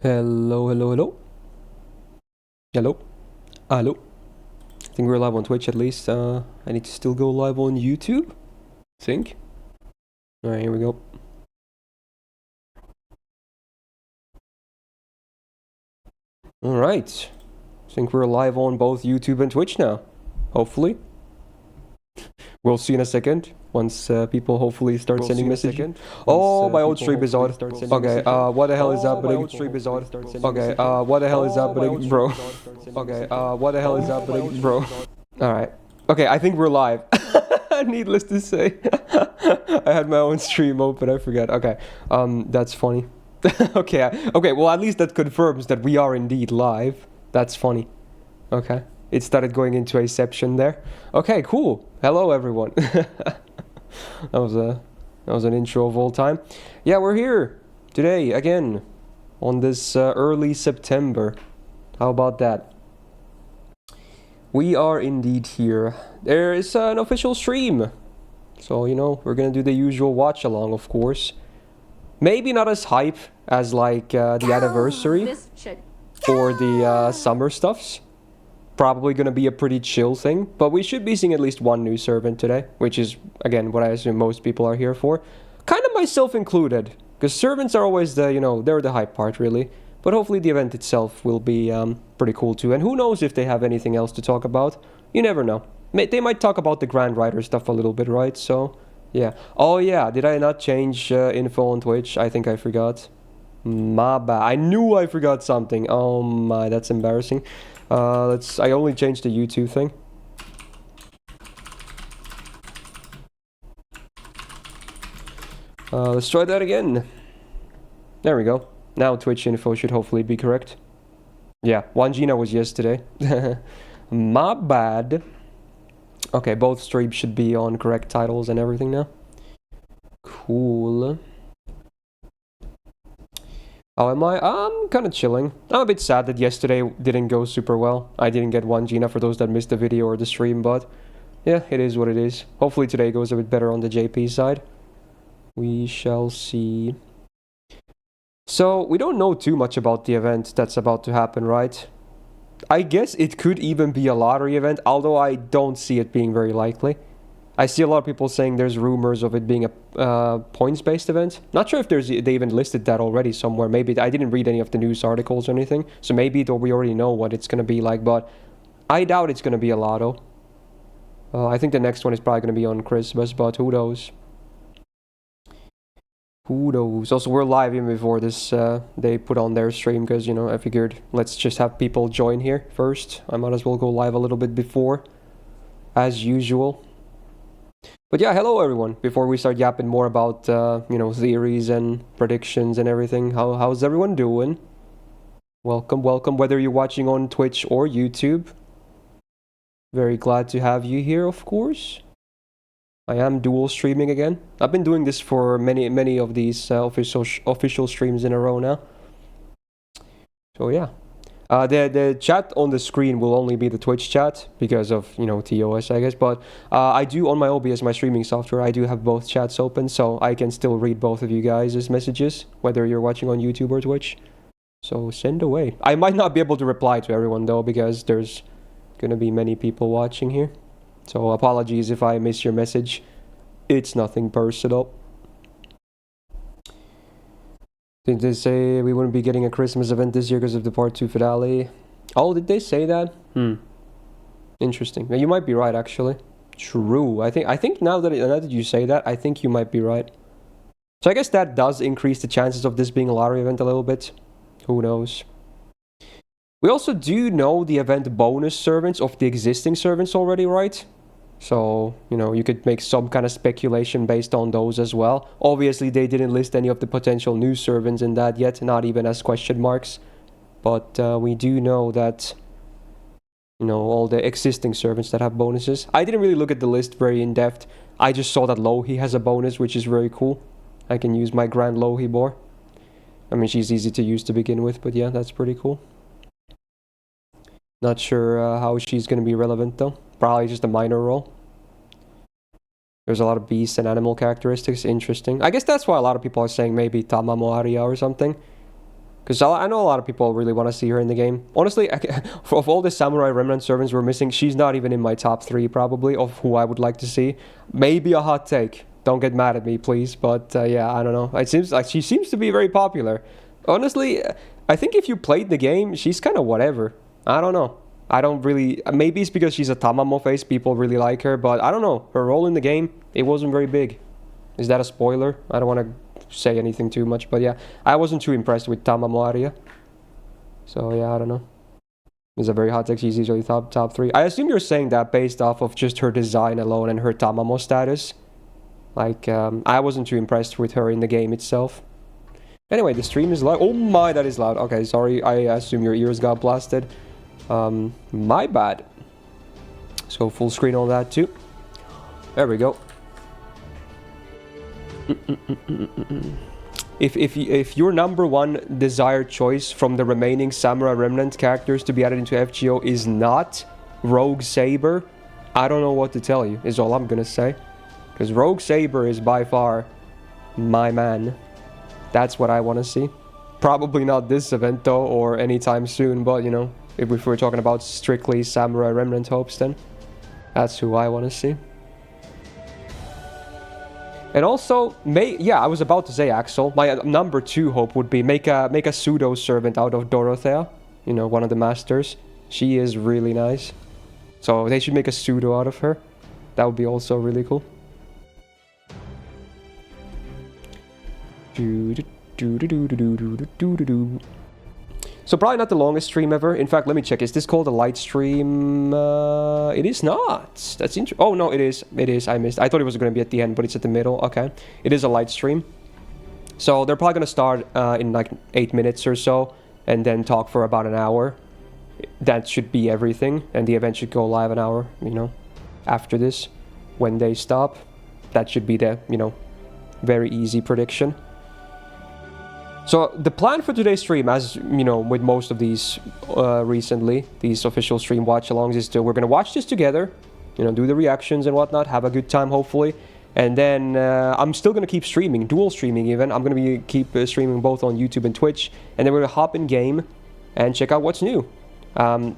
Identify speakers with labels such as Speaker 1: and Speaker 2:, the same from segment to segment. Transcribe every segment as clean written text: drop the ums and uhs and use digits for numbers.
Speaker 1: Hello, hello, hello. Hello. Hello. I think we're live on Twitch at least. I need to still go live on YouTube. I think. Alright, here we go. Alright. I think we're live on both YouTube and Twitch now. Hopefully. We'll see in a second. Once people hopefully start sending messages. Oh, my old stream is on. Okay, what the hell is happening? Okay, what the hell is happening, bro? Okay, what the hell is happening, bro? Alright. Okay, I think we're live. Needless to say. I had my own stream open, I forgot. Okay, that's funny. Okay, well at least that confirms that we are indeed live. That's funny. Okay. It started going into Aception there. Okay, cool. Hello everyone. that was an intro of all time. Yeah, we're here today again on this early September. How about that? We are indeed here. There is an official stream. So, you know, we're gonna do the usual watch along, of course. Maybe not as hype as like the anniversary or the summer stuffs. Probably gonna be a pretty chill thing, but we should be seeing at least one new servant today, which is, again, what I assume most people are here for. Kind of myself included, because servants are always the, you know, they're the hype part, really. But hopefully the event itself will be pretty cool too, and who knows if they have anything else to talk about. You never know. They might talk about the Grand Rider stuff a little bit, right? So, yeah. Oh yeah, did I not change info on Twitch? I think I forgot. My bad. I knew I forgot something. Oh my, that's embarrassing. I only changed the YouTube thing. Let's try that again. There we go. Now Twitch info should hopefully be correct. Yeah, 1 Gina was yesterday. My bad. Okay, both streams should be on correct titles and everything now. Cool. How am I? I'm kind of chilling. I'm a bit sad that yesterday didn't go super well. I didn't get 1 Gina for those that missed the video or the stream, but yeah, it is what it is. Hopefully today goes a bit better on the JP side. We shall see. So, we don't know too much about the event that's about to happen, right? I guess it could even be a lottery event, although I don't see it being very likely. I see a lot of people saying there's rumors of it being a points-based event. Not sure if they even listed that already somewhere. Maybe I didn't read any of the news articles or anything, so maybe we already know what it's going to be like, but I doubt it's going to be a lotto. I think the next one is probably going to be on Christmas, but who knows? Who knows? Also, we're live even before this, they put on their stream, because, you know, I figured let's just have people join here first. I might as well go live a little bit before, as usual. But yeah, hello everyone. Before we start yapping more about, you know, theories and predictions and everything, how's everyone doing? Welcome, welcome, whether you're watching on Twitch or YouTube. Very glad to have you here, of course. I am dual streaming again. I've been doing this for many of these official streams in a row now. So yeah. The chat on the screen will only be the Twitch chat because of, you know, TOS, I guess. But I do, on my OBS, my streaming software, I do have both chats open, so I can still read both of you guys' messages, whether you're watching on YouTube or Twitch. So send away. I might not be able to reply to everyone, though, because there's gonna be many people watching here. So apologies if I miss your message. It's nothing personal. Did they say we wouldn't be getting a Christmas event this year because of the Part 2 finale? Oh, did they say that? Interesting. You might be right, actually. True. I think now that you say that, I think you might be right. So I guess that does increase the chances of this being a lottery event a little bit. Who knows? We also do know the event bonus servants of the existing servants already, right? So, you know, you could make some kind of speculation based on those as well. Obviously, they didn't list any of the potential new servants in that yet, not even as question marks. But we do know that, you know, all the existing servants that have bonuses. I didn't really look at the list very in-depth. I just saw that Lohi has a bonus, which is very cool. I can use my Grand Lohi boar. I mean, she's easy to use to begin with, but yeah, that's pretty cool. Not sure how she's going to be relevant, though. Probably just a minor role. There's a lot of beast and animal characteristics. Interesting. I guess that's why a lot of people are saying maybe Tamamoaria or something. Because I know a lot of people really want to see her in the game. Honestly, of all the Samurai Remnant servants we're missing, she's not even in my top 3 probably of who I would like to see. Maybe a hot take. Don't get mad at me, please. But yeah, I don't know. It seems like she seems to be very popular. Honestly, I think if you played the game, she's kind of whatever. I don't know. I don't really... Maybe it's because she's a Tamamo face, people really like her. But I don't know. Her role in the game, it wasn't very big. Is that a spoiler? I don't want to say anything too much, but yeah, I wasn't too impressed with Tamamo Aria. So yeah, I don't know. It's a very hot take. She's usually top 3. I assume you're saying that based off of just her design alone and her Tamamo status. Like, I wasn't too impressed with her in the game itself. Anyway, the stream is loud. Oh my, that is loud. Okay, sorry. I assume your ears got blasted. My bad. So full screen on that too. There we go. If your number 1 desired choice from the remaining Samurai Remnant characters to be added into FGO is not Rogue Saber, I don't know what to tell you, is all I'm gonna say. Because Rogue Saber is by far my man. That's what I want to see. Probably not this event though, or anytime soon, but you know, if we're talking about strictly Samurai Remnant hopes, then that's who I want to see. And also, yeah, I was about to say Axel. My number 2 hope would be make a pseudo servant out of Dorothea. You know, one of the masters. She is really nice. So they should make a pseudo out of her. That would be also really cool. So probably not the longest stream ever. In fact, let me check. Is this called a light stream? It is not. That's interesting. Oh, no, it is. It is. I missed. I thought it was going to be at the end, but it's at the middle. Okay. It is a light stream. So they're probably going to start in like 8 minutes or so and then talk for about an hour. That should be everything. And the event should go live an hour, you know, after this. When they stop, that should be the, you know, very easy prediction. So the plan for today's stream, as you know, with most of these recently, these official stream watch-alongs, is we're gonna watch this together, you know, do the reactions and whatnot, have a good time hopefully, and then I'm still gonna keep streaming, dual streaming even. I'm gonna keep streaming both on YouTube and Twitch, and then we're gonna hop in game and check out what's new.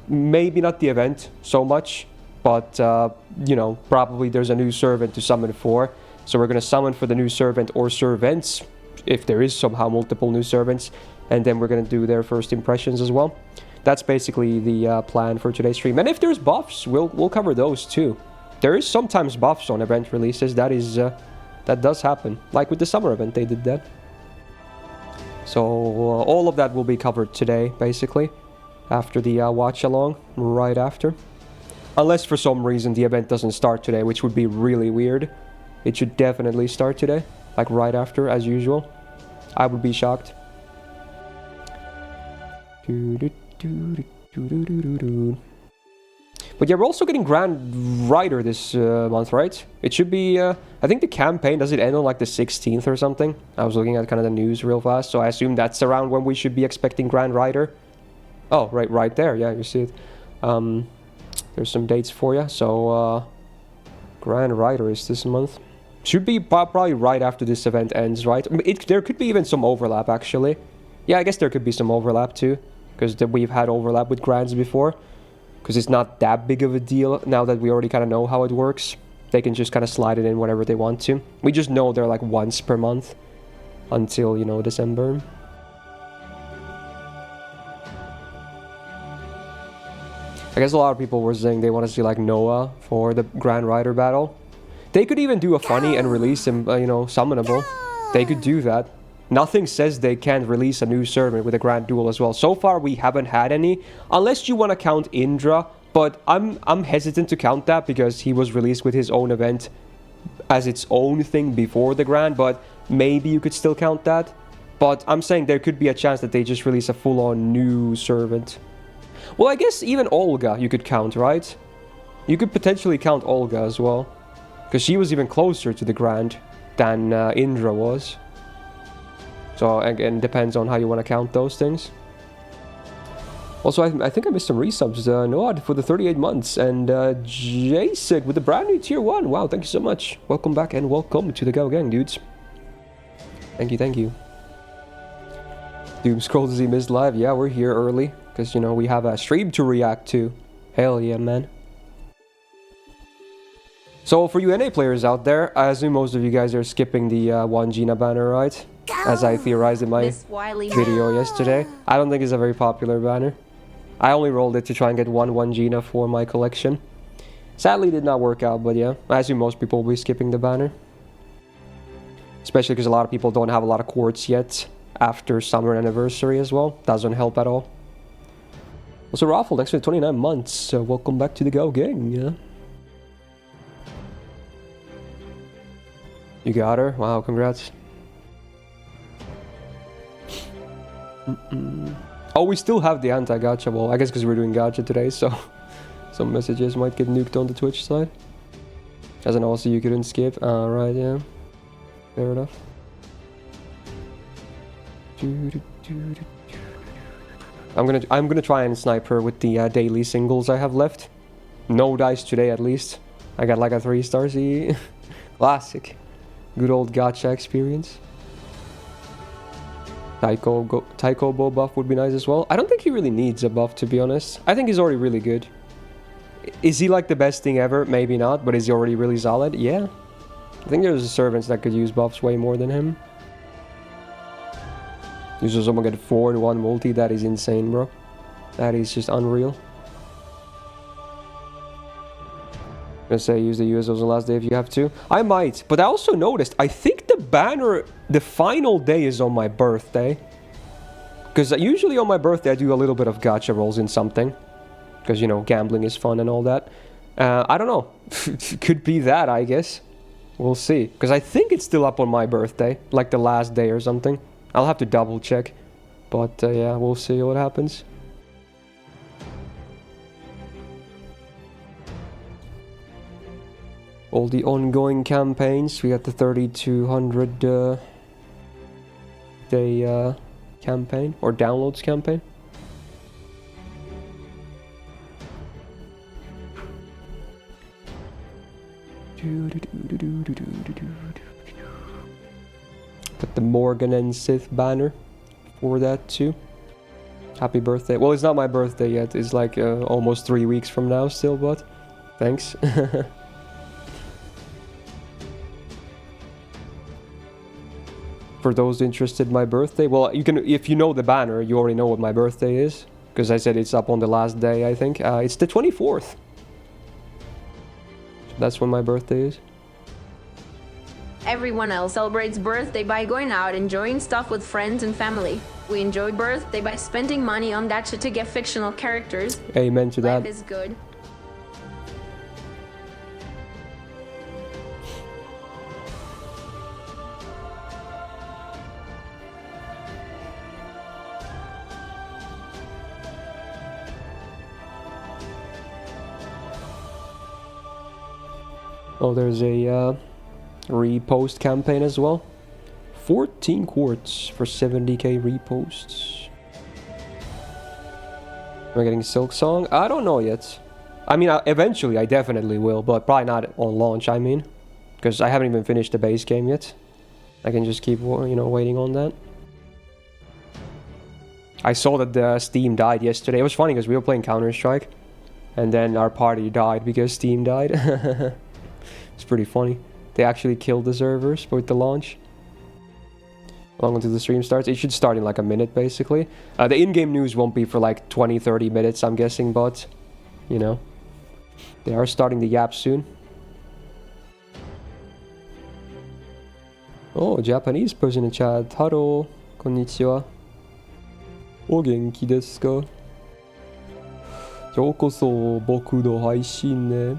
Speaker 1: Maybe not the event so much, but you know, probably there's a new servant to summon for, so we're gonna summon for the new servant or servants, if there is somehow multiple new servants, and then we're going to do their first impressions as well. That's basically the plan for today's stream. And if there's buffs, we'll cover those too. There is sometimes buffs on event releases. That does happen. Like with the summer event, they did that. So all of that will be covered today, basically, after the watch along, right after. Unless for some reason the event doesn't start today, which would be really weird. It should definitely start today, like right after, as usual. I would be shocked. But yeah, we're also getting Grand Rider this month, right? It should be, I think the campaign, does it end on like the 16th or something? I was looking at kind of the news real fast, so I assume that's around when we should be expecting Grand Rider. Oh, right there, yeah, you see it. There's some dates for you. So, Grand Rider is this month. Should be probably right after this event ends, right? There could be even some overlap, actually. Yeah, I guess there could be some overlap, too. Because we've had overlap with Grands before. Because it's not that big of a deal now that we already kind of know how it works. They can just kind of slide it in whenever they want to. We just know they're like once per month. Until, you know, December. I guess a lot of people were saying they want to see like Noah for the Grand Rider battle. They could even do a funny and release him, you know, summonable. They could do that. Nothing says they can't release a new servant with a Grand Duel as well. So far, we haven't had any, unless you want to count Indra. But I'm hesitant to count that because he was released with his own event as its own thing before the Grand. But maybe you could still count that. But I'm saying there could be a chance that they just release a full-on new servant. Well, I guess even Olga you could count, right? You could potentially count Olga as well. Because she was even closer to the Grand than Indra was. So again, depends on how you want to count those things. Also, I think I missed some resubs. Noad for the 38 months. And Jasek with the brand new tier 1. Wow, thank you so much. Welcome back and welcome to the Go Gang, dudes. Thank you, thank you. Doom Scroll to see Myst live. Yeah, we're here early because, you know, we have a stream to react to. Hell yeah, man. So for you NA players out there, I assume most of you guys are skipping the 1 Gina banner, right? As I theorized in my video yesterday. I don't think it's a very popular banner. I only rolled it to try and get 1 Gina for my collection. Sadly, it did not work out, but yeah, I assume most people will be skipping the banner. Especially because a lot of people don't have a lot of quartz yet after summer anniversary as well. Doesn't help at all. Also, Raffle, thanks for the 29 months. So welcome back to the Go gang, yeah. You got her? Wow, congrats. Oh, we still have the anti-gacha. Well, I guess because we're doing gacha today, so some messages might get nuked on the Twitch side. As an also you couldn't skip. Right, yeah. Fair enough. I'm gonna try and snipe her with the daily singles I have left. No dice today at least. I got like a 3-star C. Classic. Good old gacha experience. Taiko Bo buff would be nice as well. I don't think he really needs a buff, to be honest. I think he's already really good. Is he like the best thing ever? Maybe not, but is he already really solid? Yeah. I think there's servants that could use buffs way more than him. Usually someone get 4 in 1 multi. That is insane, bro. That is just unreal. I'm gonna say use the USOs on the last day if you have to. I might, but I also noticed, I think the banner, the final day is on my birthday. Because usually on my birthday I do a little bit of gacha rolls in something. Because, you know, gambling is fun and all that. I don't know. Could be that, I guess. We'll see. Because I think it's still up on my birthday. Like the last day or something. I'll have to double check. But yeah, we'll see what happens. All the ongoing campaigns. We got the 3200 day campaign. Or downloads campaign. Put the Morgan and Sith banner for that too. Happy birthday. Well, it's not my birthday yet. It's like almost 3 weeks from now still, but thanks. For those interested, my birthday. Well, you can, if you know the banner, you already know what my birthday is. Because I said it's up on the last day, I think. It's the 24th. That's when my birthday is.
Speaker 2: Everyone else celebrates birthday by going out, enjoying stuff with friends and family. We enjoy birthday by spending money on gacha to get fictional characters.
Speaker 1: Amen to that.
Speaker 2: Life is good.
Speaker 1: Oh, there's a repost campaign as well. 14 quartz for 70k reposts. Am I getting Silk Song? I don't know yet. I mean, eventually I definitely will, but probably not on launch, I mean. Because I haven't even finished the base game yet. I can just keep, you know, waiting on that. I saw that the Steam died yesterday. It was funny because we were playing Counter-Strike. And then our party died because Steam died. It's pretty funny. They actually killed the servers with the launch. Long until the stream starts. It should start in like a minute, basically. The in-game news won't be for like 20-30 minutes, I'm guessing, but, you know, they are starting the yap soon. Oh, Japanese person in chat. Hello, konnichiwa. O genki desu ka? Youkoso boku no haishin ne.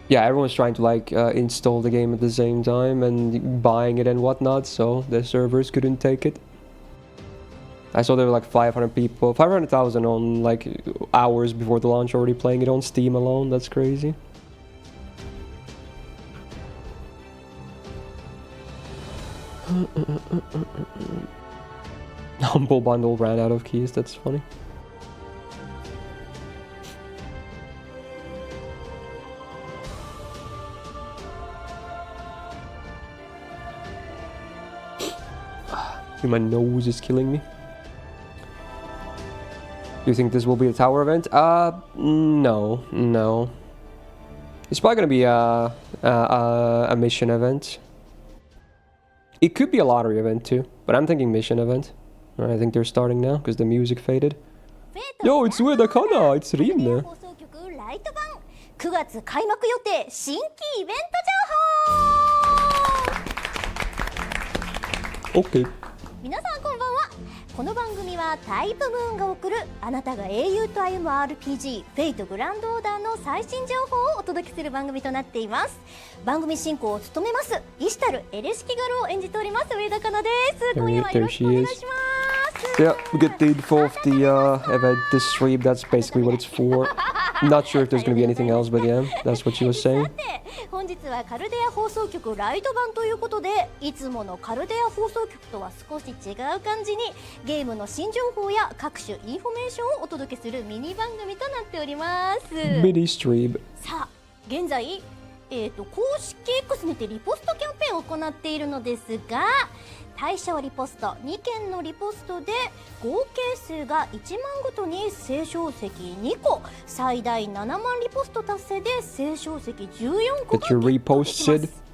Speaker 1: Yeah, everyone's trying to like install the game at the same time and buying it and whatnot, so the servers couldn't take it. I saw there were like 500 people, 500,000 on like hours before the launch already playing it on Steam alone. That's crazy. Humble Bundle ran out of keys, that's funny. My nose is killing me. Do you think this will be a tower event? No. It's probably gonna be a mission event. It could be a lottery event too, but I'm thinking mission event. I think they're starting now because the music faded. Yo, it's Ueda Kana. It's Rin.
Speaker 3: 9月開幕予定新規イベント情報
Speaker 1: OK。
Speaker 3: 皆さんこんばんは。この番組はタイプムーンが送るあなたが英雄と歩む RPG フェイトグランドオーダーの最新情報をお届けする番組となっています。番組進行を務めますイシュタルエレシキガルを演じております上田かなです。今夜はよろしくお願いします。
Speaker 1: Yeah, we get the info of the event, this stream. That's basically what it's for. Not sure if there's gonna be anything else, but yeah, that's what she was saying.
Speaker 3: 本日はカルデア放送局ライト版ということで、いつものカルデア放送局とは少し違う感じにゲームの新情報や各種インフォメーションをお届けするミニ番組となっております。
Speaker 1: ミニストリーム。
Speaker 3: さあ、現在公式 X にてリポストキャンペーンを行っているのですが、対象リポスト2件のリポストで合計数が1万ごとに星晶石2個、最大7万リポスト達成で星晶石14個がゲットできます。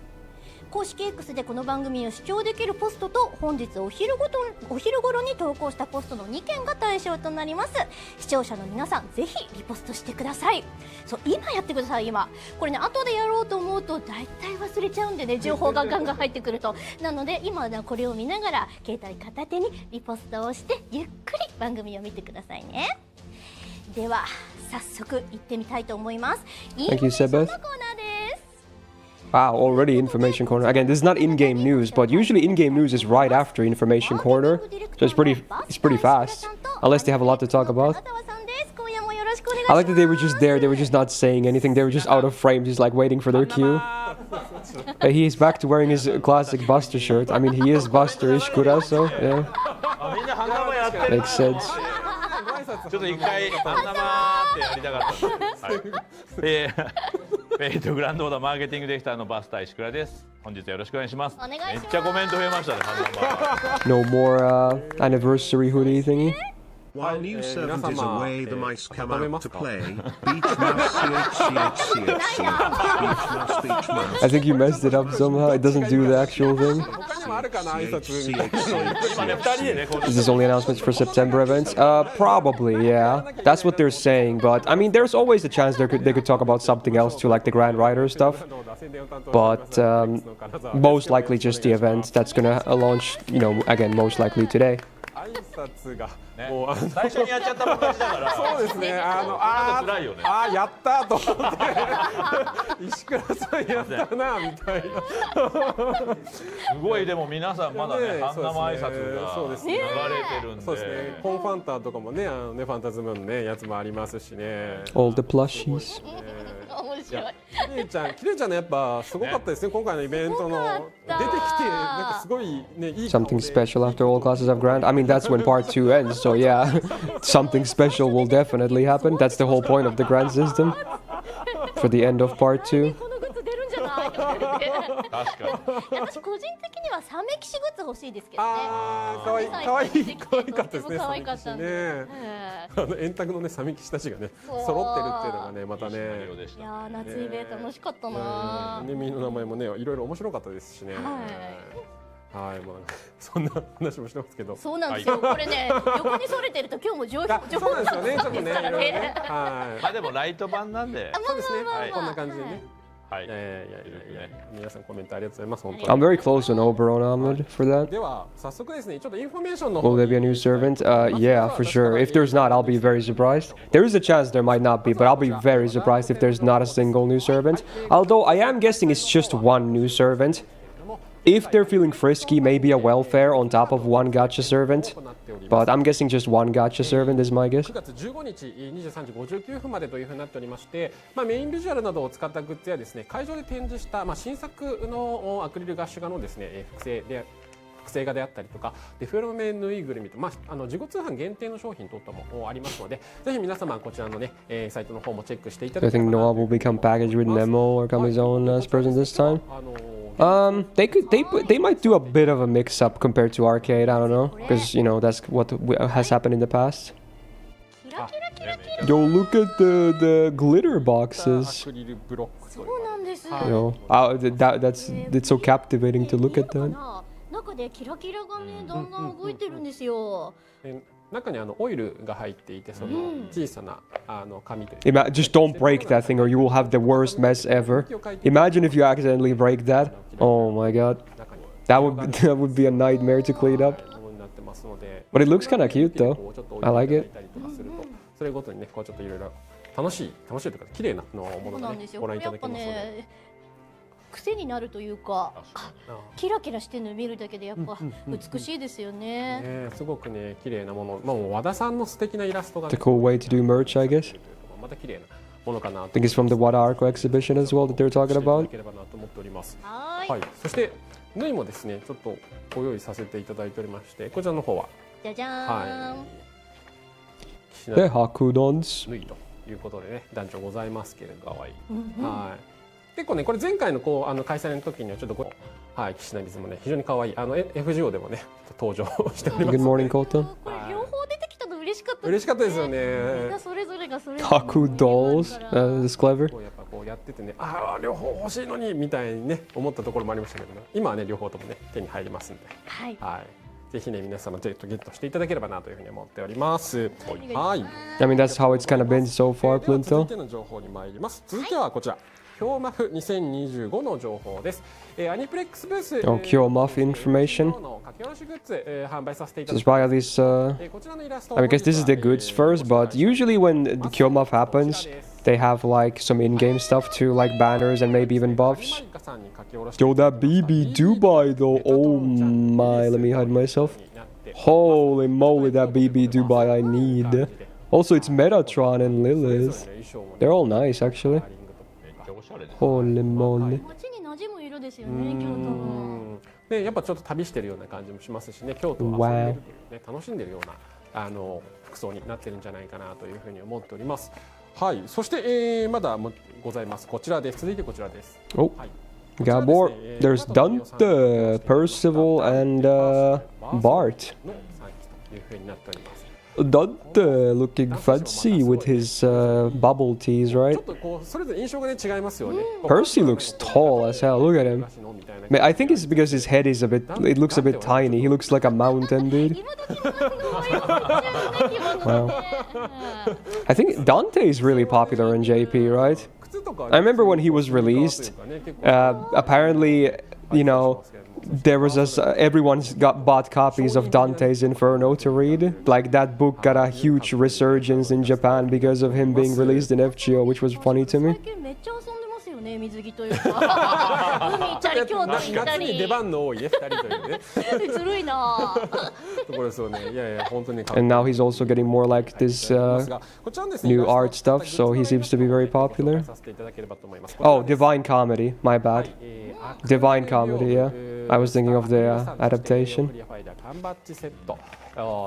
Speaker 3: 公式 X でこの番組を視聴できるポストと本日お昼頃に投稿したポストの2件が対象となります。視聴者の皆さんぜひリポストしてください。そう、今やってください。今これね、後でやろうと思うと大体忘れちゃうんでね、情報がガンガン入ってくると。なので今はこれを見ながら携帯片手にリポストをしてゆっくり番組を見てくださいね。では早速行ってみたいと思います。インフォメーションのコーナーです。
Speaker 1: Wow, already information corner. Again, this is not in-game news, but usually in-game news is right after information corner, so it's pretty fast, unless they have a lot to talk about. I like that they were just there, they were just not saying anything, they were just out of frame, just like waiting for their cue. He's back to wearing his classic Buster shirt. I mean, he is Buster Ishikura, so yeah. Makes sense.
Speaker 4: ちょっと一回あんなまーってやりたかったんです。フェイトグランドオーダーマーケティングディレクターのバスター石倉です。本日はよろしくお願いします。めっちゃコメント増えましたね。
Speaker 1: No more anniversary hoodie thingy.
Speaker 5: While new servant is away, the mice come out to play. Beach mouse, CHCHCH. Beach mouse, beach mouse.
Speaker 1: I think you messed it up somehow. It doesn't do the actual thing. Is this only announcements for September events? Probably, yeah. That's what they're saying, but I mean, there's always a chance they could talk about something else too, like the Grand Rider stuff. But most likely just the event that's gonna launch, you know, again, most likely today.
Speaker 4: 最初にやっちゃったばっかりだから。
Speaker 6: そうですね。
Speaker 4: 辛いよね。
Speaker 6: やったと思って石倉さんやったなみたいな。
Speaker 4: すごいでも皆さんまだね、ハンナマ挨拶が流れてるんで。
Speaker 6: そうですね。コンファンタとかもね、ファンタズムのねやつもありますしね。
Speaker 1: All the plushies.
Speaker 3: 面白い。
Speaker 6: キレイちゃんねやっぱすごかったですね。今回のイベントの出てきてなんかすごいねいい。
Speaker 1: Something special after all classes have grand. I mean, that's when part 2 ends. So yeah, something special will definitely happen. That's the whole point of the grand system. For the end of part 2.
Speaker 3: 確かに。私個人的にはサメ騎士グッズ欲しいですけどね。
Speaker 6: 可愛かったですね。
Speaker 3: 可愛かったね。
Speaker 6: 円卓のねサメ騎士たちがね揃ってるっていうのがねまたね。
Speaker 3: いや夏イベ楽しかったな。
Speaker 6: みんな名前もねいろいろ面白かったですしね。はい、もうそんな話もしてますけど。
Speaker 3: そうなんですよ。これね、横にそれてると今日も上品
Speaker 6: そうなんですよね。ちょっとね、いろいろね。
Speaker 4: はい。まあでもライト版なんで。
Speaker 6: そうですね。こんな感じでね。
Speaker 4: はい。
Speaker 6: 皆さんコメントありがとうございます。本当に。
Speaker 1: I'm very close on Oberon Ahmed for that.
Speaker 6: では早速ですね、ちょっとインフォメーションの。
Speaker 1: Will there be a new servant? Yeah, for sure. If there's not, I'll be very surprised. There is a chance there might not be, but I'll be very surprised if there's not a single new servant. Although I am guessing it's just one new servant. If they're feeling frisky, maybe a welfare on top of one gacha servant. But I'm guessing just one gacha servant is my guess.
Speaker 6: 9月15日23時59分までというふうになっておりまして、メインビジュアルなどを使ったグッズやですね、会場で展示した、新作のアクリルガッシュ画のですね、複製画であったりとか、デフェロメぬいぐるみと、自己通販限定の商品等々もありますので、ぜひ皆様こちらのね、サイトの方もチェックしていただ
Speaker 1: I think Noah will become packaged with Nemo or come his own person this time. They might do a bit of a mix-up compared to arcade. I don't know, because you know that's what has happened in the past.
Speaker 3: キラキラキラキラ
Speaker 1: Yo, look at the glitter boxes.
Speaker 6: クリルブロックという
Speaker 3: そうなんです。
Speaker 1: You know, that's so captivating to look at that.
Speaker 3: 中でキラキラがねだんだん動いてるんですよ。
Speaker 6: で中にオイルが入っていてその小さな紙という
Speaker 1: Just don't break that thing, or you will have the worst mess ever. Imagine if you accidentally break that. Oh my god,
Speaker 6: 中に
Speaker 1: that would be a nightmare to clean up.
Speaker 6: ものになってますので
Speaker 1: But it looks kind of cute though.
Speaker 6: こうちょっと
Speaker 1: I like
Speaker 6: 置い
Speaker 1: it.
Speaker 6: ていただいたりとかするとそれごとにねこうちょっといろいろ楽しいというか綺麗なも
Speaker 3: そう
Speaker 6: のがね
Speaker 3: なんですよ。
Speaker 6: ご覧いた
Speaker 3: これやっぱ
Speaker 6: だけますので。
Speaker 3: ね癖になるというか、キラキラしてるの見るだけでやっぱ美しいですよね。
Speaker 6: ねすごくね綺麗なもの、まあもう和田さんの素敵なイラストが、ね、
Speaker 1: It's a cool way to do merch, I guess.
Speaker 6: また綺麗なものかなと
Speaker 1: I think it's from the Wada Arco exhibition as well that they're talking
Speaker 6: していただ
Speaker 1: about.
Speaker 6: ければなと思っております。
Speaker 3: はーい。
Speaker 6: はい。そして縫いもですねちょっとご用意させていただいておりましてこちらの方は
Speaker 3: じゃじゃーん。
Speaker 6: はい岸田
Speaker 1: The Hakudons.
Speaker 6: 縫いということでね団長ございますけれど可愛い。
Speaker 3: うんうん
Speaker 6: はい。結構ねこれ前回のこう開催の時にはちょっとはい岸田水もね非常に可愛いFGO でもね登場しておりま
Speaker 1: Good
Speaker 6: す。
Speaker 1: morning, Koto.
Speaker 3: これ両方出てきたの嬉しかった
Speaker 6: 嬉しかったですよ
Speaker 3: みん
Speaker 6: ね
Speaker 3: な。それぞれがそれぞれ
Speaker 1: Haku dolls. That's clever.
Speaker 6: こうやっぱこうやっててね両方欲しいのにみたいにね思ったところもありましたけど、今はね両方ともね手に入りますんで、
Speaker 3: はい。
Speaker 6: はい、ぜひね皆様ゲットしていただければなというふうに思っております。はい。
Speaker 1: I mean, that's how it's kind of been so far,
Speaker 6: では続い
Speaker 1: Plinto.
Speaker 6: ての情報に参ります。続いてはこちら。京マフ2025の情報です。アニプレックスブース
Speaker 1: Oh, Kyomuff information.
Speaker 6: の書き下ろしグッズ、販売させていた
Speaker 1: So
Speaker 6: だ
Speaker 1: it's
Speaker 6: きま
Speaker 1: probably
Speaker 6: す。
Speaker 1: these.
Speaker 6: こちらのイラスト
Speaker 1: I mean, I guess this is the goods first, but usually when the Kyomuff happens, they have like some in-game stuff too, like banners and maybe even buffs. Yo, that BB Dubai though. Oh my, let me hide myself. Holy moly, that BB Dubai I need. Also, it's Metatron and Lilith. They're all nice, actually.
Speaker 4: めっちゃおしゃれです
Speaker 1: Holy moly.
Speaker 3: 街に馴染む色ですよね、京都の。
Speaker 6: でやっぱちょっと旅してるような感じもしますしね、京都を遊んでるというね、楽しんでるような服装になってるんじゃないかなというふうに思っております。はい、そして、まだございます。こちらです。続いてこちらです。
Speaker 1: Oh,
Speaker 6: はい。
Speaker 1: Gabor. There's Dante, Percival, and Bart.
Speaker 6: の3機というふうになっております。
Speaker 1: Dante looking fancy with his bubble tees,
Speaker 6: ちょ
Speaker 1: right?
Speaker 6: っとこうそれぞれ印象がね違いますよね。
Speaker 1: Percy looks tall as hell. Look at him.
Speaker 6: 昔のみたいな
Speaker 1: Man, I think it's because his head is a bit. It looks a bit tiny. He looks like a mountain, dude.
Speaker 3: 今時の可愛いですよね、着物ね。
Speaker 1: I think Dante is really popular in JP, right?
Speaker 6: 靴とか
Speaker 1: I remember when he was released. Apparently, you know, there was everyone's bought copies of Dante's Inferno to read. Like that book got a huge resurgence in Japan because of him being released in FGO, which was funny to me.
Speaker 3: 最近めっちゃ遊んでますよね、水着というか。海行ったり、京都行った
Speaker 6: 夏に出
Speaker 3: り。
Speaker 6: 番の多いね2人というね
Speaker 3: ずるいな。
Speaker 6: ところですよね。いやいや本当に。
Speaker 1: And now he's also getting more like this new art stuff, so he seems to be very popular. Oh, Divine Comedy. My bad. Divine Comedy, yeah. I was thinking of the adaptation.
Speaker 6: 缶バッジセット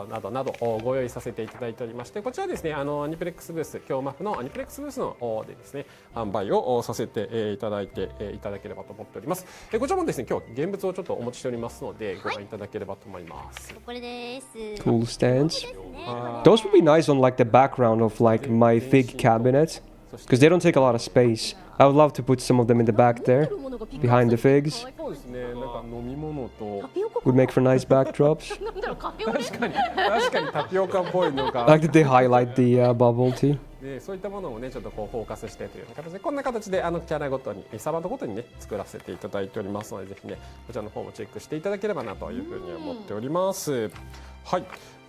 Speaker 6: などなどご用意させていただいておりまして、こちらですねアニプレックスブース、京マフのアニプレックスブースの方でですね販売をさせていただいていただければと思っております。こちらもですね今日現物をちょっとお持ちしておりますのでご覧いただければと思います。
Speaker 3: これです。
Speaker 1: Cool stands. Those would be nice on like the background of like my fig cabinet, because they don't take a lot of space. I would love to put some of them in the back there, behind the figs.
Speaker 6: そうですね。なんか飲み物と
Speaker 1: Would make for nice backdrops.
Speaker 3: なんだろう、カフェオレ。
Speaker 6: 確かにタピオカっぽいのが。
Speaker 1: Like that they highlight the bubble tea.
Speaker 6: でそういったものをねちょっとこうフォーカスしてという形でこんな形でキャラごとにサバンドごとにね作らせていただいておりますのでぜひねこちらの方もチェックしていただければなというふうに思っております。はい。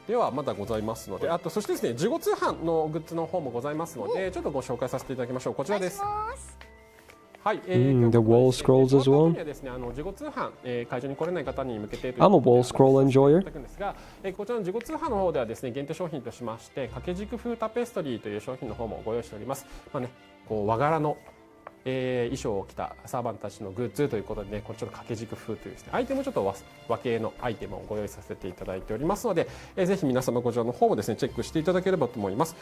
Speaker 6: ではまだございますので、あとそしてですね事後通販のグッズの方もございますのでちょっとご紹介させていただきましょう。こちらです。はい、
Speaker 1: the wall scrolls as well.
Speaker 6: ですね、事後通販、会場に来れない方に向けて
Speaker 1: I'm a wall scroll enjoyer.
Speaker 6: ですが、こちらの事後通販の方ではですね、限定商品としまして掛け軸風タペストリーという商品の方もご用意しております。まあね、こう和柄の衣装を着たサーバントたちのグッズということでね、これちょっと掛け軸風というですね、アイテムちょっと和系のアイテムをご用意させていただいておりますので、ぜひ皆様こちらの方もですねチェックしていただければと思います。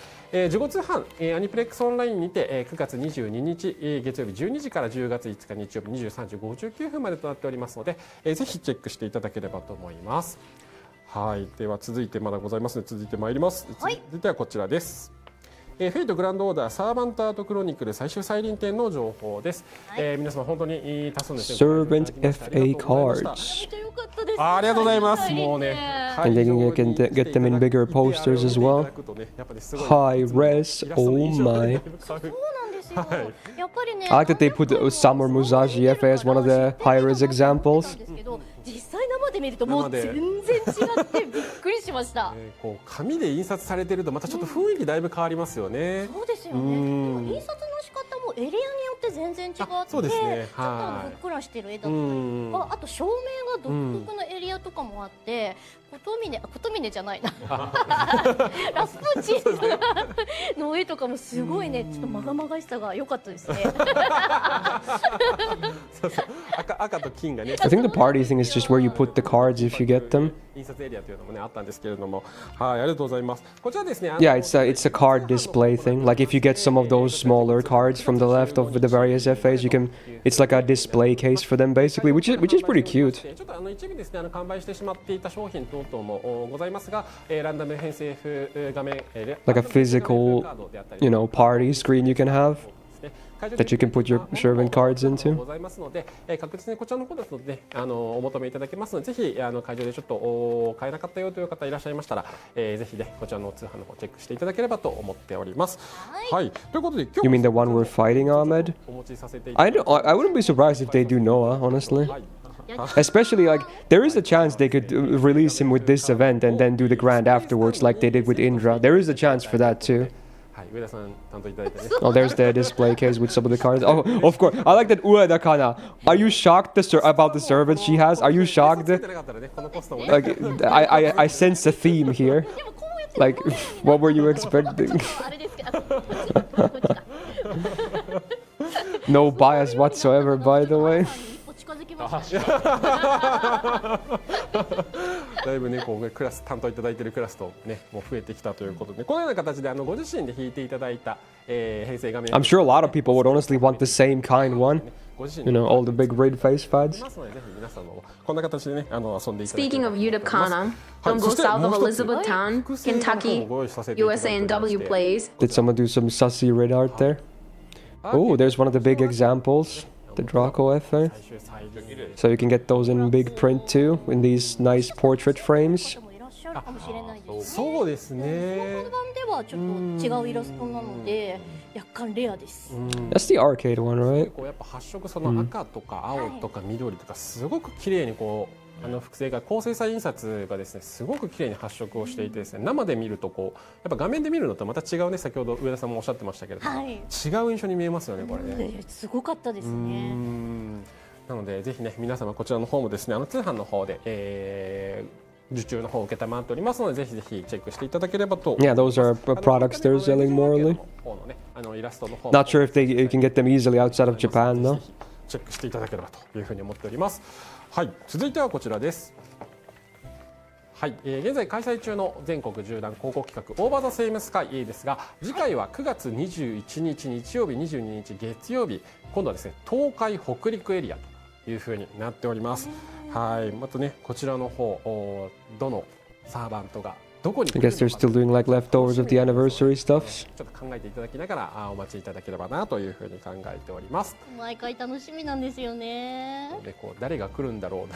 Speaker 6: 事後通販、アニプレックスオンラインにて、9月22日、月曜日12時から10月5日日曜日23時59分までとなっておりますので、ぜひチェックしていただければと思います。はい、では続いてまだございますので続いてまいります。続いてはこちらです。フェイトグランドオーダーサーバントアートクロニクル最終再臨展の情報です。皆様本当に多数のですね
Speaker 1: Servant FA cards.
Speaker 6: ありがとうございます。もうね、
Speaker 1: And then you can get them in bigger posters as well. High res, oh my.
Speaker 3: そうなんですよ。やっぱりね。
Speaker 1: I like that they put Summer Musashi FA as one of the high res examples.
Speaker 3: 実際生で見るともう全然違ってびっくりしました。
Speaker 6: こう紙で印刷されてるとまたちょっと雰囲気だいぶ変わりますよね。
Speaker 3: そうですよね。印刷の仕方もエリアによって全然違って、
Speaker 6: そうですね。
Speaker 3: ちょっとふっくらしてる絵だったりとか、あと照明が独特のエリアとかもあって、琴峰じゃないな。ラスプーチンの絵とかもすごいね、ちょっとまがまがしさが良かったですね。
Speaker 6: 赤と金がね。
Speaker 1: I think the party thing is just where you put the cards if you get them.
Speaker 6: 印刷エリアというのもねあったんですけれども、はい、ありがとうございます。こちらですね。
Speaker 1: Yeah, it's a card display thing. Like if you get some of those smaller cards from the left of the various FAs, you can. It's like a display case for them basically, which is pretty cute.
Speaker 6: ちょっと一部ですね完売してしまっていた商品等々もございますが、ランダム編成風画面
Speaker 1: Like a physical, party screen you can have. That you can put your servant cards into.
Speaker 6: ございますので、確実にこちらの方ですので、お求めいただけますので、ぜひ会場でちょっと買えなかったよという方いらっしゃいましたら、ぜひねこちらの通販の方チェックしていただければと思っております。はい。ということで今日
Speaker 1: You mean the one we're fighting, Ahmed? I wouldn't be surprised if they do Noah, honestly. Especially like there is a chance they could release him with this event and then do the grand afterwards, like they did with Indra. There is a chance for that too. Oh, there's the display case with some of the cards. Oh, of course. I like that Ueda Kana. Are you shocked about the servants she has? Are you shocked? Like, I sense a theme here. Like, what were you expecting? No bias whatsoever, by the way.
Speaker 6: だいぶねこうクラス担当いただいているクラスとねもう増えてきたということで、このような形でご自身で弾いていただいた編成画面
Speaker 1: I'm sure a lot of people would honestly want the same kind one. All the big red face pads.
Speaker 2: Speaking of Utakana, don't go south of Elizabethtown, Kentucky, USA&W plays.
Speaker 1: Did someone do some sussy red art there? Oh, there's one of the big examples. The Draco FA. So you can get those in big print too, in these nice portrait frames.
Speaker 6: そうですね。
Speaker 3: この版ではちょっと違うイラストなので若干レアです。
Speaker 1: That's the arcade one, right?
Speaker 6: こうやっぱ発色その赤とか青とか緑とかすごく綺麗にこう複製が高精細印刷がですねすごく綺麗に発色をしていてですね、生で見るとこうやっぱ画面で見るのとまた違うね、先ほど上田さんもおっしゃってましたけれども、違う印象に見えますよねこれね。
Speaker 3: すごかったですね。
Speaker 6: なのでぜひね皆様こちらの方もですね通販の方で、受注の方を受けたまっておりますのでぜひぜひチェックしていただければと。
Speaker 1: Yeah, those are products they're selling morally. Not sure if you can get them easily outside of Japan though.
Speaker 6: チェックしていただければというふうに思っております。はい、続いてはこちらです。はい、現在開催中の全国縦断広告企画オーバーザセイムスカイですが、次回は9月21日日曜日、22日月曜日、今度はですね東海北陸エリアというふうになっております。はい、またねこちらの方どのサーバントがどこに
Speaker 1: I guess they're still doing like leftovers of the anniversary stuff.
Speaker 6: ちょっと考えていただきながらお待ちいただければなというふうに考えております。
Speaker 3: 毎回楽しみなんですよね。
Speaker 6: でこう誰が来るんだろ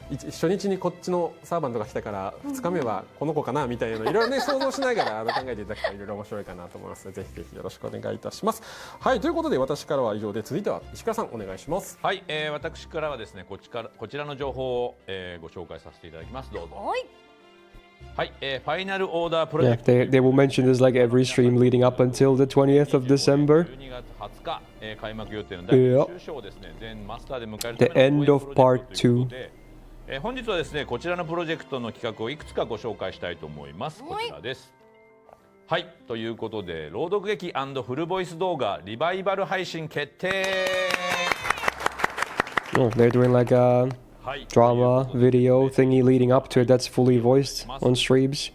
Speaker 6: う初日にこっちのサーバントが来たから2日目はこの子かなみたいなのいろいろね想像しながら考えていただくといろいろ面白いかなと思いますのでぜひぜひよろしくお願いいたします。はい、ということで私からは以上で、続いては石川さんお願いします。
Speaker 4: はい、私からはですねこちらの情報を、ご紹介させていただきます。どうぞ。
Speaker 3: はい。
Speaker 4: はい、ファイナルオーダープロジ
Speaker 1: Yeah,
Speaker 4: ェクト
Speaker 1: they will mention this like every stream leading up until the 20th of December.
Speaker 4: 12月20日、開幕予定の第9章をですね全マスターで迎えるた
Speaker 1: The
Speaker 4: めの
Speaker 1: end of part 2.
Speaker 4: 本日はですねこちらのプロジェクトの企画をいくつかご紹介したいと思います。こちらです。はい、ということで朗読劇&フルボイス動画リバイバル配信決定。
Speaker 1: Oh, they're doing like a
Speaker 4: はい、
Speaker 1: drama video thingy leading up to it that's fully voiced on streams.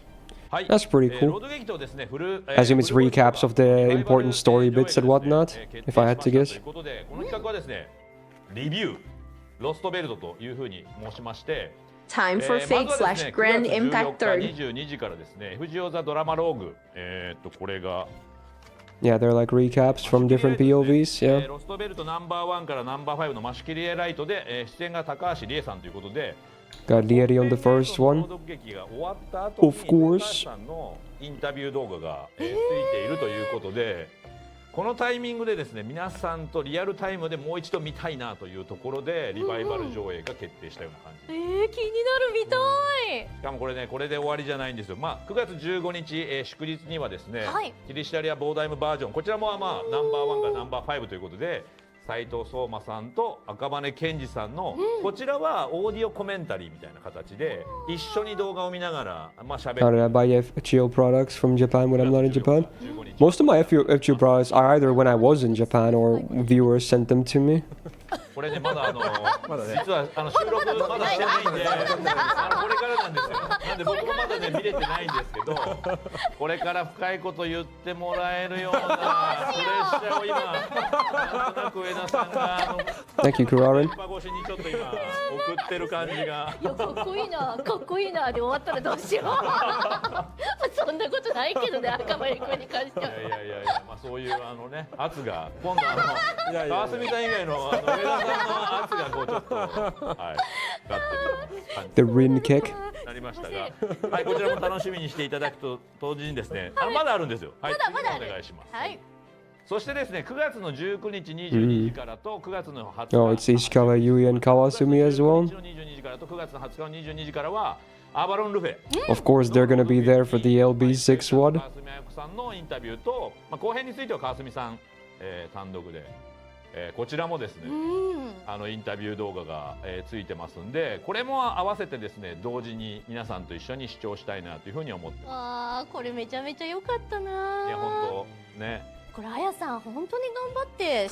Speaker 4: はい、
Speaker 1: That's pretty cool.
Speaker 4: 朗読劇とですね、
Speaker 1: I assume it's recaps of the important story bits and whatnot, if I had to guess.
Speaker 4: ということで、この企画はですね、レビューロストベルトというふうに申しまして、
Speaker 2: Time for Fate / Grand Impact 3rd.
Speaker 4: 22時からですね、FGO ザドラマローグ、これが
Speaker 1: Yeah, they're like recaps from different POVs, yeah.
Speaker 4: ロストベルトナンバー1からナンバー5のマシュキリエライトで、出演が高橋理恵さんということで、
Speaker 1: Got Lieri on the first
Speaker 4: 朗
Speaker 1: one.
Speaker 4: 読劇が終わった後に
Speaker 1: Of course.
Speaker 4: 高橋さんのインタビュー動画が、ついているということで、このタイミングでですね、皆さんとリアルタイムでもう一度見たいなというところでリバイバル上映が決定したような感じ。
Speaker 3: 気になる、見たい。
Speaker 4: しかもこれね、これで終わりじゃないんですよ。9月15日、祝日にはですね、
Speaker 3: はい、
Speaker 4: キリシタリアボーダイムバージョン、こちらもナンバー1からナンバー5ということで、斉藤壮馬さんと赤羽健二さんの、こちらはオーディオコメンタリーみたいな形で一緒に動画を見ながら喋る。
Speaker 1: How did I buy FGO products from Japan when I'm not in Japan? Most of my FGO products are either when I was in Japan or viewers sent them to me.
Speaker 4: これね、まだ実は収録まだしてないんで、これからなんですよ。なんで僕もまだね見れてないんですけど、これから深いこと言ってもらえるようなプレッシャーを今なんとなく上田さんが
Speaker 1: Thank you, Kurarin.
Speaker 4: 越しにちょっと今送ってる感じが。
Speaker 3: いや、かっこいいな、かっこいいなで終わったらどうしよう。そんなことないけどね、赤羽君に関しては。
Speaker 4: いや、そういう圧が今度川澄さん以外の上田さんの圧がこうちょっとはいがってるような感じ。
Speaker 1: The Rin kick.
Speaker 4: なりましたが、はい、こちらも楽しみにしていただくと同時にですね、まだあるんですよ。はい、
Speaker 3: まだ
Speaker 4: お願いします。
Speaker 3: はい。
Speaker 4: そしてですね、9月の19日22時からと9月の20日、
Speaker 1: Oh, it's Ishikawa, Yui, and Kawasumi as well.
Speaker 4: 22時からと9月の20日の22時からはアバロンルフェ。
Speaker 1: Of course, they're gonna be there for the LB6 one.
Speaker 4: 川澄彩子さんのインタビューと、後編については川澄さん、単独で、こちらもですね、インタビュー動画が、ついてますんで、これも合わせてですね、同時に皆さんと一緒に視聴したいなというふうに思ってます。
Speaker 3: ああ、これめちゃめちゃ良かったな。
Speaker 4: いや、本当ね。
Speaker 3: これあやさん本当に頑張って、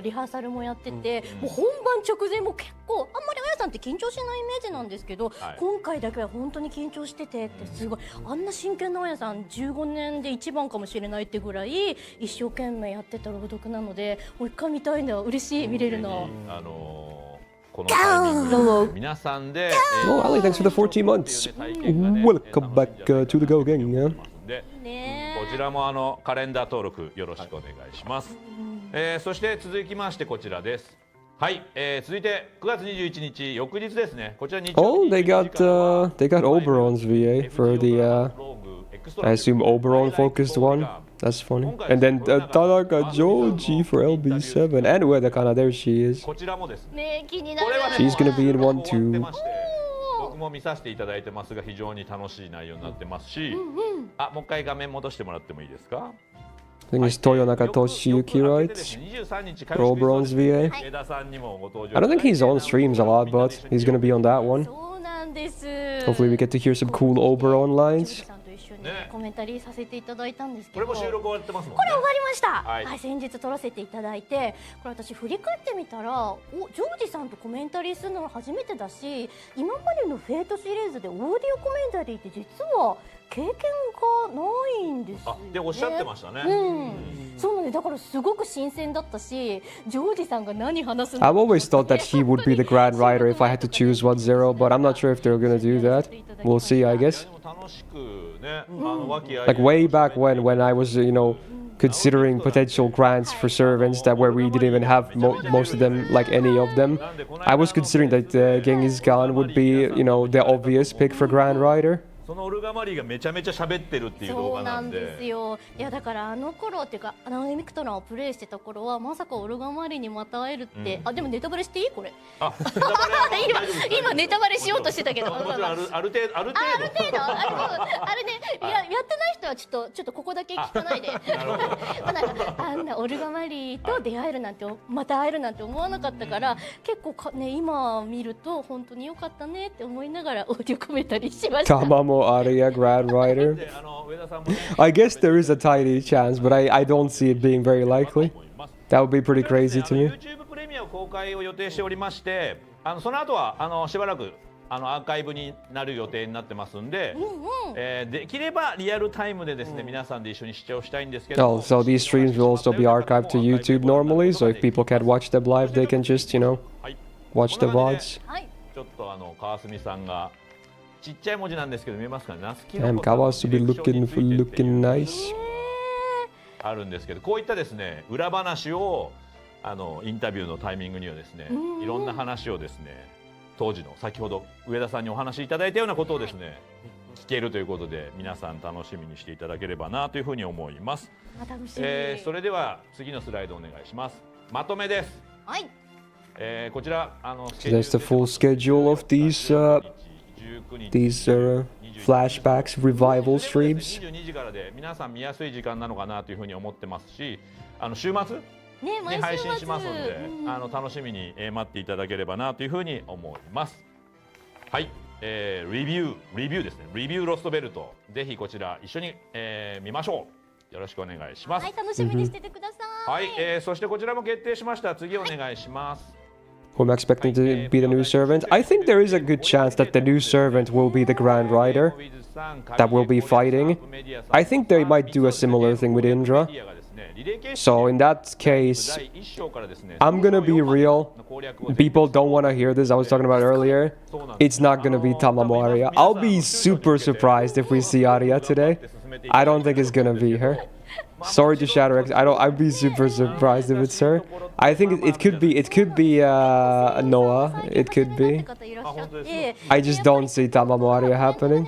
Speaker 3: リハーサルもやってて、もう本番直前も結構あんまりあやさんって緊張しないイメージなんですけど、今回だけは本当に緊張しててってすごい、あんな真剣なあやさん15年で一番かもしれないってぐらい一生懸命やってた朗読なので、もう一回見たいんだ。嬉しい、見れるの。
Speaker 4: このタイミングで皆さんで、
Speaker 1: Oh, Ali, thanks for the 14 months. Welcome back to the Go Gang. Yeah.
Speaker 4: こちらもカレンダー登録よろしくお願いします。そして続きましてこちらです。はい、続いて9月21日翌日ですね。こちら日曜日。
Speaker 1: Oh, they got Oberon's VA for the I assume Oberon focused one. That's funny. And then Tanaka Joji for LB7 and Ueda Kana, there she is.
Speaker 4: こちらもです
Speaker 3: ね、気になる。
Speaker 1: She's gonna be in one too.
Speaker 4: 僕も見させていただいてますが、非常に楽しい内容になってますし、もう一回画面戻してもらってもいいですか。
Speaker 1: I think it's Toyonaka Toshiyuki, right? For Oberon's VA. I don't think he's on streams a lot, but he's gonna be on that one.
Speaker 3: そうなんです。
Speaker 1: Hopefully we get to hear some cool Oberon lines.
Speaker 3: コメンタリーさせていただいたんですけど、
Speaker 4: これも収録終わってますもんね。
Speaker 3: これ終わりました。
Speaker 4: はい、
Speaker 3: 先日撮らせていただいて、これ私振り返ってみたら、ジョージさんとコメンタリーするのは初めてだし、今までのフェイトシリーズでオーディオコメンタリーって実は経験がないんですよね。
Speaker 4: でおっしゃってましたね。
Speaker 3: そうなんで、だからすごく新鮮だったし、ジョージさんが何話すのか。
Speaker 1: I've always thought that he would be the Grand Rider if I had to choose 1-0, but I'm not sure if they're gonna do that. We'll see, I guess. Like way back when I was, considering potential grants for servants that where we didn't even have most of them, like any of them, I was considering that Genghis Khan would be, the obvious pick for Grand Rider.
Speaker 4: そのオルガマリーがめちゃめちゃ喋ってるっていう動画なんで。
Speaker 3: そうなんですよ。いやだから頃っていうかミクトランをプレイしてた頃はまさかオルガマリーにまた会えるって、でもネタバレしていいこれ？今ネタバレしようとしてたけど。
Speaker 4: もちろんある程度。あれね、やって
Speaker 3: ない人はちょっとここだけ聞かないで。あんなオルガマリーと出会えるなんてまた会えるなんて思わなかったから、結構ね今見ると本当に良かったねって思いながらオーディオコメンタリーしました。
Speaker 1: Tamamo Arya Grand Rider. I guess there is a tiny chance, but I don't see it being very likely. That would be pretty crazy to me.
Speaker 4: YouTube プレミア公開を予定しておりまして、その後はしばらくアーカイブになる予定になってますんで、できればリアルタイムでですね、皆さんで一緒に視聴したいんですけど。
Speaker 1: Oh, so these streams will also be archived to YouTube normally, so if people can't watch them live, they can just, watch the VODs.
Speaker 4: ちょっと川澄さんがちっちゃい文字なんですけど見えますかね。
Speaker 1: Damn, Kawasu be looking nice.
Speaker 4: あるんですけど、こういったですね裏話をインタビューのタイミングにはですね、いろんな話をですね、当時の先ほど上田さんにお話しいただいたようなことをですね、聞けるということで、皆さん楽しみにしていただければなというふうに思います。それでは次のスライドお願いします。まとめです。
Speaker 3: はい。
Speaker 4: こちら
Speaker 1: That's the full schedule of these flashbacks, revival streams.
Speaker 4: 22時からで皆さん見やすい時間なのかなというふうに思ってますし、週末に配信しますので、楽しみに待っていただければなというふうに思います。はい、レビューですね。レビューロストベルト、ぜひこちら一緒に、見ましょう。よろしくお願いします。
Speaker 3: はい、楽しみにしててください。
Speaker 4: はい、そしてこちらも決定しました。次お願いします。
Speaker 1: Who I'm expecting to be the new servant. I think there is a good chance that the new servant will be the Grand Rider that will be fighting. I think they might do a similar thing with Indra. So in that case, I'm gonna be real. People don't want to hear this. I was talking about earlier. It's not gonna be Tamamo Arya. I'll be super surprised if we see Arya today. I don't think it's gonna be her. Sorry to Shadow X. I'd be super surprised if it's her. I think it could be Noah. It could be. I just don't see Tamamo Arya happening.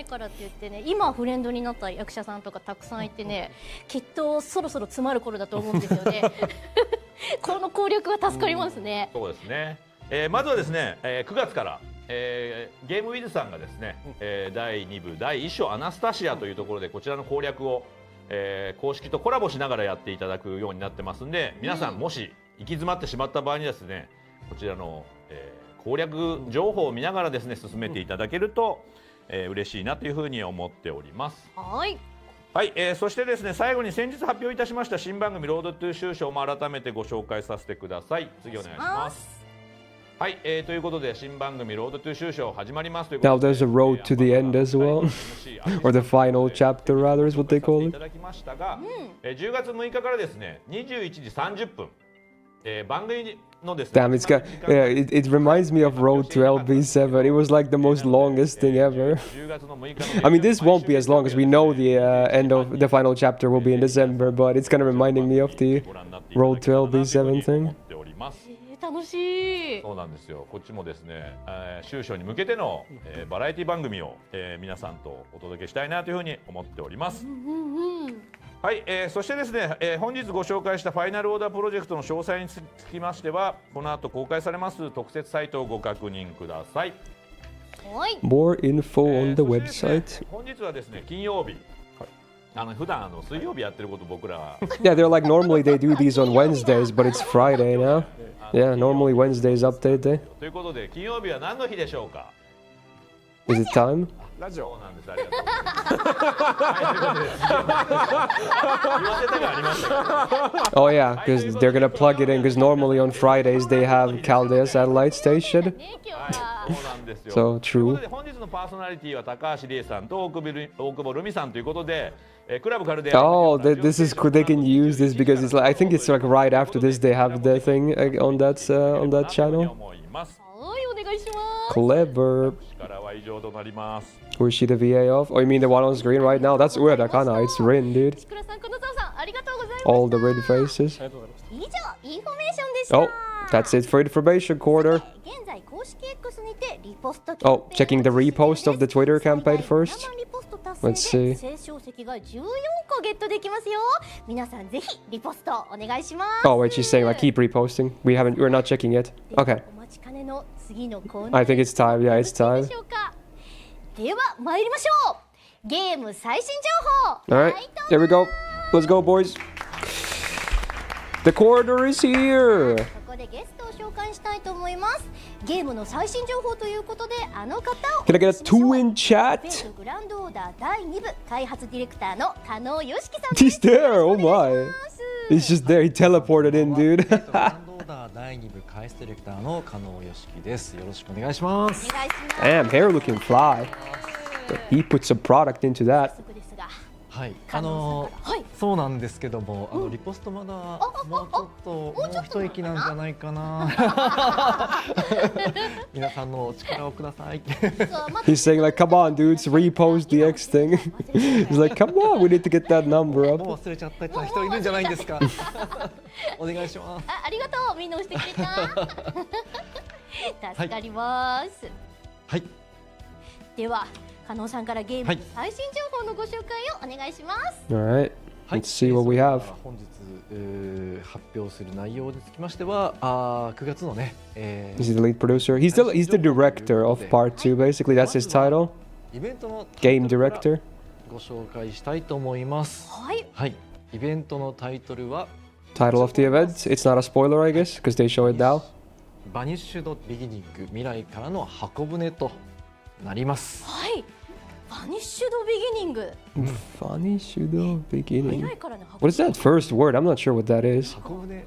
Speaker 3: からって言ってね、今フレンドになった役者さんとかたくさんいてね、きっとそろそろ詰まる頃だと思うんですよね。この攻略は助かりますね。
Speaker 4: そうですね。まずはですね、9月から、ゲームウィズさんがですね、第2部第1章アナスタシアというところでこちらの攻略を、公式とコラボしながらやっていただくようになってますんで、皆さんもし行き詰まってしまった場合にですね、こちらの、攻略情報を見ながらですね進めていただけると、嬉しいなというふうに思っております。
Speaker 3: はい。
Speaker 4: はい、そしてですね、最後に先日発表いたしました新番組ロードトゥー終章も改めてご紹介させてください。次お願いします。はい、ということで新番組ロードトゥー終章始まりますということで。
Speaker 1: Now there's a road to the end as well, or the final chapter rather is what they call it.
Speaker 4: いただきましたが、10月6日からですね、21時30分、番組のですね。
Speaker 1: Damn, it reminds me of Road to LB7. It was like the most longest thing ever. I mean, this won't be as long as we know the end of the final chapter will be in December, but it's kind of reminding me of the Road to LB7 thing.
Speaker 3: 楽しい。
Speaker 4: そうなんですよ。こっちもですね、終章に向けての、バラエティ番組を、皆さんとお届けしたいなというふうに思っております。はい、そしてですね、本日ご紹介したファイナルオーダープロジェクトの詳細につきましては、この後公開されます特設サイトをご確認ください。
Speaker 1: More info on the website.
Speaker 4: 本日はですね、金曜日。普段水曜日やってること僕ら。
Speaker 1: Yeah, they're like normally they do these on Wednesdays, but it's Friday now. Yeah, normally Wednesdays update day.
Speaker 4: ということで金曜日は何の日でしょうか。
Speaker 1: Is it time?
Speaker 6: ラジオ。
Speaker 4: そうなんです。ありがとうございます。言わせたがありました。
Speaker 1: Oh yeah, because they're gonna plug it in. Because normally on Fridays they have Chaldea Satellite Station. So true.
Speaker 4: 本日のパーソナリティは高橋理恵さんと大久保ルミさんということで、クラブカルデア。
Speaker 1: Oh, this is they can use this because it's like I think it's like right after this they have the thing on that channel. Clever. Where's she the VA of? Oh, you mean the one on screen right now? That's Uedakana. It's Rin, dude. All the red faces. Oh, that's it for information quarter. Oh, checking the repost of the Twitter campaign first. Let's see. Oh wait, she's saying like keep reposting. We're not checking it. Okay. I think it's time. Yeah, it's time. Alright, here we go. Let's go, boys. The corridor is here.
Speaker 3: こでゲストを紹介したいと思います。ゲームの最新情報ということであの方を
Speaker 1: Can I get a 2 in
Speaker 3: ベ
Speaker 1: chat?
Speaker 3: ルトグランドオーダー第2部開発ディレクターの加納よしきさん
Speaker 1: He's there. Oh my. He's just there. He teleported in, dude.
Speaker 7: グランドオーダー第2部開発ディレクターの加納よしきです。よろしくお願いします。
Speaker 3: お願いします。
Speaker 1: Damn, hair looking fly. He put some product into that.
Speaker 3: 早速ですが、
Speaker 7: はい、
Speaker 3: 加納さんからはい
Speaker 7: そうなんですけども、リポストまだもうちょっともう一息なんじゃないかな。皆さんのお力をください。
Speaker 1: He's saying like, come on, dudes, repost the X thing. He's like, come on, we need to get that number
Speaker 7: もう
Speaker 1: up.
Speaker 7: 忘れちゃった人いるんじゃないんですか。お願いします。
Speaker 3: ありがとう、みんな押してくれた。助かります。
Speaker 7: はい。
Speaker 3: では、加納さんからゲームの最新情報のご紹介をお願いします。
Speaker 1: All right,
Speaker 7: はい、
Speaker 1: let's see what we have.
Speaker 7: 本日、発表する内容につきましては、9月のね、
Speaker 1: Is he the lead producer? He's the director of part 2. Basically, that's his title.
Speaker 7: イベントの
Speaker 1: Game director.
Speaker 7: ご紹介したいと思います。
Speaker 3: はい。
Speaker 7: はい、イベントのタイトルは
Speaker 1: Title of the event. It's not a spoiler, I guess, because they show it now.
Speaker 7: バニッシュドビギニング未来からの箱舟となります。
Speaker 3: はい。バニッシュドビギニング。
Speaker 1: Funny Shudo
Speaker 3: 未
Speaker 1: beginning.
Speaker 3: 来からの箱
Speaker 1: What is that first word? I'm not sure what that is.
Speaker 7: 箱舟。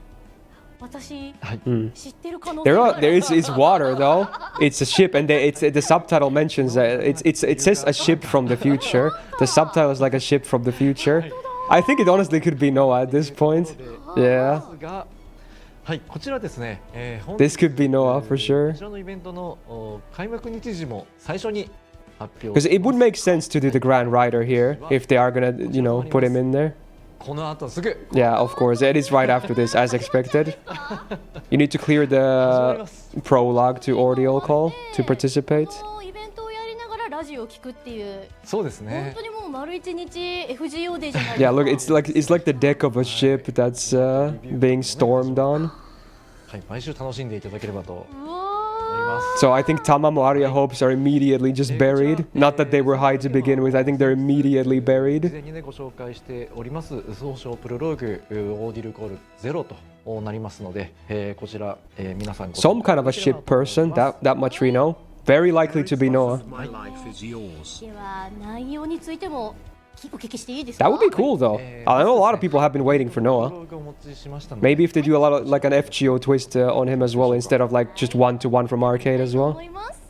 Speaker 3: 私、
Speaker 1: Hmm.
Speaker 3: 知ってる可能性
Speaker 1: There
Speaker 3: が
Speaker 1: are
Speaker 3: ある。
Speaker 1: there is it's water though. It's a ship, and the subtitle mentions that it says a ship from the future. The subtitle is like a ship from the future. I think it honestly could be Noah at this point. Yeah,
Speaker 7: がはい、こちらですね。本
Speaker 1: this could be Noah for
Speaker 7: こ
Speaker 1: sure.
Speaker 7: ちらのイベントの開幕日時も最初に発表。
Speaker 1: Because it would make sense to do the Grand Rider here if they are gonna, put him in there.
Speaker 7: この後すぐ
Speaker 1: Yeah, of course. It is right after this, as expected. You need to clear
Speaker 7: 始まり
Speaker 1: the
Speaker 7: ます。
Speaker 1: prologue to Audio Call to participate.
Speaker 3: このイベントをやりながらラジオを聞くっていう。
Speaker 7: そうです
Speaker 3: 本
Speaker 7: ね
Speaker 3: 当。にもう丸一日 FGO デーじゃないですか。
Speaker 1: Yeah, look, it's like the deck of a ship that's being stormed on.
Speaker 7: はい、毎週楽しんでいただければと思
Speaker 3: うわ
Speaker 7: います。
Speaker 1: So I think Tamamo Aria hopes are immediately just buried. Not that they were high to begin with. I think they're immediately
Speaker 7: 事
Speaker 1: buried.
Speaker 7: 前にねご紹介しております総称プロローグオーディルコール0となりますので、こちら、皆さんご
Speaker 1: Some kind of a ship person. That much we know. Very likely to be Noah.
Speaker 5: My life is yours.
Speaker 3: では内容についてもお聞きしていいですか？
Speaker 1: That would be cool though. I know a lot of people have been waiting for
Speaker 7: プロ
Speaker 1: Noah.
Speaker 7: ローグをお持ちしましたので
Speaker 1: Maybe if they do a lot of like an FGO twist on him as well instead of like just 1-to-1 from arcade as well.
Speaker 3: 思います。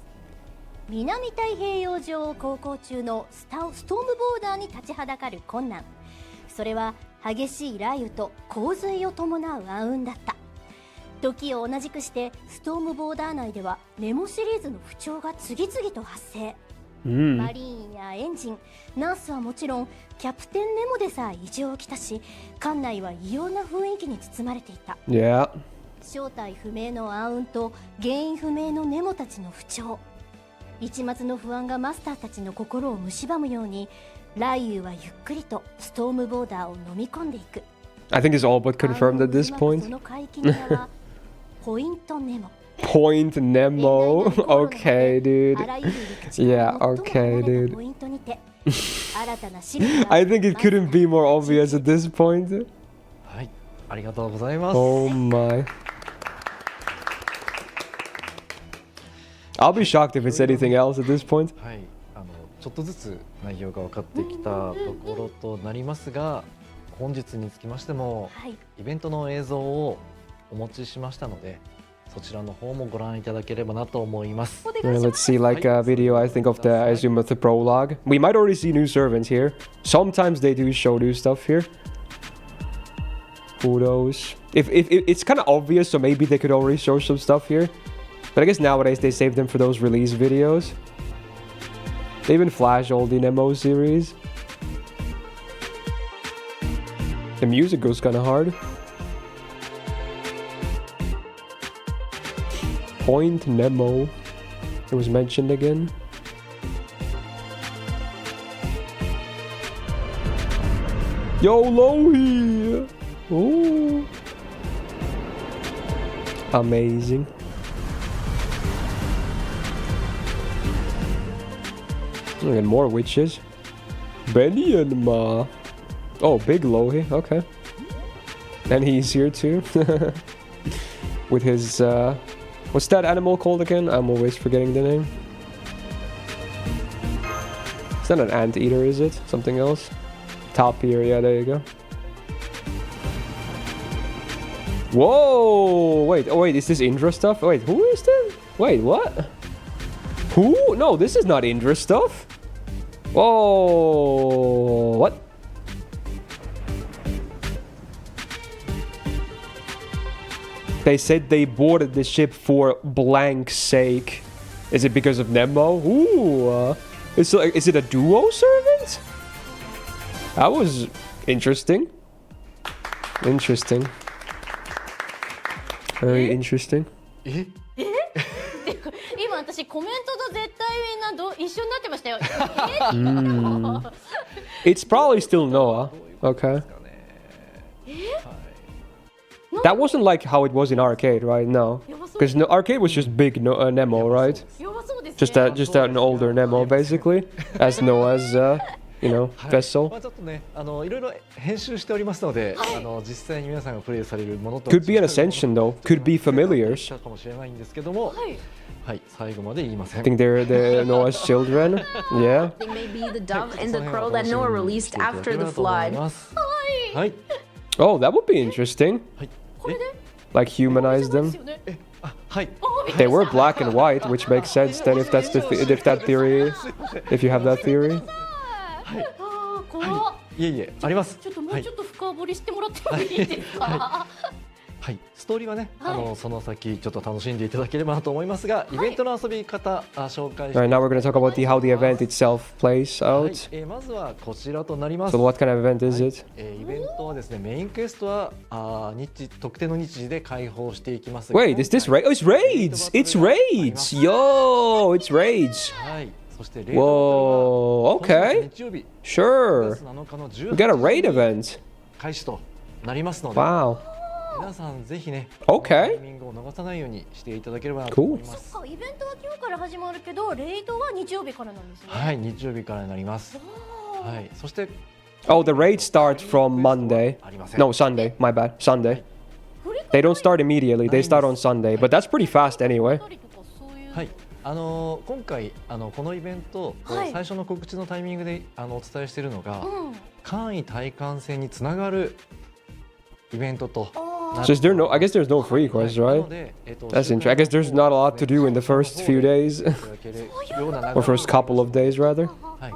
Speaker 3: 南太平洋上を航行中のストームボーダーに立ちはだかる困難。それは激しい雷雨と洪水を伴う暗雲だった。時を同じくしてストームボーダー内ではネモシリーズの不調が次々と発生。マリーンやエンジン、ナースはもちろんキャプテンネモでさえ異常をきたし、館内は異様な雰囲気に包まれていた。
Speaker 1: Yeah.
Speaker 3: 正体不明の暗雲と原因不明のネモたちの不調、一末の不安がマスターたちの心を蝕むように、雷雨はゆっくりとストームボーダーを飲み込んでいく。
Speaker 1: I think it's all but confirmed at this
Speaker 3: そ
Speaker 1: point.
Speaker 3: の海域にはポイントネモ。
Speaker 1: Point Nemo. Okay, dude.
Speaker 3: あらゆる陸地
Speaker 1: Yeah,
Speaker 3: の
Speaker 1: okay,
Speaker 3: 最も離れた
Speaker 1: dude.
Speaker 3: ポイントにて新たな資料が
Speaker 1: I think it couldn't be more obvious at this point.
Speaker 7: はい、ありがとうございます。
Speaker 1: Oh my. I'll be shocked if it's anything else at this point.
Speaker 7: はい、ちょっとずつ内容が分かってきたところとなりますが、本日につきましても
Speaker 3: はい、
Speaker 7: イベントの映像をお持ちしましたので、そちらの方もご覧いただければなと思います。
Speaker 3: お願いし
Speaker 1: Let's
Speaker 3: ます。
Speaker 1: see like a video I think of the I assume of the prologue. We might already see new servants here. Sometimes they do show new stuff here. Who knows? If it's kind of obvious, so maybe they could already show some stuff here. But I guess nowadays they save them for those release videos. They even flash all the Nemo series. The music goes kind of hard. Point Nemo. It was mentioned again. Yo, Lohi! Oh. Amazing. Look at more witches. Benny and Ma. Oh, big Lohi. Okay. And he's here too. with his what's that animal called again? I'm always forgetting the name. It's not an anteater, is it? Something else? Tapir, yeah, there you go. Whoa! Wait, oh wait, is this Indra stuff? Wait, who is that? Wait, what? Who? No, this is not Indra stuff. Oh, what? They said they boarded the ship for blank's sake. Is it because of Nemo? Ooh, is it a duo servant? That was interesting. Interesting. Very interesting.
Speaker 3: 今私コメントと絶対みんな一緒になってましたよ。
Speaker 1: It's probably still Noah. Okay. That wasn't like how it was in arcade, right? No, because no, arcade was just big Nemo, right? Just an older Nemo, basically, as Noah's, you know, vessel.
Speaker 7: ちょっとね、いろいろ編集しておりますので、実際に皆さんがプレイされるものと
Speaker 1: Could be an Ascension though. Could be familiars.
Speaker 7: かもしれないんですけども、はい、最後まで言いません。
Speaker 1: I think they're Noah's children. Yeah.
Speaker 2: They may be the dove and the crow that Noah released after the flood.
Speaker 7: はい。
Speaker 1: Oh, that would be interesting. Like humanize them. They were black and white, which makes sense then if that's if that theory, if you have that theory.
Speaker 7: いえいえ、あります。
Speaker 3: ちょっともうちょっと深掘りしてもらってもいいですか。
Speaker 7: はい、ストーリーはね、その先ちょっと楽しんでいただければなと思いますが、イベントの遊び方紹介して。
Speaker 1: Alright, now we're going to talk about how the event itself plays out.
Speaker 7: まずはこちらとなります。
Speaker 1: So what kind of event is it?
Speaker 7: イベントはですね、メインクエストは特定の日時で開放していきます。
Speaker 1: Wait, is this raid? Oh, it's raids! It's raids! Yo, it's raids!
Speaker 7: はい。そして
Speaker 1: Whoa, okay. Sure. We got a raid event.
Speaker 7: 開始となりますので。
Speaker 1: Wow.
Speaker 7: 皆さんぜひね、
Speaker 1: Okay.
Speaker 7: タイミングを逃さないようにしていただければなと思います。
Speaker 3: そっか、イベントは今日から始まるけど、レイドは日曜日からなんですね。
Speaker 7: はい、日曜日からになります。はい、そして
Speaker 1: Oh, the raid starts from Monday. No, Sunday. My bad. Sunday. They don't start immediately. They start on Sunday, but that's pretty fast anyway.
Speaker 7: はい。今回このイベント、最初の告知のタイミングでお伝えしているのが、簡易体感戦につながるイベントと。
Speaker 1: So is there no? I guess there's no free quests, right? That's interesting. I guess there's not a lot to do in the first few days, or first couple of days, rather.
Speaker 7: はい。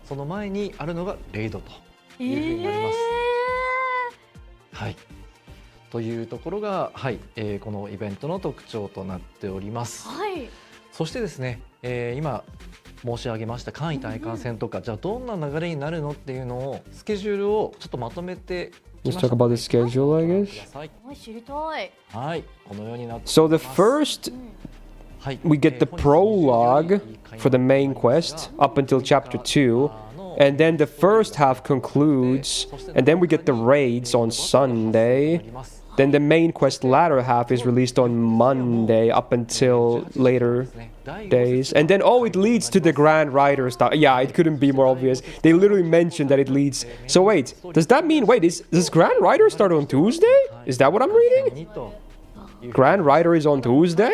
Speaker 7: その前にあるのがレイドというふうになります。はい。というところが、はい、このイベントの特徴となっております。
Speaker 3: はい。
Speaker 7: そしてですね、今申し上げました簡易体感戦とか、じゃあどんな流れになるのっていうのをスケジュールをちょっとまとめて。
Speaker 1: Let's talk about the schedule, I guess.
Speaker 3: はい、知りたい。
Speaker 7: はい、このようになって。
Speaker 1: So the first, we get the prologue for the main quest up until chapter 2, and then the first half concludes, and then we get the raids on Sunday. Then the main quest latter half is released on Monday up until later days. And then, oh, it leads to the Grand Rider stuff. Yeah, it couldn't be more obvious. They literally mentioned that it leads. So wait, does that mean, wait, does Grand Rider start on Tuesday? Is that what I'm reading? Grand Rider is on Tuesday?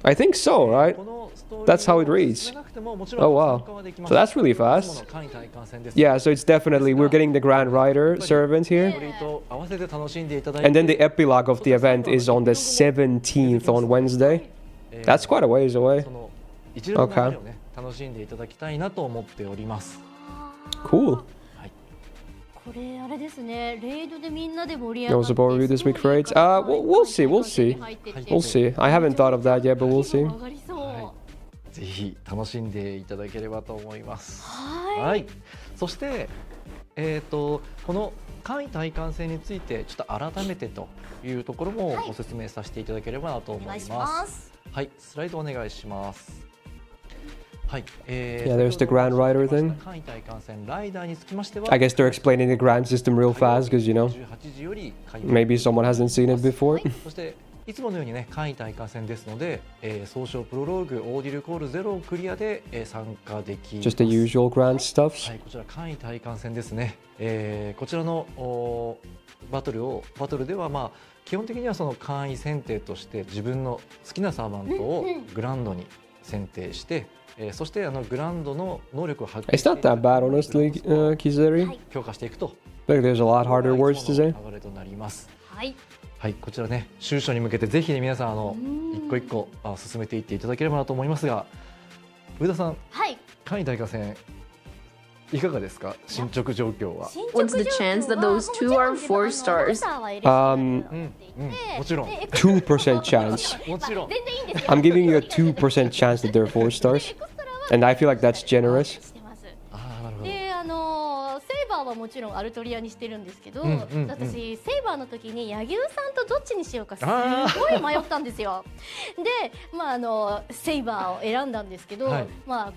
Speaker 1: I think so, right? That's how it reads. Oh wow. So that's really fast. Yeah, so it's definitely, we're getting the Grand Rider servant here. And then the epilogue of the event is on the 17th on Wednesday. That's quite a ways away. Okay. Cool. No support review this week for raids? We'll see, we'll see. We'll see. I haven't thought of that yet, but we'll see.
Speaker 7: ぜひ楽しんでいただければと思います。はい。そして、この簡易体感戦についてちょっと改めてというところもご説明させていただければなと思います。はい、スライドお願いします。はい。
Speaker 1: Yeah, there's the Grand Rider thing.
Speaker 7: 簡易体感戦ライダーにつきましては、
Speaker 1: I guess they're explaining the Grand system real fast because, you know, maybe someone hasn't seen it before.
Speaker 7: そしていつものようにね簡易対抗戦ですので、総称プロローグオーディルコール0をクリアで、参加できます。
Speaker 1: Just the usual grand stuffs.
Speaker 7: はい、こちら簡易対抗戦ですね。こちらのバトルではまあ基本的にはその簡易選定として自分の好きなサーバントをグランドに選定して、そしてグランドの能力を発揮
Speaker 1: It's not that bad, honestly, Kizeri.
Speaker 7: 強化していくと。
Speaker 1: But there's a lot harder words to say.
Speaker 7: 流れとなります。
Speaker 3: はい。
Speaker 7: はい、こちらね終始に向けてぜひね皆さん一個一個進めていっていただければなと思いますが、上田さん、
Speaker 3: はい。
Speaker 7: 簡易大河戦いかがですか、進捗状況は。
Speaker 2: What's the chance that those two are 4 stars?
Speaker 7: もちろん
Speaker 1: 2% chance.
Speaker 7: もちろん。
Speaker 3: 全然いいんですよ。
Speaker 1: I'm giving you a 2% chance that they're 4 stars. And I feel like that's generous.
Speaker 3: してます。
Speaker 7: ああなるほど。
Speaker 3: でセイバーはもちろんアルトリアにしてるんですけど、私セイバーの時に柳生さんとどっちにしようかすごい迷ったんですよ。で、セイバーを選んだんですけど、
Speaker 7: はい、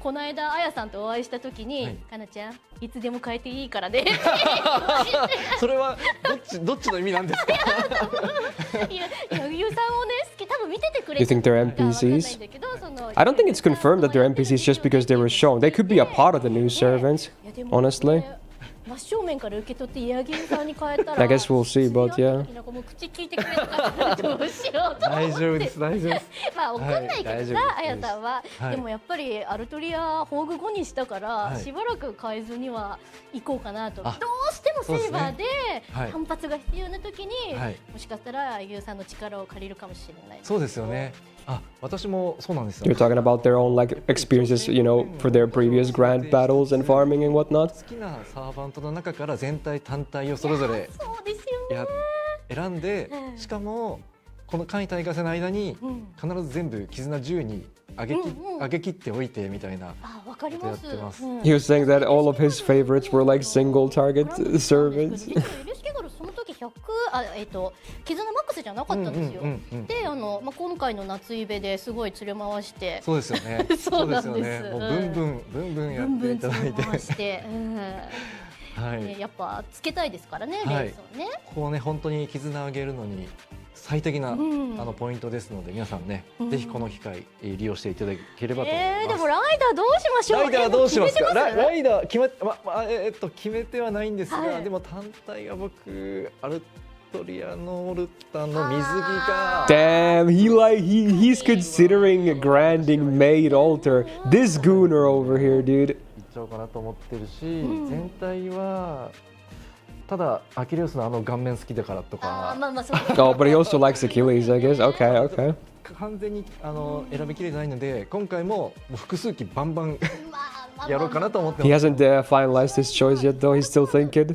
Speaker 3: この間あやさんとお会いした時に、かなちゃんいつでも変えていいからね。
Speaker 7: それはどっちの意味なんですか。
Speaker 3: いや柳生さんをね多分見ててくれ
Speaker 1: You think they're NPCs? I don't think it's confirmed that they're NPCs just because they were shown. They could be a part of the new servants, honestly.
Speaker 3: 真正面から受け取って柳生さんに変えたら
Speaker 1: I guess we'll see, but yeah.
Speaker 3: もう口聞いてくれなかったらどうしようと思って。
Speaker 7: 大丈夫です大丈夫です。
Speaker 3: 怒んないけどさ、あやさんは、
Speaker 7: はい、
Speaker 3: でもやっぱりアルトリア宝具5にしたから、
Speaker 7: はい、
Speaker 3: しばらく変えずには行こうかなと。どうしてもセイバーで反発が必要な時に、
Speaker 7: はい、
Speaker 3: もしかしたら柳生さんの力を借りるかもしれない。
Speaker 7: そうですよね。あ、私もそうなんですよ。
Speaker 1: You're talking about their own like experiences, you know, for their previous grand battles and farming and whatnot.
Speaker 7: 好きなサーバントの中から全体単体をそれぞれ選んで、しかもこの簡易対抗戦の間に必ず全部絆10に上げ切っておいてみたいな。
Speaker 3: わかります。
Speaker 1: He was saying that all of his favorites were like single target servants.
Speaker 3: その時100絆マックスじゃなかったんですよ。で今回の夏イベですごい連れ回して。
Speaker 7: そうですよね。そうですよね。もうブンブンやっていただいて。はい。
Speaker 3: やっぱつけたいですからね、レースをね。
Speaker 7: ここね本当に絆上げるのに最適なポイントですので、皆さんねぜひこの機会利用していただければと思います。
Speaker 3: でもライダーどうしましょう。
Speaker 7: ライダーどうしますか。ライダー決めてはないんですが、でも単体は僕アルトリアのオルタの水着が。
Speaker 1: Damn, he's considering granding maid altar. This gooner over here, dude.
Speaker 7: いっちゃおうかなと思ってるし、全体はただアキレウスの顔面好きだからとか。
Speaker 1: Oh, but he also likes Achilles, I guess. Okay, okay.
Speaker 7: 完全に選びきれてないので、今回も複数機バンバンやろうかなと思ってます。
Speaker 1: He hasn't finalized his choice yet, though. He's still thinking.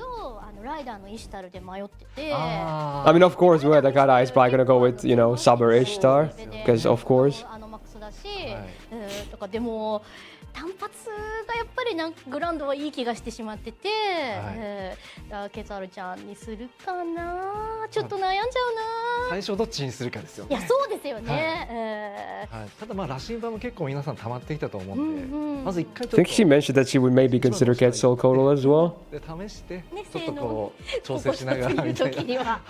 Speaker 3: ライダーのイシタルで迷ってて。
Speaker 1: I mean, of course, we're the Gacha is probably gonna go with, you know, Saber Ishtar, because of course.
Speaker 3: マックスだし、とかでも。単発がやっぱりグランドはいい気がしてしまってて、ケツァルちゃんにするかな、ちょっと悩んじゃうな。
Speaker 7: 最初どっちにするかですよね。
Speaker 3: いやそうですよね。
Speaker 7: ただ羅針盤も結構皆さん溜まってきたと思うんで、まず一回ちょっと。
Speaker 1: I think she mentioned that she would maybe consider Quetzalcoatl as well.
Speaker 7: で試してちょっとこう調整しながらみたいなや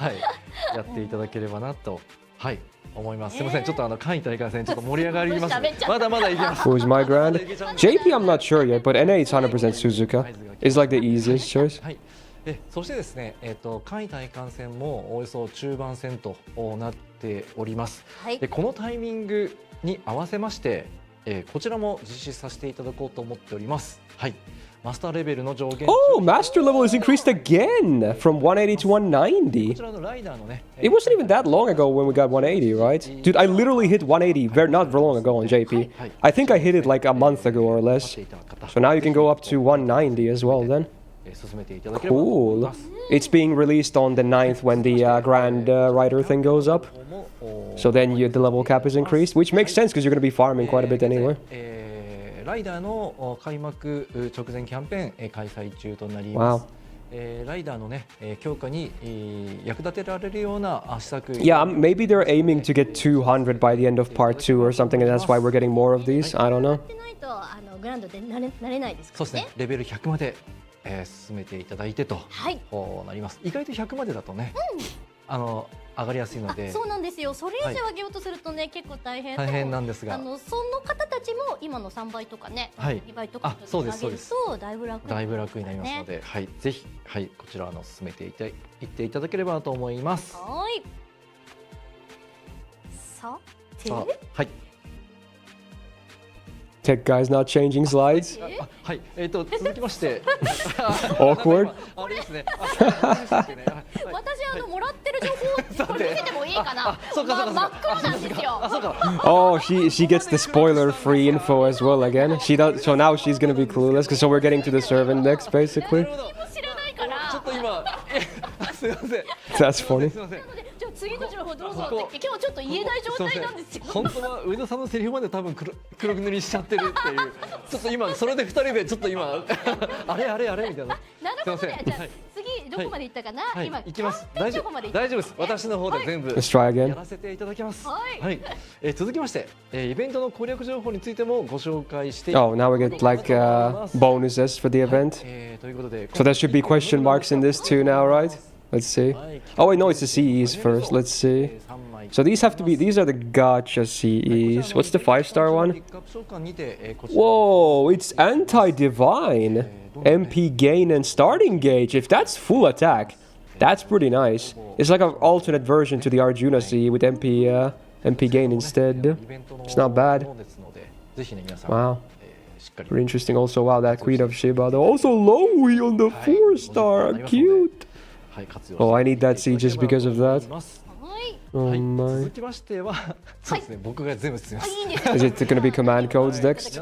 Speaker 7: っていただければなと思います。すみません、ちょっと簡易大会戦ちょっと盛り上がります。まだまだいきます。
Speaker 1: Who's my grand? JP, I'm not sure yet, but NA is 100% Suzuka. It's like the easiest choice.
Speaker 7: はい。そしてですね、簡易大会戦もおよそ中盤戦となっております。でこのタイミングに合わせまして、こちらも実施させていただこうと思っております。はい。マスターレベルの上限。
Speaker 1: Oh, master level is increased again from 180 to 190.
Speaker 7: こちらのライダーのね。
Speaker 1: It wasn't even that long ago when we got 180, right? Dude, I literally hit 180 not very long ago on JP. I think I hit it like a month ago or less. So now you can go up to 190 as well then. Cool. It's being released on the 9th when the Grand Rider thing goes up. So then the level cap is increased, which makes sense because you're going to be farming quite a bit anyway.
Speaker 7: ライダーの開幕直前キャンペーン開催中となります。ライダーのね強化に役立てられるような施策。
Speaker 1: Yeah, maybe they're aiming to get 200 by the end of part 2 or something, and that's why we're getting more of these. I don't know.
Speaker 3: グランドでなれないですからね。
Speaker 7: そうですね。レベル100まで進めていただいてとなります。意外と100までだとね、上がりやすいので。
Speaker 3: そうなんですよ。それ以上上げようとするとね、結構大変。
Speaker 7: 大変なんですが、
Speaker 3: その方たちも今の3倍とかね、2倍とか
Speaker 7: そうですそうです。
Speaker 3: とだいぶ楽
Speaker 7: になりますので、はい、ぜひこちら進めていっていただければと思います。
Speaker 3: はい。さあ、
Speaker 7: はい。
Speaker 1: Tech guy's not changing slides.
Speaker 7: はい、続きまして、
Speaker 1: Awkward.
Speaker 7: あれですね。
Speaker 3: 私もらってる情報をこれ見せてもいいかな。真っ黒なんですよ。
Speaker 1: Oh, she gets the spoiler-free info as well again. She does. So now she's gonna be clueless. So we're getting to the servant next, basically.
Speaker 3: 知らないから。
Speaker 7: ちょっと今、すみません。
Speaker 1: That's funny.
Speaker 3: じゃあ次の情報どうぞって今日ちょっと言えない状態なんですよ。
Speaker 7: 本当は上田さんのセリフまで多分黒塗りしちゃってるっていう。ちょっと今それで2人でちょっと今あれみたいな。
Speaker 3: なるほどね。じゃあ次どこまで行ったかな。今
Speaker 7: 行きます。
Speaker 3: 大丈
Speaker 7: 夫です。私の方で全部や
Speaker 1: Let's try again.
Speaker 7: らせていただきます。はい。続きましてイベントの攻略情報についてもご紹介して。
Speaker 1: Oh, now we get like bonuses for the event.
Speaker 7: ということで。
Speaker 1: So there should be question marks in this too now, right? Let's see. Oh wait, no, it's the CEs first. Let's see. So these have to be. These are the Gacha CEs. What's the 5-star one? Whoa, it's anti-divine, MP gain and starting gauge. If that's full attack, that's pretty nice. It's like an alternate version to the Arjuna CE with MP gain instead. It's not bad. Wow. Very interesting. Also, wow, that Queen of Shiba though. Also, Lowy on the 4-star. Cute. Oh, I need that C just because of that. Oh my.
Speaker 7: Is
Speaker 1: it gonna be command codes next?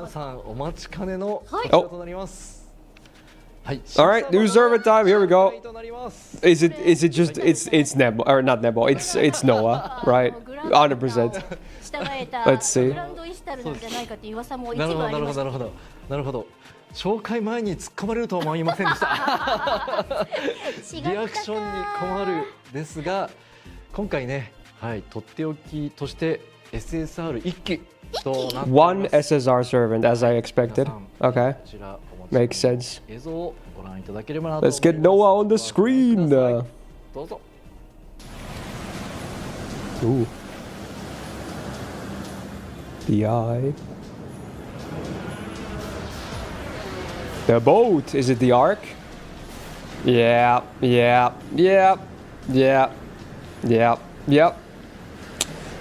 Speaker 1: Alright, new server time, here we go. Is it just it's Nebo or not Nebo, it's Noah, right? 100%. Let's see.
Speaker 7: なるほど。紹介前に突っ込まれるとは思いませんでした。リアクションに困るですが、今回ね、とっておきとして SSR1 機となっています。
Speaker 1: One SSR servant as I expected. Okay. Makes sense.
Speaker 7: 映像をご覧いただければなと思います。
Speaker 1: Let's get Noah on the screen.
Speaker 7: どうぞ。
Speaker 1: Ooh. The eye. The boat. Is it the Ark? Yeah.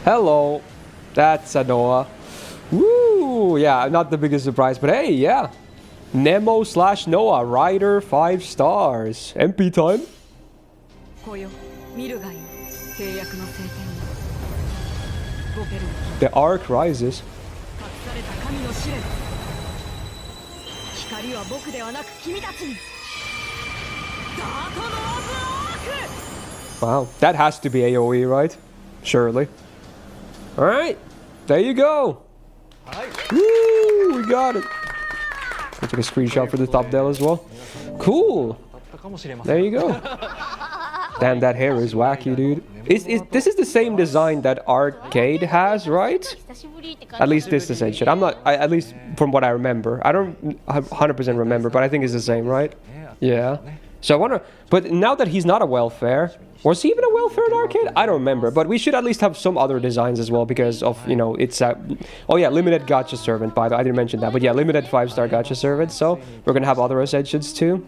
Speaker 1: Hello. That's a Noah. Woo! Yeah, not the biggest surprise, but hey, yeah. Nemo/Noah, Rider 5 stars. MP time. The Ark rises. Wow, that has to be AoE, right? Surely. Alright, there you go. Woo, we got it. I took a screenshot for the top there as well. Cool. There you go. Damn, that hair is wacky, dude. This is the same design that Arcade has, right? At least this is the same shit. At least from what I remember. I don't 100% remember, but I think it's the same, right? Yeah. So I wonder, but now that he's not a welfare, was he even a welfare in Arcade? I don't remember, but we should at least have some other designs as well because of, you know, it's oh yeah, limited Gacha servant, by the way, I didn't mention that, but yeah, limited 5-star Gacha servant, so we're gonna have other ascensions too.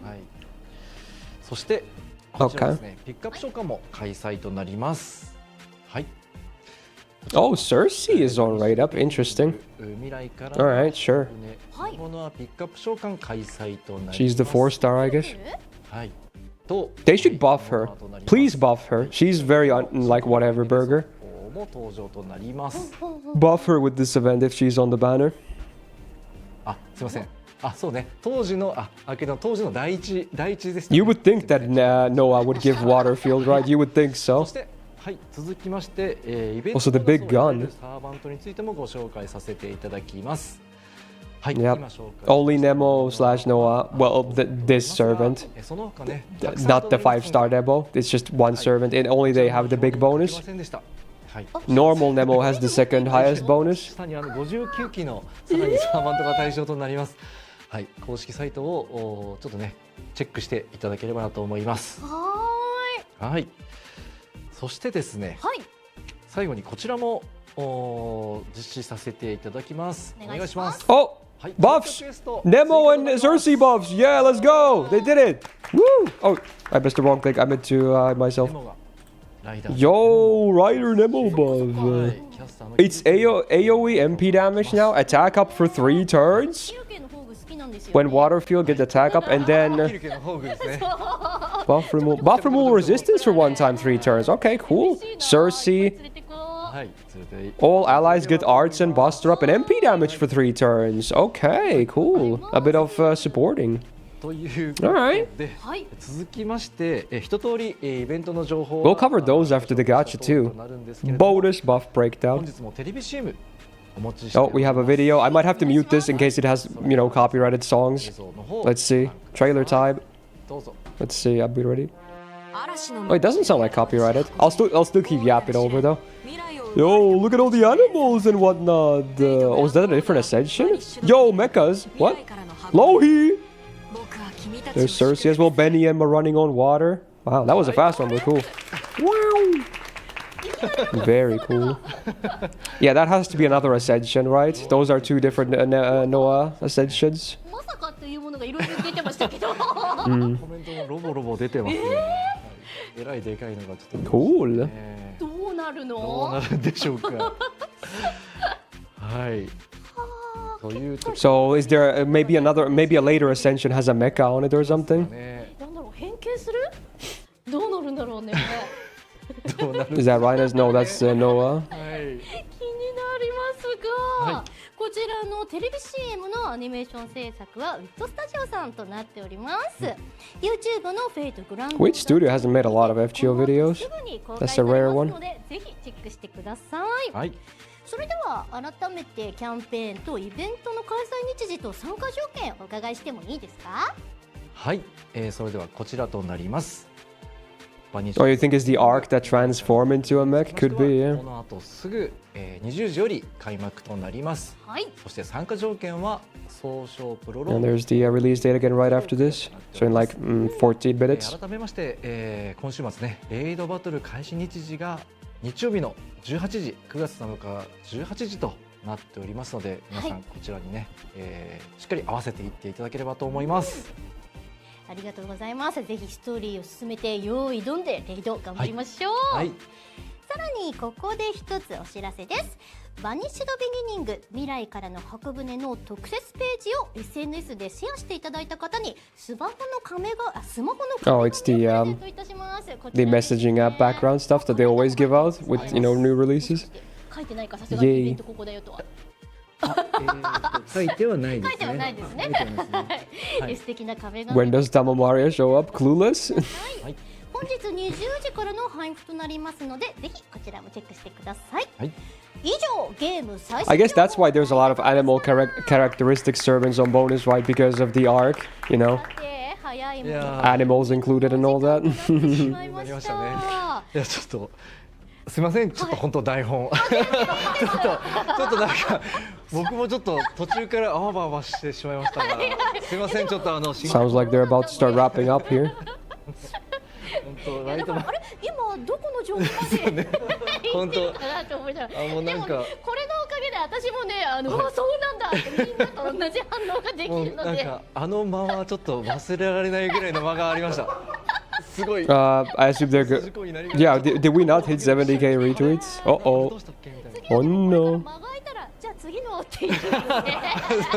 Speaker 1: Okay. Oh, Cersei is on right up. Interesting. Alright, sure. She's the 4-star, I guess. They should buff her. Please buff her. She's very like whatever burger. Buff her with this event if she's on the banner. You would think that Noah would give Waterfield, right? You would think so. Also the big gun. Yep. Only Nemo/Noah. Well, this servant. Not the 5-star Nemo. It's just one servant, and only they have the big bonus. Normal Nemo has the second highest bonus.
Speaker 7: はい、公式サイトをちょっとねチェックしていただければなと思います。はい。そしてですね、
Speaker 3: はい、
Speaker 7: 最後にこちらも実施させていただきます。お願いします。
Speaker 1: Oh,
Speaker 7: はい、
Speaker 1: buffs! Nemo and Cersei buffs! Yeah, let's go! They did it! Woo! Oh, I pressed the wrong click. I meant to myself. Yo, Rider Nemo buff. It's AoE MP damage now. Attack up for 3 turns. When Waterfield gets attack up and then buff removal resistance for 1 time 3 turns. Okay, cool. Cersei. All allies get arts and buster up and MP damage for 3 turns. Okay, cool. A bit of supporting.
Speaker 7: ということで、続きまして一通りイベントの情報
Speaker 1: We'll cover those after the gacha too. Bonus buff breakdown.
Speaker 7: 本日もテレビ CM お持ちして
Speaker 1: Oh, we have a video. I might have to mute this in case it has, you know, copyrighted songs. Let's see. Trailer time.
Speaker 7: どうぞ。
Speaker 1: Let's see. I'll be ready. Oh, it doesn't sound like copyrighted. I'll still keep yapping over though. Yo, look at all the animals and whatnot. Oh, is that a different ascension? Yo, mechas. What? Lohi. There's Cersei as well. Benny and are running on water. Wow, that was a fast one, but cool. Wow. Very cool. Yeah, that has to be another ascension, right? Those are 2 different Noah ascensions.
Speaker 3: まさかというものがいろいろ出てましたけど。
Speaker 7: コメントもロボロボ出てますね。えらいでかいのがちょっと。
Speaker 1: Cool.
Speaker 3: どうなるの？
Speaker 7: どうなるんでしょうか。はい。
Speaker 1: So is there maybe a later ascension has a mecha on it or something?
Speaker 3: なんだろう、変形する？どうなるんだろうね。
Speaker 1: Is that Rhina's? No, that's Noah.
Speaker 3: 気になりますが、こちらのテレビ CM のアニメーション制作はウィットスタジオさんとなっております。YouTube のフェイトグランド
Speaker 1: Which studio hasn't made a lot of FGO videos? That's a rare one.
Speaker 3: ぜひチェックしてください。
Speaker 7: はい。
Speaker 3: それでは改めてキャンペーンとイベントの開催日時と参加条件お伺いしてもいいですか？
Speaker 7: はい、それではこちらとなります。
Speaker 1: Oh, you think it's the arc that transform into a mech? Could be, yeah.
Speaker 7: この後すぐ、20時より開幕となります。
Speaker 3: はい。
Speaker 7: そして参加条件は総称プロロー
Speaker 1: And there's the release date again right after this. So in like 14 minutes.
Speaker 7: 改めまして、今週末ね、レイドバトル開始日時が日曜日の18時、9月7日18時となっておりますので、皆さんこちらにね、しっかり合わせていっていただければと思います。
Speaker 3: ありがとうございます。ぜひストーリーを進めて用意どんでレイド頑張りましょう。
Speaker 7: はい。
Speaker 3: さらにここで一つお知らせです。バニッシュドビギニング未来からの箱舟の特設ページを SNS でシェアしていただいた方にスマホのカメがスマホのカメが
Speaker 1: Oh, it's the
Speaker 3: プレゼントいたします。
Speaker 1: the messaging app background stuff that they always give out with, you know, new releases.
Speaker 3: 書いてないかさすがにイベントここだよとは。
Speaker 7: 書いてはないですね。
Speaker 3: 書いてはないですね。素敵な壁が。
Speaker 1: When does Tamawaria show up? Clueless?
Speaker 3: はい。本日20時からの配布となりますので、ぜひこちらもチェックしてください。
Speaker 7: はい。
Speaker 3: 以上ゲーム最新。
Speaker 1: I guess that's why there's a lot of animal characteristic servants on bonus, right? Because of the arc, you know. Animals included and all that.
Speaker 7: なりましたね。いやちょっと。すみません、ちょっと本当台本ちょっとなんか僕もちょっと途中からあわばわしてしまいましたが、すみませんちょっと
Speaker 1: Sounds like they're about to start wrapping up here.
Speaker 7: 本当ライトマン。
Speaker 3: あれ今どこの情報まで
Speaker 7: 本当
Speaker 3: もうなんかこれのおかげで私もねそうなんだってみんなと同じ反応ができるので、
Speaker 7: なんか間はちょっと忘れられないぐらいの間がありました。すごい。
Speaker 1: I assume they're good. Yeah, did we not hit 70k retweets? Uh-oh. Oh no.
Speaker 3: じゃあ次のっていう。そ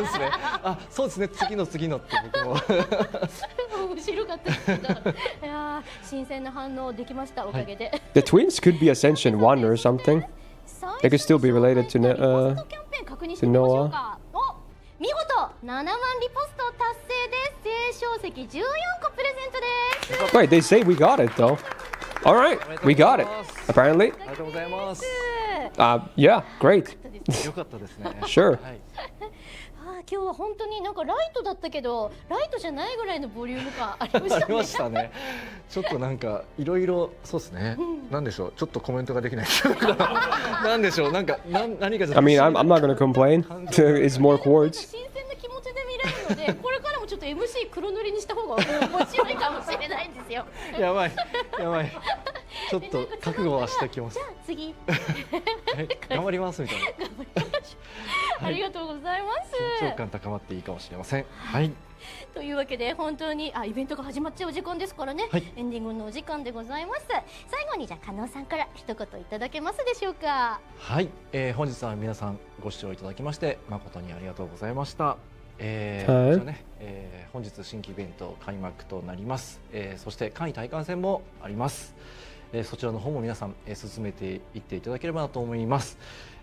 Speaker 3: う
Speaker 7: ですね。あ、そうですね。次のって僕も。
Speaker 3: 面白かったですけど。いや新鮮な反応できましたおかげで。
Speaker 1: The twins could be Ascension 1 or something. They could still be related to Noah.
Speaker 3: 見事7万リポスト達成です。聖書石14個プレゼントです。
Speaker 1: Wait, they say we got it though. All right, we got it. Apparently.
Speaker 7: ありがとうございます。
Speaker 1: Yeah, great.
Speaker 7: よかったですね。
Speaker 1: Sure.
Speaker 3: 今日は本当になんかライトだったけどライトじゃないぐらいのボリューム感ありましたね。
Speaker 7: ありましたね。ちょっとなんかいろいろそうですね。なんでしょう。ちょっとコメントができない。なんでしょう。なんか何か。I
Speaker 1: mean, I'm not gonna complain. It's more quartz.
Speaker 3: 新鮮な気持ちで見れるので、これからもちょっと MC 黒塗りにした方が面白いかもしれないんですよ。
Speaker 7: やばい。ちちょっと覚悟はしておきます。
Speaker 3: じゃあ次
Speaker 7: はい頑張りますみたいな。
Speaker 3: ありがとうございます。
Speaker 7: 緊張感高まっていいかもしれません。はい。
Speaker 3: というわけで本当にイベントが始まっちゃう時間ですからね、
Speaker 7: はい、
Speaker 3: エンディングのお時間でございます。最後にじゃあ加納さんから一言いただけますでしょうか。
Speaker 7: はい、本日は皆さんご視聴いただきまして誠にありがとうございました。こちらね、本日新規イベント開幕となります。そして簡易体感戦もあります。そちらの方も皆さん、進めていっていただければなと思います。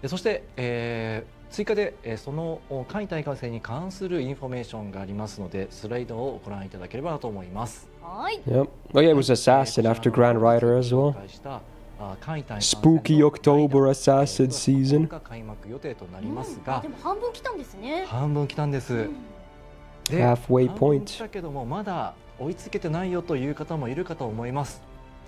Speaker 7: そして、追加で、その簡易体感戦に関するインフォメーションがありますのでスライドをご覧いただければなと思います。
Speaker 3: はい。
Speaker 1: Yep. Oh yeah, it was Assassin after Grand Rider as well. Spooky October Assassin season.
Speaker 7: 開幕予定となりますが、
Speaker 3: でも半分来たんですね。
Speaker 7: 半分来たんです。
Speaker 1: Halfway point.
Speaker 7: だけどもまだ追いつけてないよという方もいるかと思います。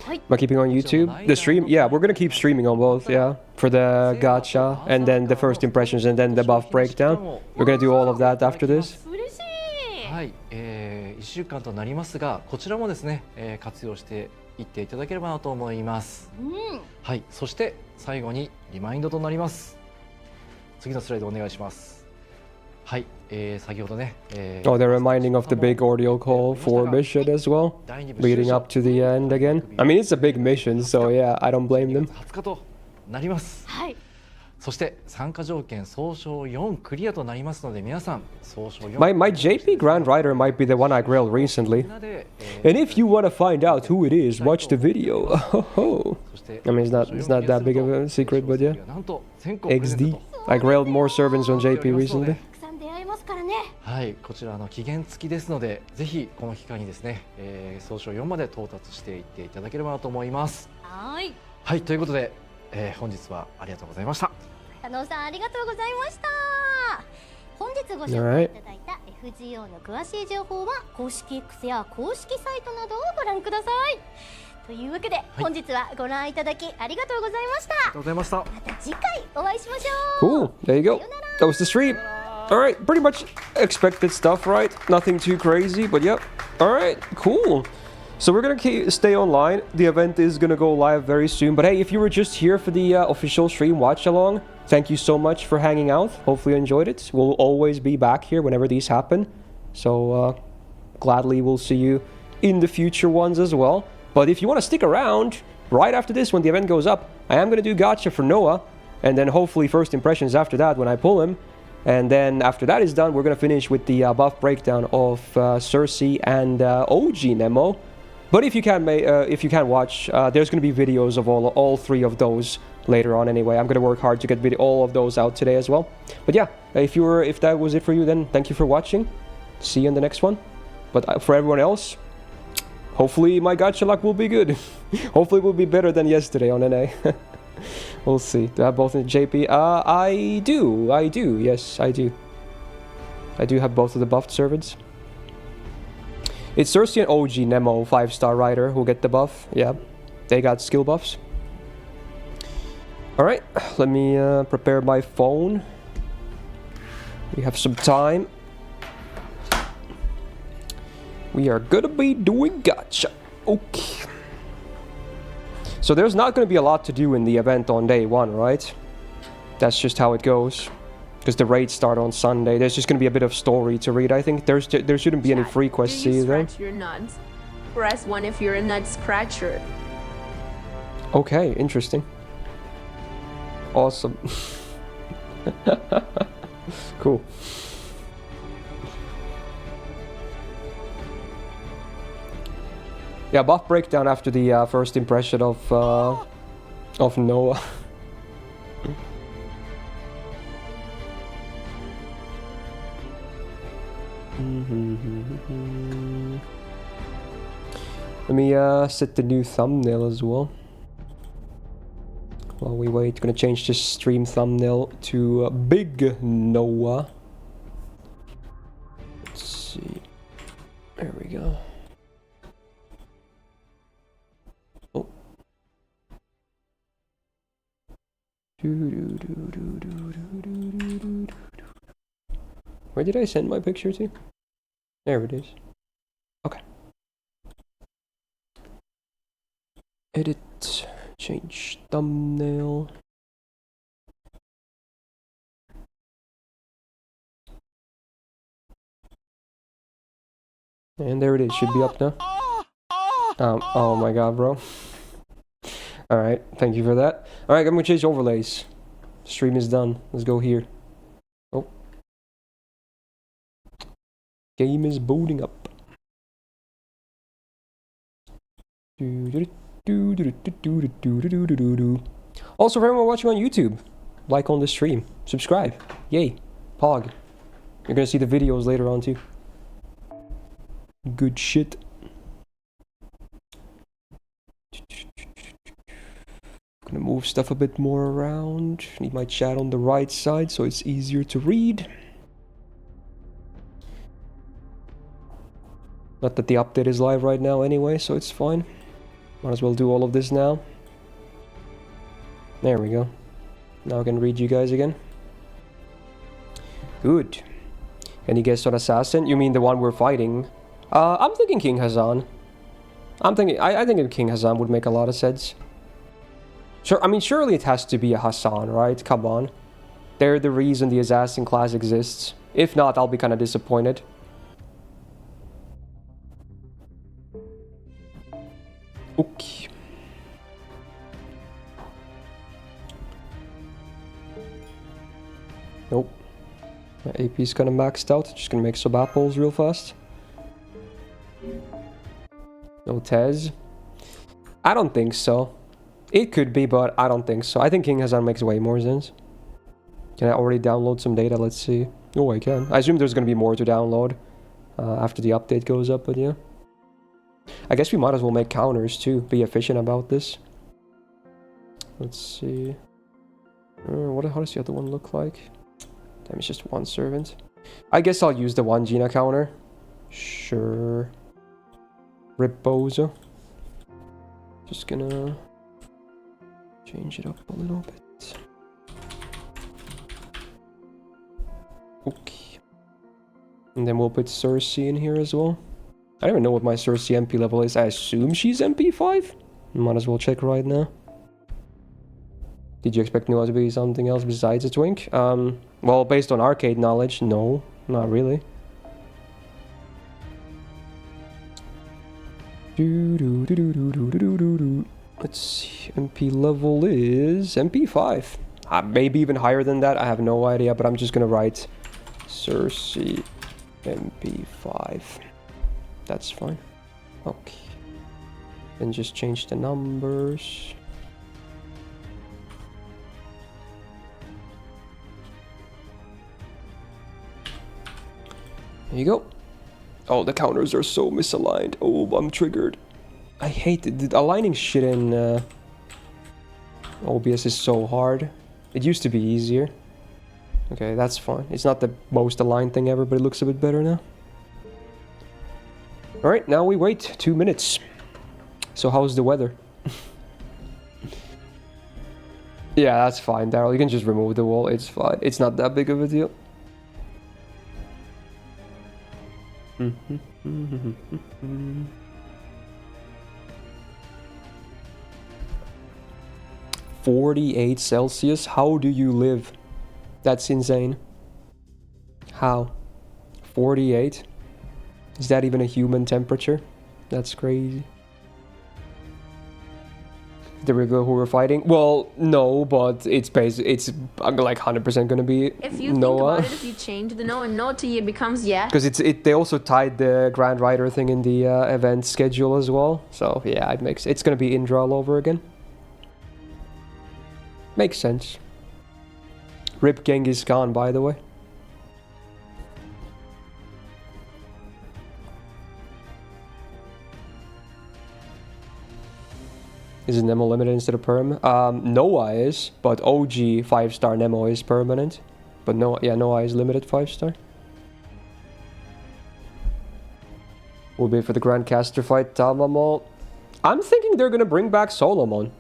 Speaker 1: Am I keeping on YouTube? The stream? Yeah, we're gonna keep streaming on both, yeah. For the gacha, and then the first impressions, and then the buff breakdown. We're gonna do all of that after this.
Speaker 3: 嬉しい。
Speaker 7: はい、1週間となりますが、こちらもですね、活用していっていただければなと思います。はい、そして最後にリマインドとなります。次のスライドお願いします。はい、先ほどね、
Speaker 1: Oh, they're reminding of the big ordeal call for mission as well, leading up to the end again. I mean, it's a big mission, so yeah, I don't blame them.
Speaker 7: 20日となります。
Speaker 3: はい。
Speaker 7: そして参加条件総称4クリアとなりますので皆さん総称4
Speaker 1: My JP Grand Rider might be the one I grilled recently. And if you want to find out who it is, watch the video. I mean, it's not that big of a secret, but yeah. XD. I grilled more servants on JP recently.
Speaker 7: はい、こちら期限付きですので、ぜひこの期間にですね、総称4まで到達していっていただければなと思います。
Speaker 3: はい。
Speaker 7: はい、ということで、本日はありがとうございました。
Speaker 3: 加納さんありがとうございました。本日ご紹介いただいた FGO の詳しい情報は公式 X や公式サイトなどをご覧ください。というわけで、本日はご覧いただきありがとうございました。
Speaker 7: ありがとうございました。
Speaker 3: また次回お会いしましょう。
Speaker 1: Cool. There you go. That was the stream. All right, pretty much expected stuff, right? Nothing too crazy, but yep. All right, cool. So we're gonna stay online. The event is gonna go live very soon. But hey, if you were just here for the official stream watch along, thank you so much for hanging out. Hopefully you enjoyed it. We'll always be back here whenever these happen. So gladly we'll see you in the future ones as well. But if you want to stick around, right after this, when the event goes up, I am gonna do Gacha for Noah, and then hopefully first impressions after that when I pull him. And then after that is done, we're going to finish with the buff breakdown of Cersei and OG Nemo. But if you can watch, there's going to be videos of all three of those later on anyway. I'm going to work hard to get all of those out today as well. But yeah, if that was it for you, then thank you for watching. See you in the next one. But for everyone else, hopefully my gacha luck will be good. Hopefully it will be better than yesterday on NA. We'll see. Do I have both in JP? I do. Yes, I do. I do have both of the buffed servants. It's Cersei and OG Nemo, 5-star rider, who get the buff. Yeah, they got skill buffs. Alright, let me prepare my phone. We have some time. We are gonna be doing gacha. Okay. So there's not going to be a lot to do in the event on day one, right? That's just how it goes. Because the raids start on Sunday. There's just going to be a bit of story to read. I think there shouldn't be any free quests either.
Speaker 2: Scratch your nuts? Press 1 if you're a nut scratcher.
Speaker 1: Okay, interesting. Awesome. Cool. Yeah, buff breakdown after the first impression of Noah. Let me set the new thumbnail as well. While we wait, gonna change this stream thumbnail to Big Noah. Let's see. There we go. Oh. Where did I send my picture to? There it is. Okay. Edit. Change thumbnail. And there it is. Should be up now. Oh my god, bro. Alright, thank you for that. Alright, I'm gonna change overlays. Stream is done. Let's go here. Oh. Game is booting up. Also, for everyone watching on YouTube, like on the stream, subscribe. Yay. Pog. You're gonna see the videos later on too. Good shit. Gonna move stuff a bit more around. Need my chat on the right side so it's easier to read. Not that the update is live right now anyway, so it's fine. Might as well do all of this now. There we go. Now I can read you guys again. Good. Any guess on assassin? You mean the one we're fighting? I'm thinking King Hassan. I think King Hassan would make a lot of sense. Sure, I mean, surely it has to be a Hassan, right? Come on. They're the reason the assassin class exists. If not, I'll be kind of disappointed. Okay. Nope. My AP's kind of maxed out. Just gonna make some apples real fast. No Tez. I don't think so. It could be, but I don't think so. I think King Hassan makes way more sense. Can I already download some data? Let's see. Oh, I can. I assume there's gonna be more to download after the update goes up, but yeah. I guess we might as well make counters too. Be efficient about this. Let's see. How does the other one look like? Damn, it's just one servant. I guess I'll use the one Gina counter. Sure. Riposo. Just gonna change it up a little bit. Okay. And then we'll put Cersei in here as well. I don't even know what my Cersei MP level is. I assume she's MP 5? Might as well check right now. Did you expect Noah to be something else besides a twink? Well, based on arcade knowledge, no. Not really. Let's see. MP level is MP 5. Maybe even higher than that. I have no idea, but I'm just gonna write Cersei MP 5. That's fine. Okay. Then just change the numbers. There you go. Oh, the counters are so misaligned. Oh, I'm triggered. I hate it. The aligning shit in OBS is so hard. It used to be easier. Okay, that's fine. It's not the most aligned thing ever, but it looks a bit better now. Alright, now we wait 2 minutes. So how's the weather? Yeah, that's fine, Daryl. You can just remove the wall. It's fine. It's not that big of a deal. 48 Celsius? How do you live? That's insane. How? 48? Is that even a human temperature? That's crazy. The river who we're fighting? Well, no, but it's like 100% gonna be
Speaker 2: If you
Speaker 1: Noah.
Speaker 2: think about it, if you change the no and no to it becomes yeah.
Speaker 1: Because they also tied the Grand Rider thing in the event schedule as well. So yeah, it's gonna be Indra all over again. Makes sense. Rip Genghis Khan, by the way. Is Nemo limited instead of perm? Noah is, but OG 5-star Nemo is permanent. But Noah is limited 5-star. Will be for the Grandcaster fight Tamamal. I'm thinking they're gonna bring back Solomon.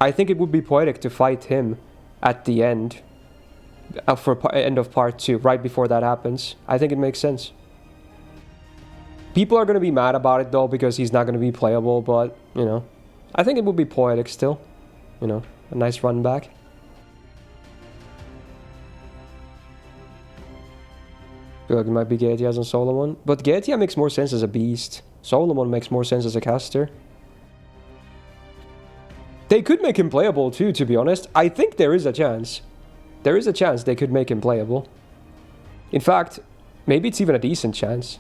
Speaker 1: I think it would be poetic to fight him at the end. For end of part 2, right before that happens. I think it makes sense. People are gonna be mad about it though, because he's not gonna be playable, but, you know. I think it would be poetic still. You know, a nice run back. I feel like it might be Gaetias and Solomon. But Gaetia makes more sense as a beast. Solomon makes more sense as a caster. They could make him playable too, to be honest. I think there is a chance. There is a chance they could make him playable. In fact, maybe it's even a decent chance.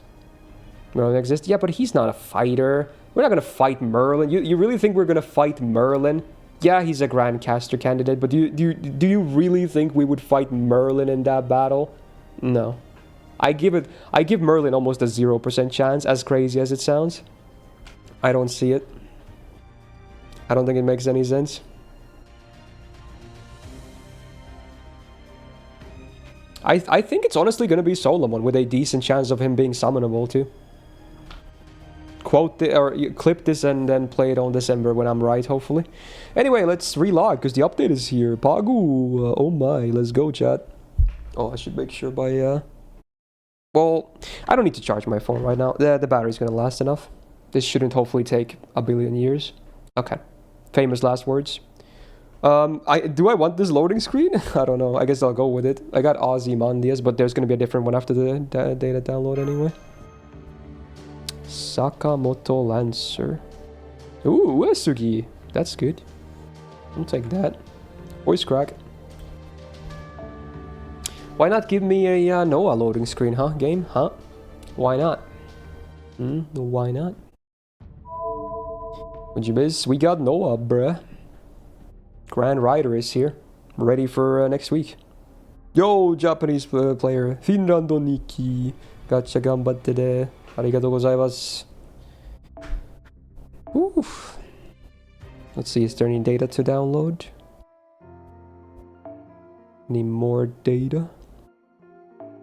Speaker 1: Merlin exists? Yeah, but he's not a fighter. We're not going to fight Merlin. You really think we're going to fight Merlin? Yeah, he's a Grand Caster candidate, but do you really think we would fight Merlin in that battle? No. I give Merlin almost a 0% chance, as crazy as it sounds. I don't see it. I don't think it makes any sense. I think it's honestly going to be Solomon with a decent chance of him being summonable too. Quote or clip this and then play it on December when I'm right, hopefully. Anyway, let's relog because the update is here. Pagu, oh my, let's go, chat. Oh, I should make sure by well, I don't need to charge my phone right now. The battery's gonna last enough. This shouldn't hopefully take a billion years. Okay. Famous last words. Do I want this loading screen? I don't know. I guess I'll go with it. I got Ozymandias, but there's gonna be a different one after the data download anyway. Sakamoto Lancer. Ooh, Uesugi. That's good. I'll take that. Voice crack. Why not give me a Noah loading screen, huh, game? Huh? Why not? Why not? Would you miss? We got Noah, bruh. Grand Rider is here. Ready for next week. Yo, Japanese player. Finland Niki. Gacha gambatte de. Arigatou gozaimasu. Oof. Let's see, is there any data to download? Any more data?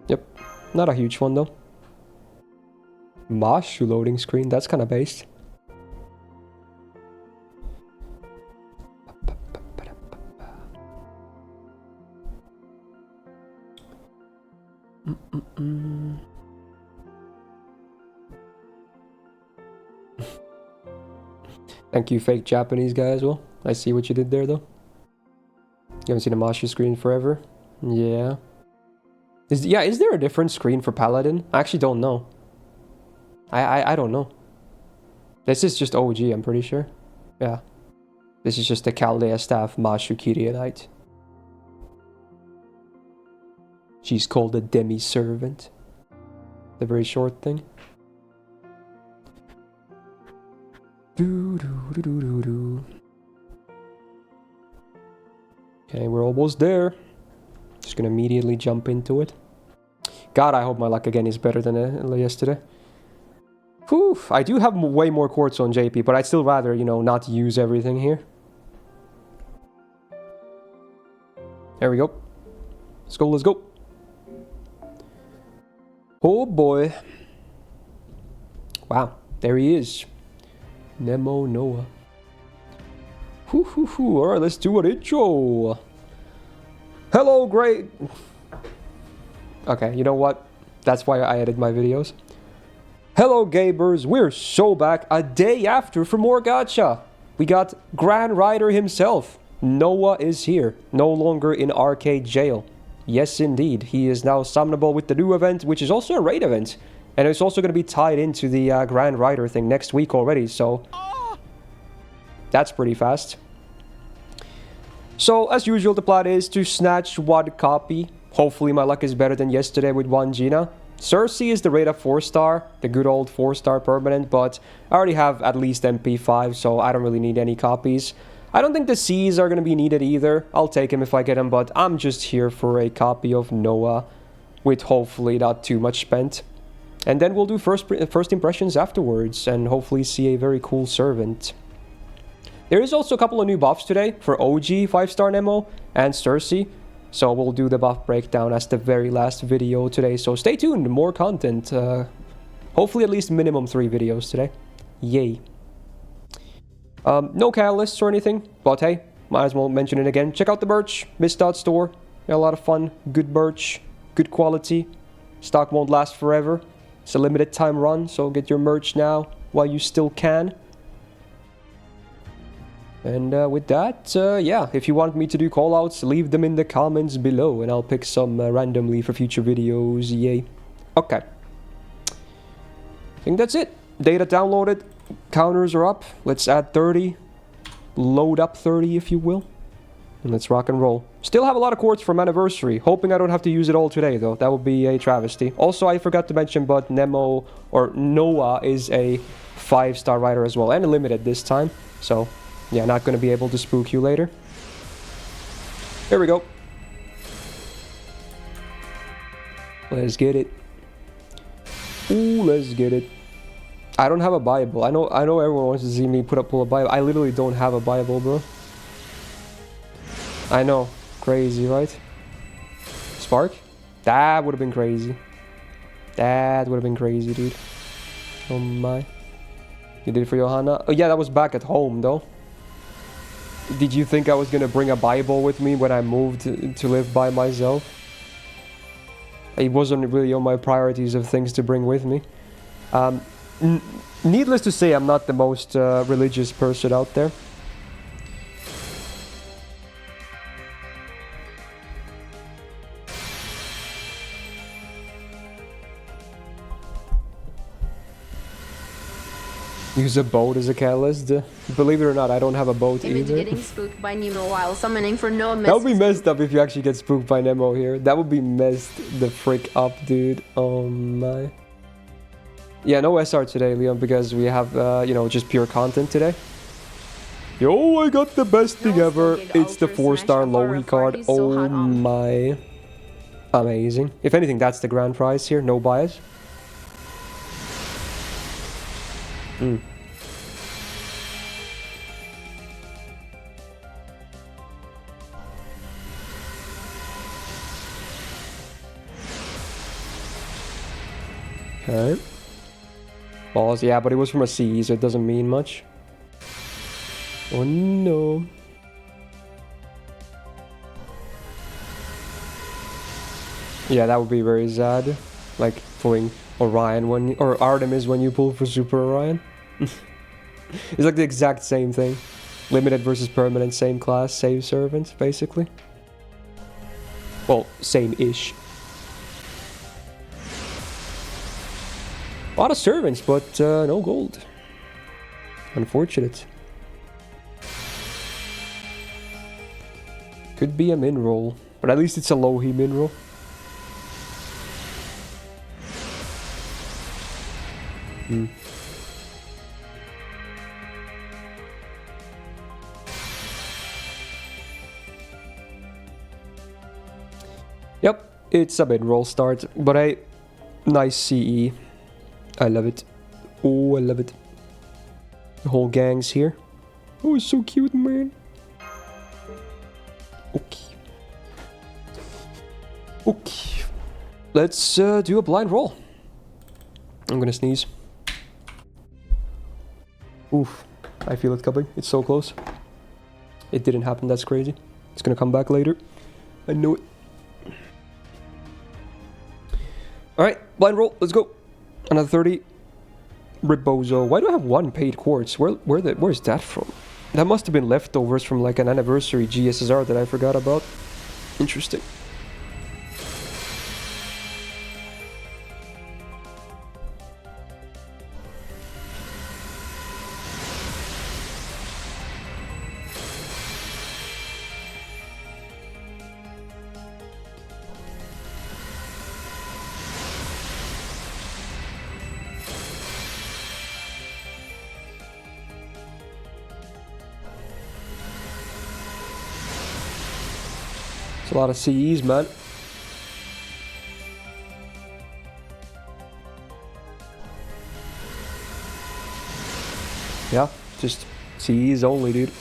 Speaker 1: Yep, not a huge one though. Mashu loading screen, that's kind of based. Thank you, fake Japanese guy as well. I see what you did there though. You haven't seen a Mashu screen forever? Yeah. Is there a different screen for Paladin? I actually don't know. I don't know. This is just OG, I'm pretty sure. Yeah. This is just the Chaldea staff Mashu Kyrianite. She's called a demi-servant. The very short thing. Okay, we're almost there. Just gonna immediately jump into it. God, I hope my luck again is better than yesterday. Whew, I do have way more quartz on JP, but I'd still rather, you know, not use everything here. There we go. Let's go, let's go. Oh boy. Wow, there he is. Nemo Noah. Alright, let's do an intro. Hello, great. Okay, you know what? That's why I edit my videos. Hello, Gabers. We're so back a day after for more gacha. We got Grand Rider himself. Noah is here, no longer in arcade jail. Yes, indeed. He is now summonable with the new event, which is also a raid event. And it's also going to be tied into the Grand Rider thing next week already, so that's pretty fast. So, as usual, the plan is to snatch one copy. Hopefully my luck is better than yesterday with one Gina. Cersei is the rate of 4-star, the good old 4-star permanent, but I already have at least MP5, so I don't really need any copies. I don't think the C's are going to be needed either. I'll take them if I get them, but I'm just here for a copy of Noah, with hopefully not too much spent. And then we'll do first impressions afterwards, and hopefully see a very cool servant. There is also a couple of new buffs today for OG 5-star Nemo and Cersei. So we'll do the buff breakdown as the very last video today. So stay tuned, more content. Hopefully at least minimum 3 videos today. Yay. No catalysts or anything, but hey, might as well mention it again. Check out the merch, Myst.store. Got a lot of fun, good merch, good quality. Stock won't last forever. It's a limited time run, so get your merch now while you still can. And with that, yeah, if you want me to do callouts, leave them in the comments below and I'll pick some randomly for future videos. Yay. Okay. I think that's it. Data downloaded. Counters are up. Let's add 30. Load up 30, if you will. And let's rock and roll. Still have a lot of quartz from anniversary. Hoping I don't have to use it all today, though. That would be a travesty. Also, I forgot to mention, but Nemo, or Noah, is a 5-star rider as well. And limited this time. So, yeah, not going to be able to spook you later. Here we go. Let's get it. Ooh, let's get it. I don't have a Bible. I know everyone wants to see me pull a Bible. I literally don't have a Bible, bro. I know. Crazy, right? Spark? That would have been crazy. That would have been crazy, dude. Oh my. You did it for Johanna? Oh yeah, that was back at home, though. Did you think I was gonna bring a Bible with me when I moved to live by myself? It wasn't really on my priorities of things to bring with me. Needless to say, I'm not the most religious person out there. Use a boat as a catalyst. Believe it or not, I don't have a boat
Speaker 2: Image
Speaker 1: either.
Speaker 2: getting spooked by Nemo while summoning for no
Speaker 1: That would be messed up if you actually get spooked by Nemo here. That would be messed the frick up, dude. Oh my. Yeah, no SR today, Leon, because we have, you know, just pure content today. Yo, I got the best thing ever. It's the 4-star Lohi card. Oh my. Amazing. If anything, that's the grand prize here. No bias. Okay. Balls, yeah, but it was from a CE, so it doesn't mean much. Oh no. Yeah, that would be very sad. Like pulling Orion when or Artemis when you pull for Super Orion. It's like the exact same thing. Limited versus permanent, same class, same servant, basically. Well, same-ish. A lot of servants, but no gold. Unfortunate. Could be a min roll, but at least it's a Lohi min roll. Yep, it's a min roll start, but a nice CE. I love it. Oh, I love it. The whole gang's here. Oh, it's so cute, man. Okay. Okay. Let's do a blind roll. I'm gonna sneeze. Oof. I feel it coming. It's so close. It didn't happen. That's crazy. It's gonna come back later. I knew it. Alright, blind roll. Let's go. Another 30. Rebozo. Why do I have one paid quartz? Where's that from? That must have been leftovers from like an anniversary GSSR that I forgot about. Interesting. It's a lot of CEs, man. Yeah, just CEs only, dude.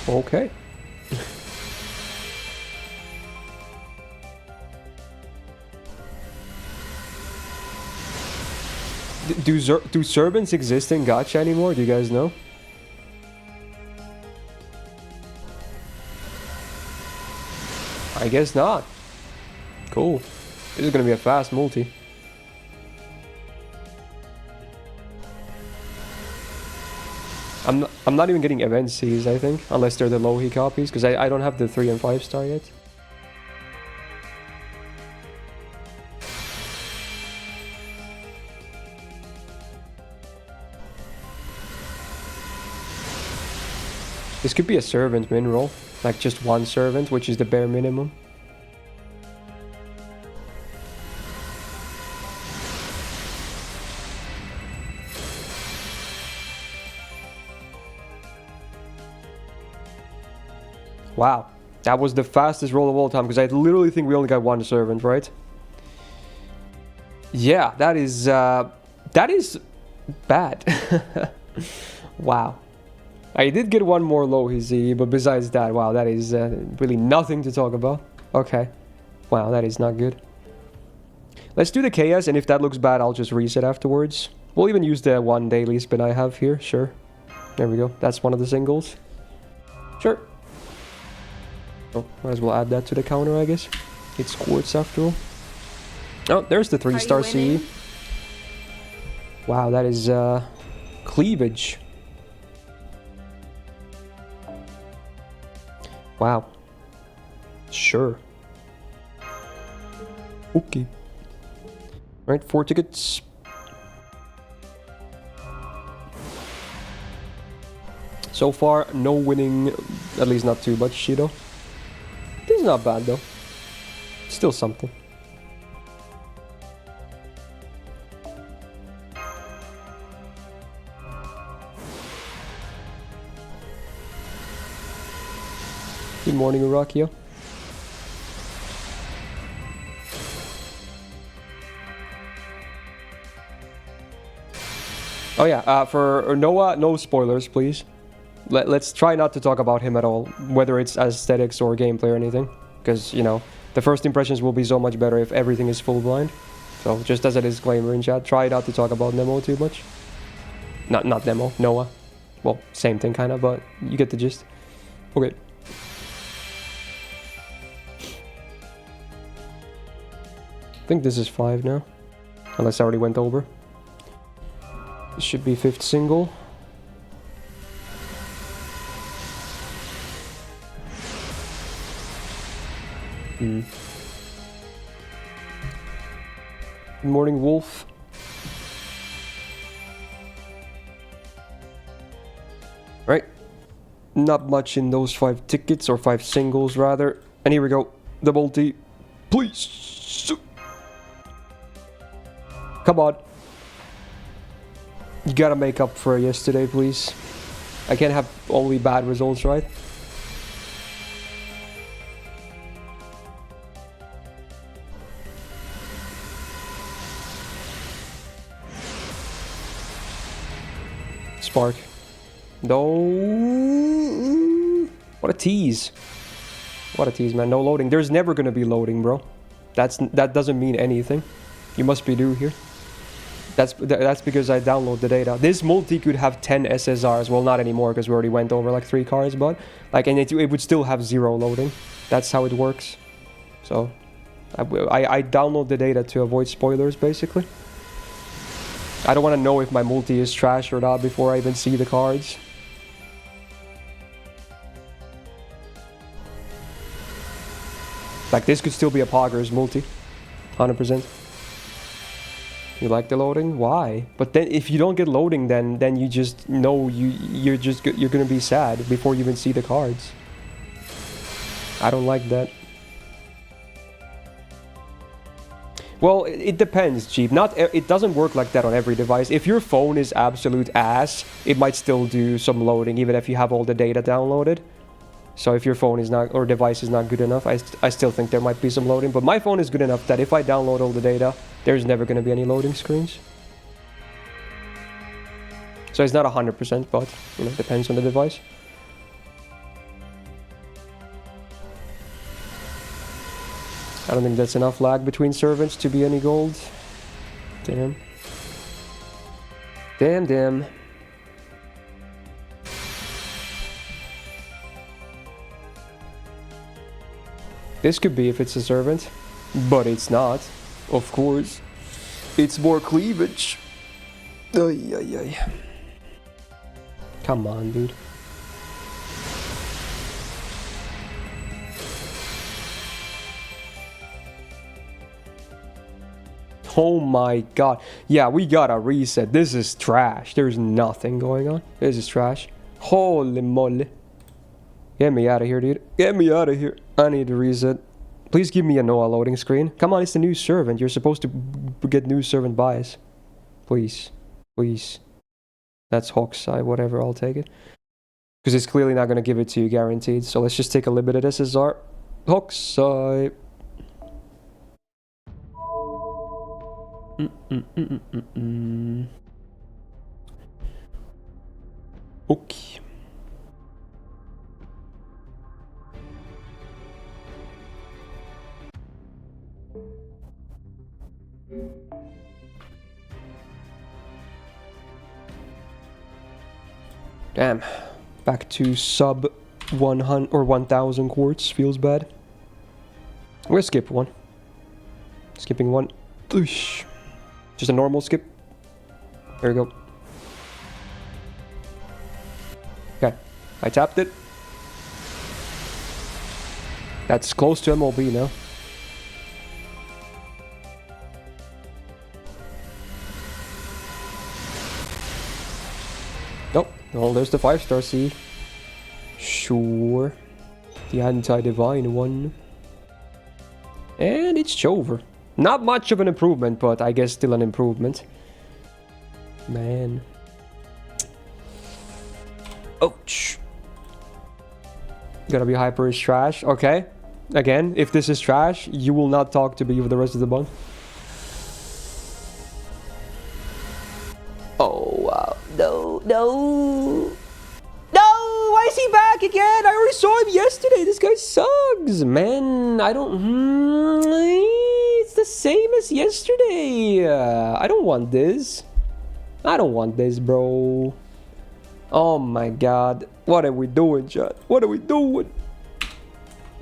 Speaker 1: Okay. Do servants exist in Gacha anymore? Do you guys know? I guess not. Cool. This is gonna be a fast multi. I'm not even getting event Cs, I think, unless they're the low he copies, because I don't have the 3 and 5 star yet. This could be a servant mineral, like just one servant, which is the bare minimum. Wow, that was the fastest roll of all time, because I literally think we only got one servant, right? Yeah, that is bad. Wow. I did get one more low easy, but besides that, wow, that is really nothing to talk about. Okay. Wow, that is not good. Let's do the KS, and if that looks bad, I'll just reset afterwards. We'll even use the one daily spin I have here, sure. There we go, that's one of the singles. Sure. Oh, might as well add that to the counter, I guess. It's quartz after all. Oh, there's the 3-star CE. Wow, that is cleavage. Wow. Sure. Okay. Alright, 4 tickets. So far, no winning, at least not too much, Shido. This is not bad though. Still something. Good morning, Urakio. Oh yeah, for Noah, no spoilers, please. Let's try not to talk about him at all, whether it's aesthetics or gameplay or anything. Because, you know, the first impressions will be so much better if everything is full blind. So, just as a disclaimer in chat, try not to talk about Nemo too much. Not Nemo, Noah. Well, same thing kind of, but you get the gist. Okay. I think this is 5 now. Unless I already went over. This should be 5th single. Good morning, Wolf. Right. Not much in those 5 tickets, or 5 singles rather. And here we go. The multi. Please. Come on. You gotta make up for yesterday, please. I can't have only bad results, right? Spark. No. What a tease. What a tease, man. No loading. There's never gonna be loading, bro. That doesn't mean anything. You must be new here. That's because I download the data. This multi could have 10 SSRs. Well, not anymore because we already went over like 3 cards, but like, and it would still have 0 loading. That's how it works. So I download the data to avoid spoilers, basically. I don't want to know if my multi is trash or not before I even see the cards. Like, this could still be a Poggers multi. 100%. You like the loading? Why? But then if you don't get loading, then you just know you're gonna be sad before you even see the cards. I don't like that. Well, it depends, Jeep. It doesn't work like that on every device. If your phone is absolute ass, it might still do some loading, even if you have all the data downloaded. So if your phone is not, or device is not good enough, I still think there might be some loading. But my phone is good enough that if I download all the data, there's never going to be any loading screens. So it's not 100%, but, you know, depends on the device. I don't think that's enough lag between servants to be any gold. Damn. Damn. This could be if it's a servant, but it's not. Of course. It's more cleavage. Ay, ay, ay. Come on, dude. Oh my god. Yeah, we gotta reset. This is trash. There's nothing going on. This is trash. Holy moly. Get me out of here, dude. Get me out of here. I need to reset. Please give me a Noah loading screen. Come on, it's the new servant. You're supposed to get new servant bias. Please. Please. That's Hawkseye, whatever, I'll take it. Because it's clearly not going to give it to you guaranteed. So let's just take a limited SSR. Hawkseye. Okay. Damn. Back to sub 100 or 1000 quartz. Feels bad. We'll skip one. Skipping one. Oosh. Just a normal skip. There we go. Okay. I tapped it. That's close to MLB now. Nope. Well, there's the 5-star C. Sure. The anti-divine one. And it's over. Not much of an improvement, but I guess still an improvement. Man. Ouch. Gotta be hyper is trash. Okay. Again, if this is trash, you will not talk to me for the rest of the month. Oh, wow. No, no. No! Why is he back again? I already saw him yesterday. This guy sucks, man. I don't... It's the same as yesterday. I don't want this. I don't want this, bro. Oh my god. What are we doing, chat? What are we doing?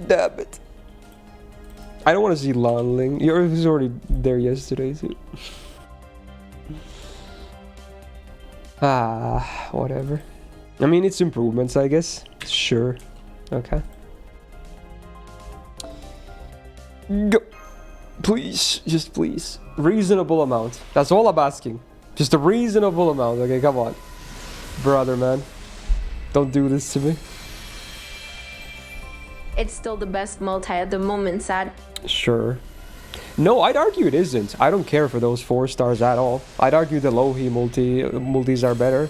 Speaker 1: Damn it. I don't want to see Lanling. He was already there yesterday, too. Whatever. I mean, it's improvements, I guess. Sure. Okay. Go. Please. Just please. Reasonable amount. That's all I'm asking. Just a reasonable amount. Okay, come on. Brother, man. Don't do this to me.
Speaker 2: It's still the best multi at the moment, Sad.
Speaker 1: Sure. No, I'd argue it isn't. I don't care for those 4 stars at all. I'd argue the low-he multis are better.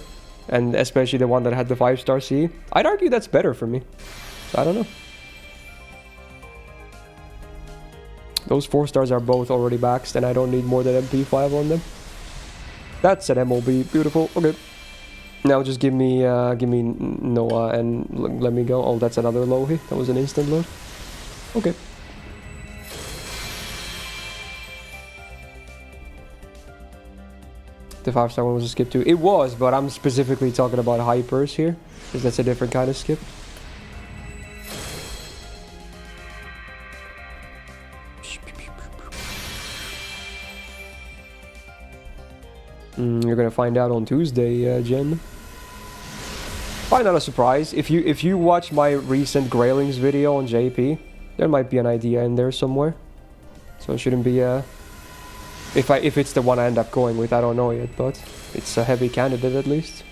Speaker 1: And especially the one that had the 5-star C. I'd argue that's better for me. I don't know. Those 4 stars are both already maxed and I don't need more than MP5 on them. That's an MLB. Beautiful. Okay. Now just give me Noah and let me go. Oh, that's another low-he. That was an instant load. Okay. The 5-star one was a skip too. It was, but I'm specifically talking about hypers here, because that's a different kind of skip. You're gonna find out on Tuesday, Jen. Probably not a surprise. If you watch my recent Graylings video on JP, there might be an idea in there somewhere. So it shouldn't be if it's the one I end up going with, I don't know yet, but it's a heavy candidate at least.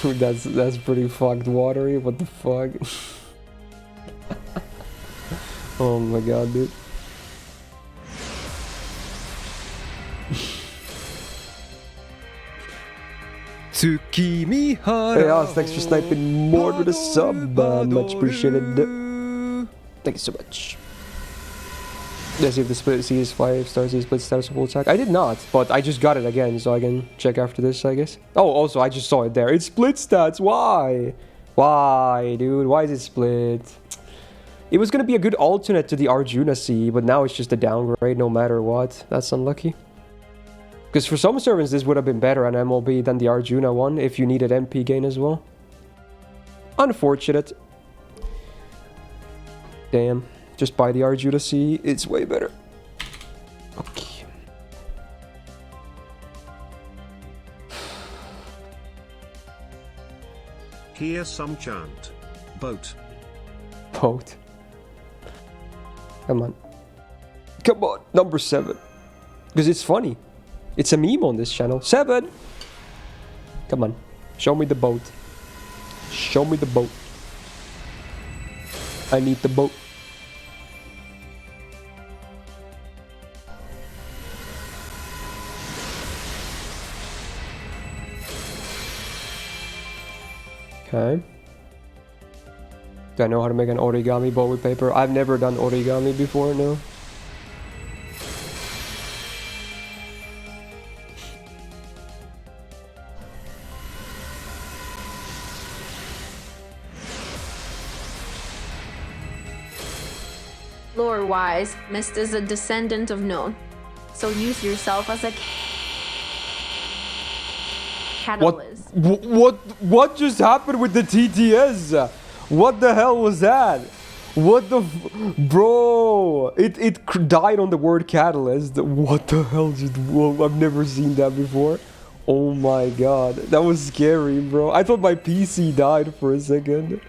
Speaker 1: That's pretty fucked watery. What the fuck? Oh my god, dude. Tsukimihara. Hey, Oz, thanks for sniping more with a sub. Much appreciated. Thank you so much. Let's see if the split C is 5-star C split status full attack. I did not, but I just got it again, so I can check after this, I guess. Oh, also, I just saw it there. It's split stats. Why? Why, dude? Why is it split? It was gonna be a good alternate to the Arjuna C, but now it's just a downgrade no matter what. That's unlucky. Because for some servants this would have been better on MLB than the Arjuna one if you needed MP gain as well. Unfortunate. Damn. Just buy the Arjuna C, it's way better. Okay.
Speaker 5: Here's some chant. Boat.
Speaker 1: Boat. Come on. Come on, number 7. Because it's funny. It's a meme on this channel. 7! Come on. Show me the boat. Show me the boat. I need the boat. Okay. Do I know how to make an origami boat with paper? I've never done origami before, no.
Speaker 2: Lore-wise, Myst is a descendant of None, so use yourself as a catalyst.
Speaker 1: What just happened with the TTS? What the hell was that? What the bro? It died on the word catalyst. What the hell whoa, I've never seen that before. Oh my god, that was scary, bro. I thought my PC died for a second.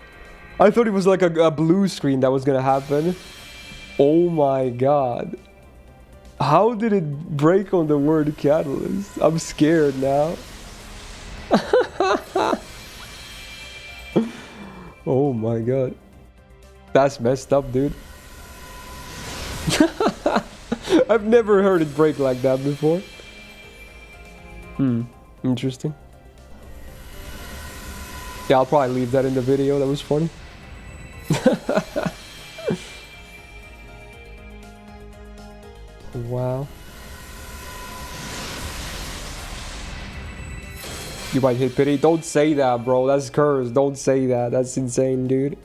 Speaker 1: I thought it was like a blue screen that was gonna happen. Oh my god. How did it break on the word catalyst? I'm scared now. Oh my god. That's messed up, dude. I've never heard it break like that before. Interesting. Yeah, I'll probably leave that in the video. That was funny. Wow. You might hit pity. Don't say that, bro. That's cursed. Don't say that. That's insane, dude.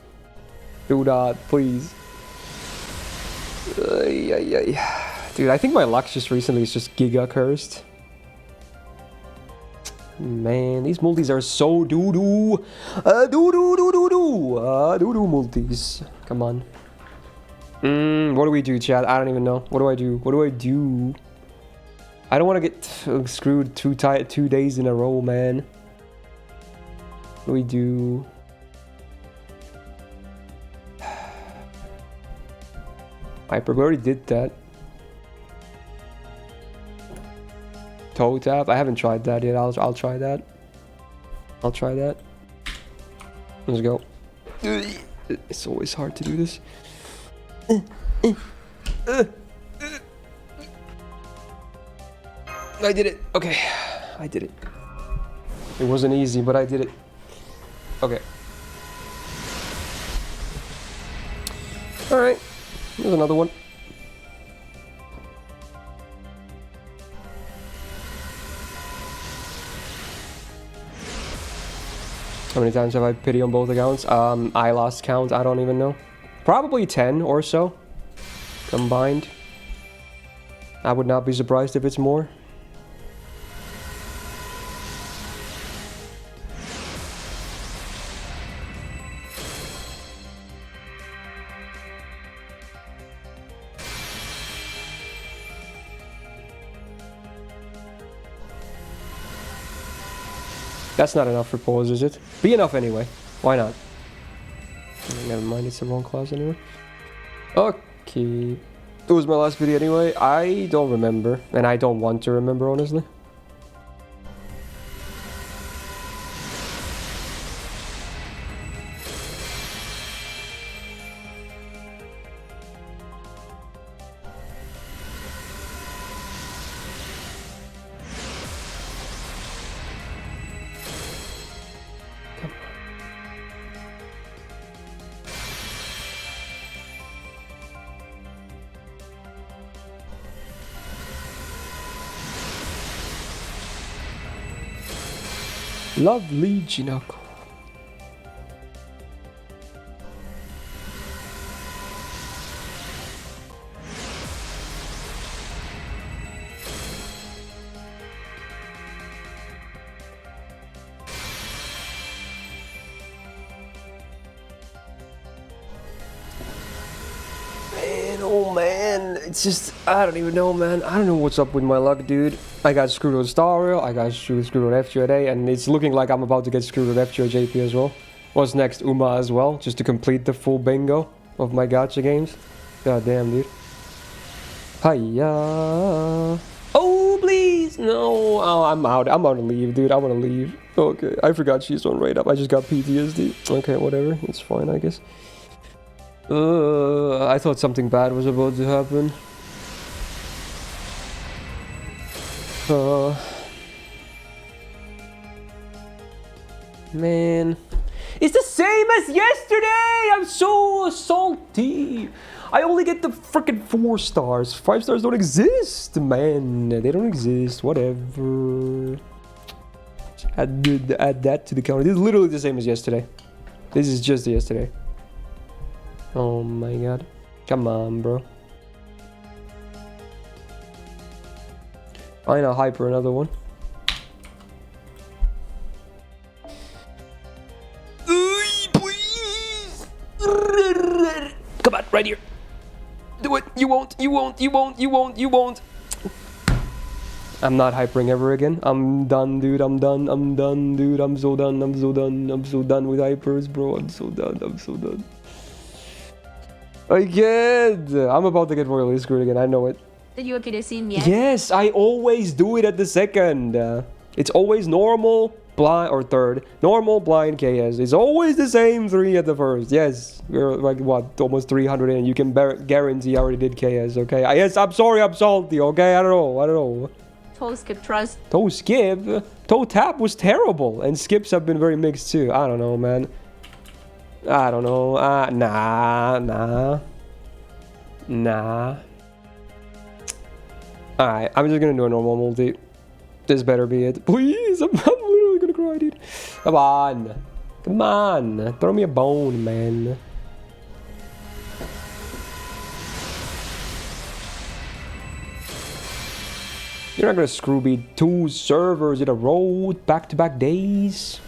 Speaker 1: Do not, please. Dude, I think my luck just recently is just giga cursed. Man, these multis are so doo-doo. Doo-doo multis. Come on. What do we do, chat? I don't even know. What do I do? What do I do? I don't want to get screwed 2 days in a row, man. What do we do? Hyper, we already did that. Toe tap? I haven't tried that yet. I'll try that. I'll try that. Let's go. It's always hard to do this. I did it. Okay. I did it. It wasn't easy, but I did it. Okay. Alright. Here's another one. How many times have I pity on both accounts? I lost count. I don't even know. Probably 10 or so. Combined. I would not be surprised if it's more. That's not enough for pause, is it? Be enough anyway. Why not? Never mind, it's the wrong clause anyway. Okay. It was my last video anyway. I don't remember. And I don't want to remember, honestly. Lovely Jinako. man. It's just, I don't even know, man. I don't know what's up with my luck, dude. I got screwed on Star Rail, I got screwed on FGO, and it's looking like I'm about to get screwed with FGO JP as well. What's next? Uma as well, just to complete the full bingo of my gacha games. God damn, dude. Hiya. Oh, please. No. Oh, I'm out. I'm gonna leave, dude. I wanna leave. Okay. I forgot she's on right up. I just got PTSD. Okay, whatever. It's fine, I guess. I thought something bad was about to happen. Man. It's the same as yesterday! I'm so salty! I only get the freaking 4 stars. 5 stars don't exist, man. They don't exist. Whatever. Add that to the counter. This is literally the same as yesterday. This is just yesterday. Oh my god. Come on, bro. I know, hyper another one. Please! Come on, right here. Do it. You won't. You won't. You won't. You won't. You won't. I'm not hypering ever again. I'm done, dude. I'm done. I'm done, dude. I'm so done. I'm so done. I'm so done with hypers, bro. I'm so done. I'm so done. I can't. I'm about to get royally screwed again. I know it.
Speaker 2: Did you okay to see me yet?
Speaker 1: Yes, I always do it at the second. It's always normal, blind, or third. Normal, blind, KS. It's always the same 3 at the first. Yes, we're like, what, almost 300 in. You can guarantee I already did KS, okay? Yes, I'm sorry, I'm salty, okay? I don't know.
Speaker 2: Toe skip trust.
Speaker 1: Toe skip? Toe tap was terrible. And skips have been very mixed too. I don't know, man. I don't know. Nah. Alright, I'm just gonna do a normal multi. This better be it. Please, I'm literally gonna cry, dude. Come on. Come on. Throw me a bone, man. You're not gonna screw me 2 servers in a row, back-to-back days.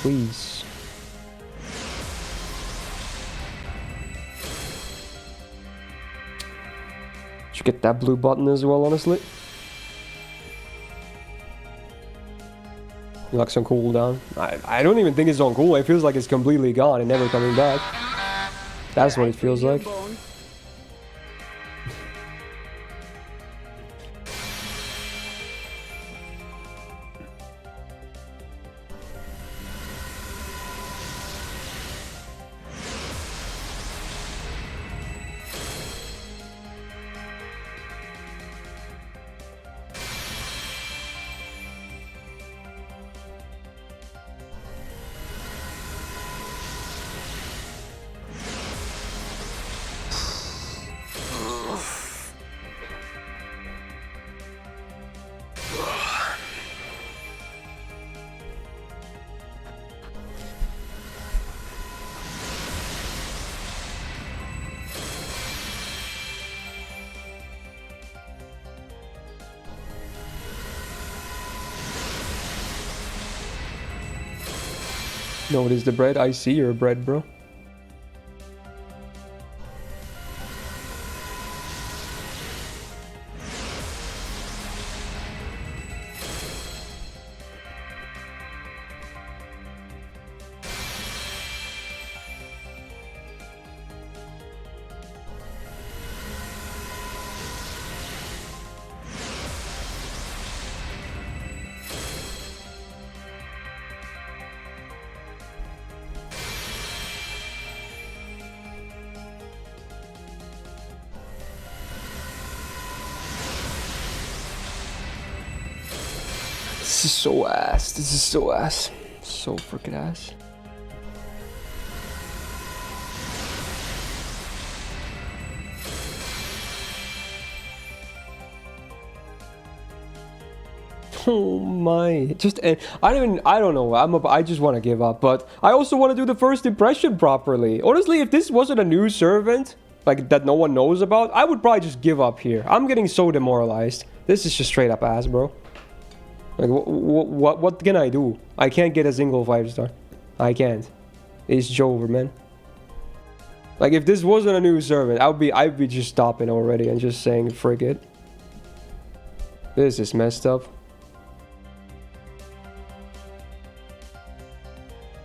Speaker 1: Please. Should get that blue button as well, honestly. Luck's on cooldown. I don't even think it's on cool. It feels like it's completely gone and never coming back. That's what it feels like. No, it is the bread. I see your bread, bro. This is so ass. This is so ass. So freaking ass. Oh my! I don't know. I just want to give up. But I also want to do the first impression properly. Honestly, if this wasn't a new servant, like that no one knows about, I would probably just give up here. I'm getting so demoralized. This is just straight up ass, bro. Like, what can I do? I can't get a single 5-star. I can't. It's over, man. Like, if this wasn't a new servant, I'd be just stopping already and just saying, frig it. This is messed up.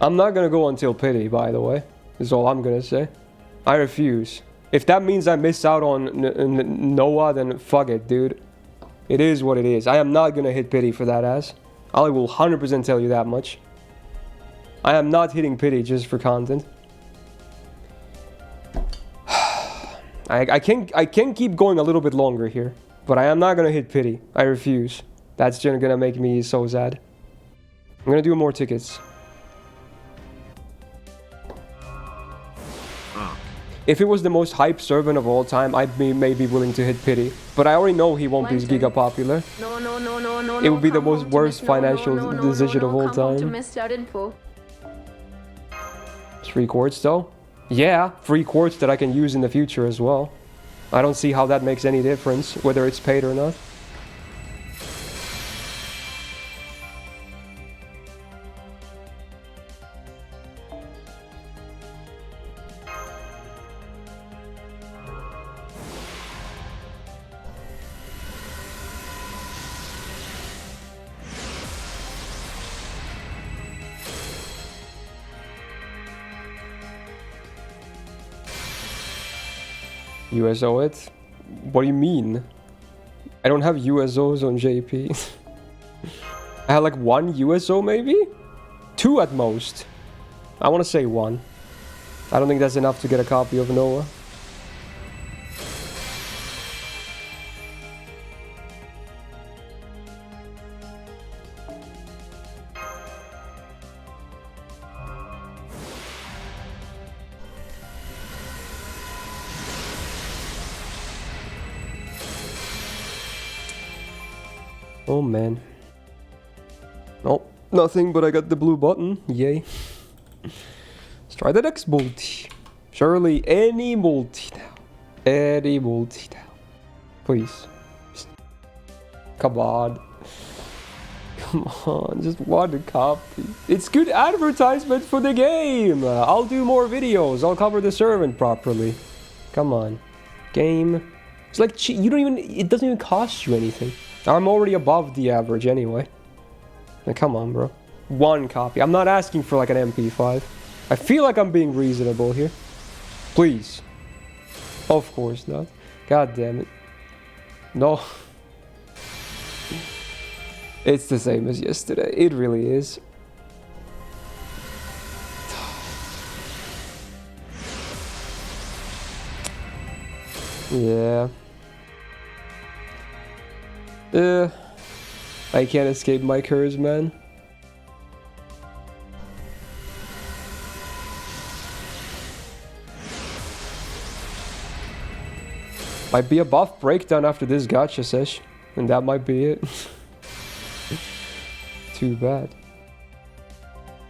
Speaker 1: I'm not gonna go until pity, by the way. Is all I'm gonna say. I refuse. If that means I miss out on Noah, then fuck it, dude. It is what it is. I am not gonna hit pity for that ass. I will 100% tell you that much. I am not hitting pity just for content. I can keep going a little bit longer here, but I am not gonna hit pity. I refuse. That's just gonna make me so sad. I'm gonna do more tickets. If it was the most hyped servant of all time, I'd be maybe willing to hit pity. But I already know he won't be giga popular.
Speaker 2: No.
Speaker 1: It would be the most worst financial decision of all time. 3 quartz though? Yeah, 3 quartz that I can use in the future as well. I don't see how that makes any difference, whether it's paid or not. USO it? What do you mean? I don't have USOs on JP. I had like 1 USO maybe? 2 at most. I want to say 1. I don't think that's enough to get a copy of Noah. Oh man. Oh, nothing, but I got the blue button. Yay. Let's try the next multi. Surely any multi now. Any multi now. Please. Just... Come on. Come on, just one copy. It's good advertisement for the game. I'll do more videos. I'll cover the servant properly. Come on. Game. It's like, you don't even, it doesn't even cost you anything. I'm already above the average anyway. Now, come on, bro. 1 copy. I'm not asking for like an MP5. I feel like I'm being reasonable here. Please. Of course not. God damn it. No. It's the same as yesterday. It really is. Yeah. I can't escape my curse, man. Might be a buff breakdown after this gacha sesh, and that might be it. Too bad.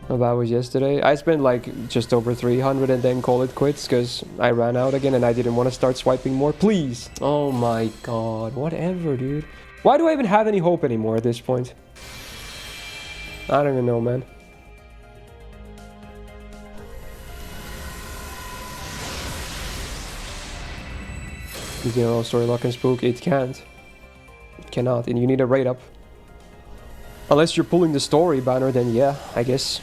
Speaker 1: How bad was yesterday? I spent like just over 300 and then call it quits because I ran out again and I didn't want to start swiping more. Please! Oh my god, whatever, dude. Why do I even have any hope anymore at this point? I don't even know, man. You know, story lock and spook, it can't. It cannot, and you need a rate up. Unless you're pulling the story banner, then yeah, I guess.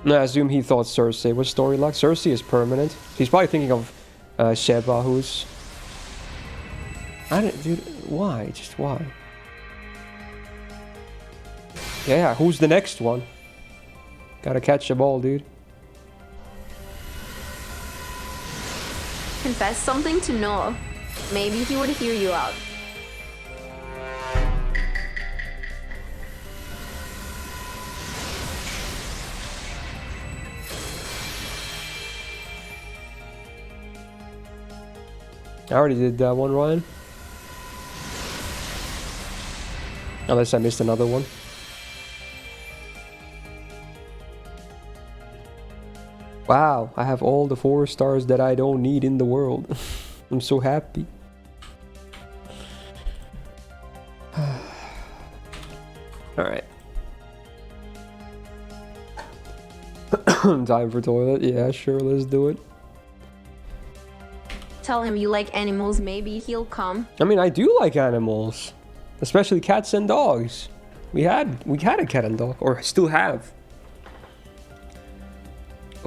Speaker 1: I assume he thought Cersei was story locked. Cersei is permanent. He's probably thinking of Sheba, who's... I don't... Dude, why? Just why? Yeah, who's the next one? Gotta catch the ball, dude.
Speaker 2: Confess something to Noah. Maybe he would hear you out.
Speaker 1: I already did that one, Ryan. Unless I missed another one. Wow, I have all the 4 stars that I don't need in the world. I'm so happy. Alright. Time for toilet? Yeah, sure, let's do it.
Speaker 2: Tell him you like animals, maybe he'll come.
Speaker 1: I mean, I do like animals. Especially cats and dogs. We had a cat and dog, or still have.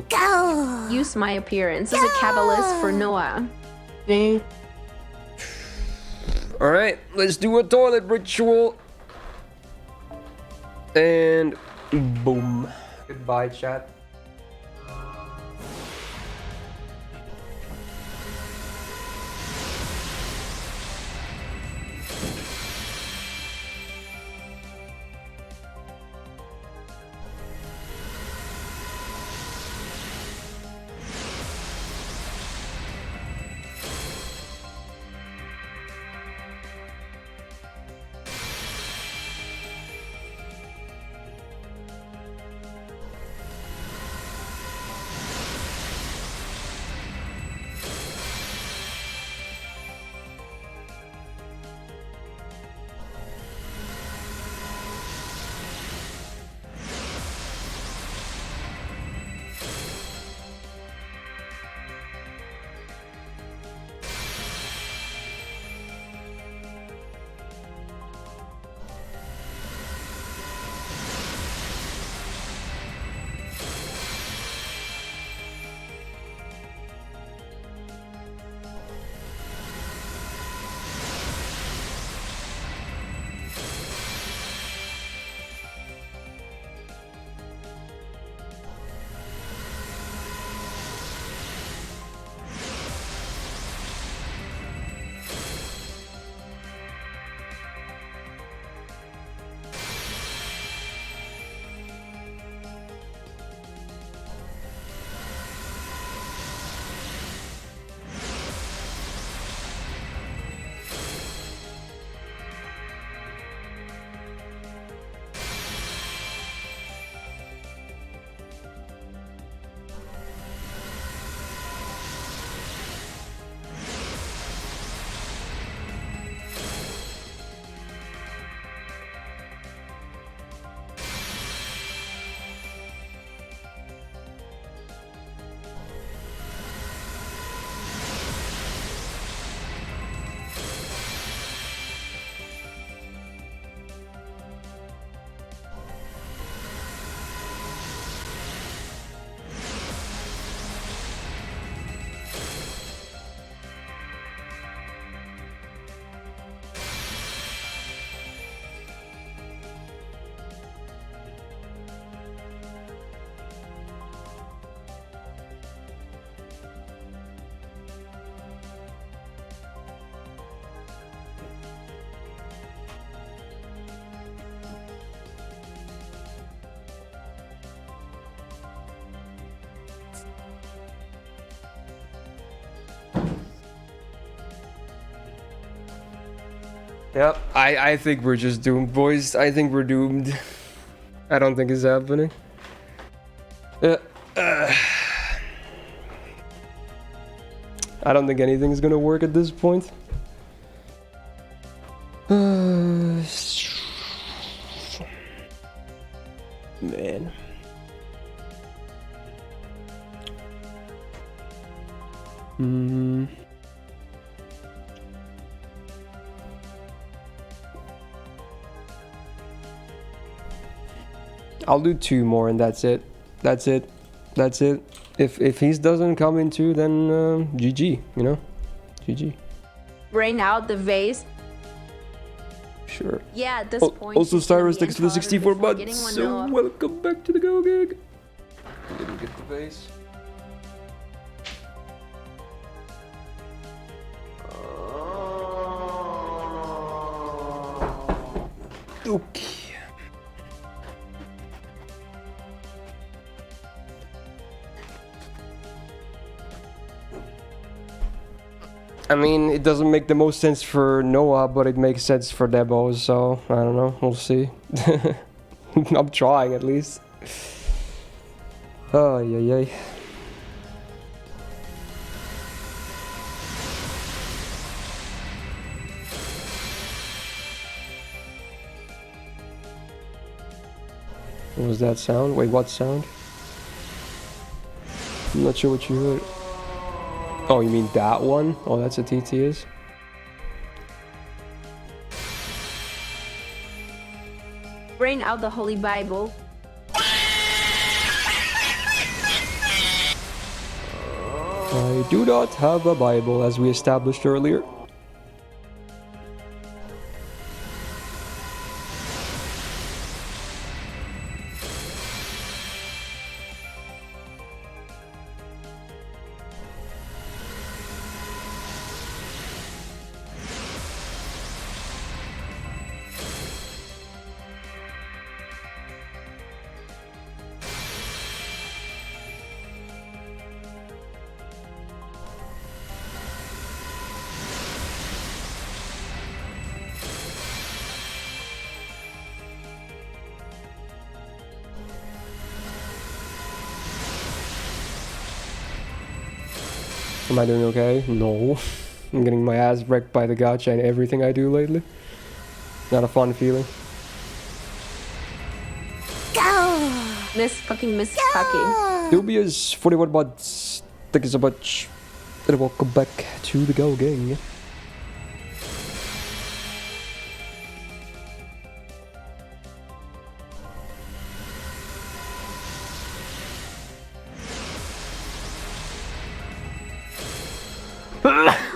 Speaker 3: Go!
Speaker 2: Use my appearance as a catalyst for Noah.
Speaker 1: Alright, let's do a toilet ritual. And boom. Goodbye, chat. Yep, I think we're just doomed, boys. I think we're doomed. I don't think it's happening. I don't think anything's gonna work at this point. Man. I'll do 2 more and that's it. That's it. That's it. If he doesn't come in 2, then GG, you know? GG.
Speaker 2: Rain out the vase.
Speaker 1: Sure.
Speaker 2: Yeah, at this point.
Speaker 1: Also, Cyrus, thanks for the 64 months. So, welcome back to the Go Gig. Didn't get the vase. Okay. I mean, it doesn't make the most sense for Noah, but it makes sense for Debo, so I don't know, we'll see. I'm trying at least. Oh, yeah, yeah. What was that sound? Wait, what sound? I'm not sure what you heard. Oh, you mean that one? Oh, that's a TTS.
Speaker 2: Bring out the Holy Bible.
Speaker 1: I do not have a Bible, as we established earlier. Am I doing okay? No. I'm getting my ass wrecked by the gacha and everything I do lately. Not a fun feeling.
Speaker 2: Miss Kaki.
Speaker 1: Dubious 41 months. Thank you so much. And welcome back to the Go Gang.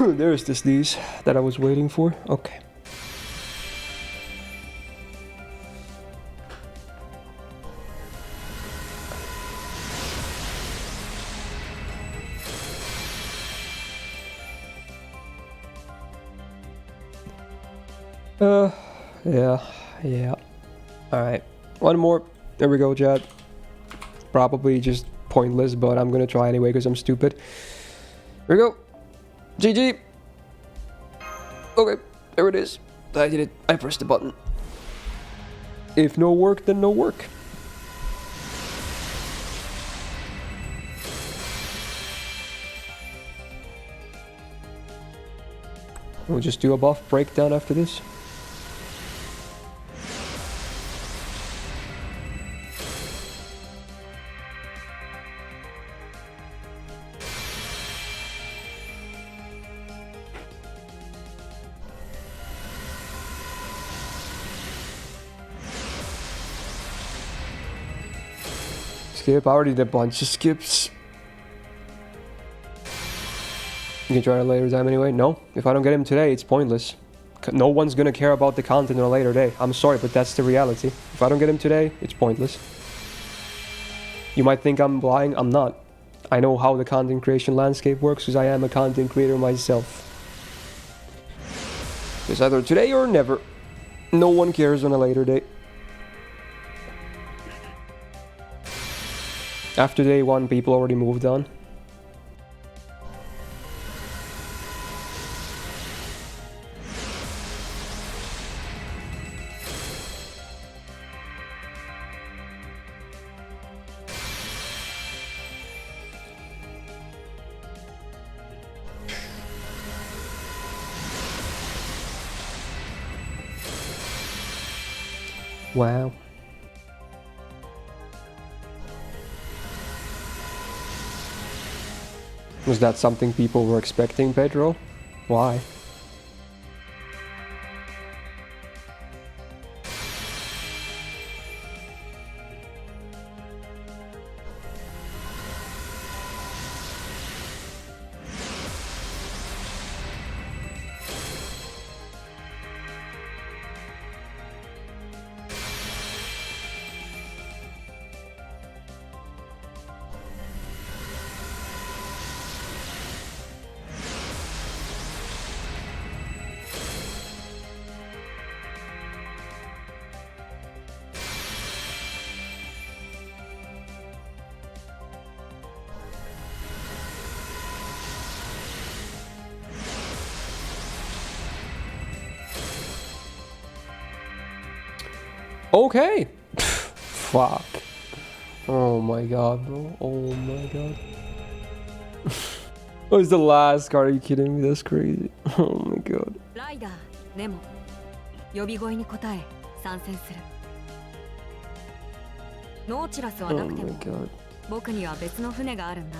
Speaker 1: There's the sneeze that I was waiting for. Okay. Yeah. Alright. One more. There we go, chat. Probably just pointless, but I'm gonna try anyway because I'm stupid. Here we go. GG. Okay, there it is. I did it. I pressed the button. If no work, then no work. We'll just do a buff breakdown after this. Skip. I already did a bunch of skips. You can try it a later time anyway. No, if I don't get him today, it's pointless. No one's gonna care about the content on a later day. I'm sorry, but that's the reality. If I don't get him today, it's pointless. You might think I'm lying. I'm not. I know how the content creation landscape works because I am a content creator myself. It's either today or never. No one cares on a later day. After day one, people already moved on. Wow. Was that something people were expecting, Pedro? Why? Okay. Fuck. Oh my god, bro. Oh my god. Oh, it's the last card. Are you kidding me? That's crazy. Oh my god. Oh my god.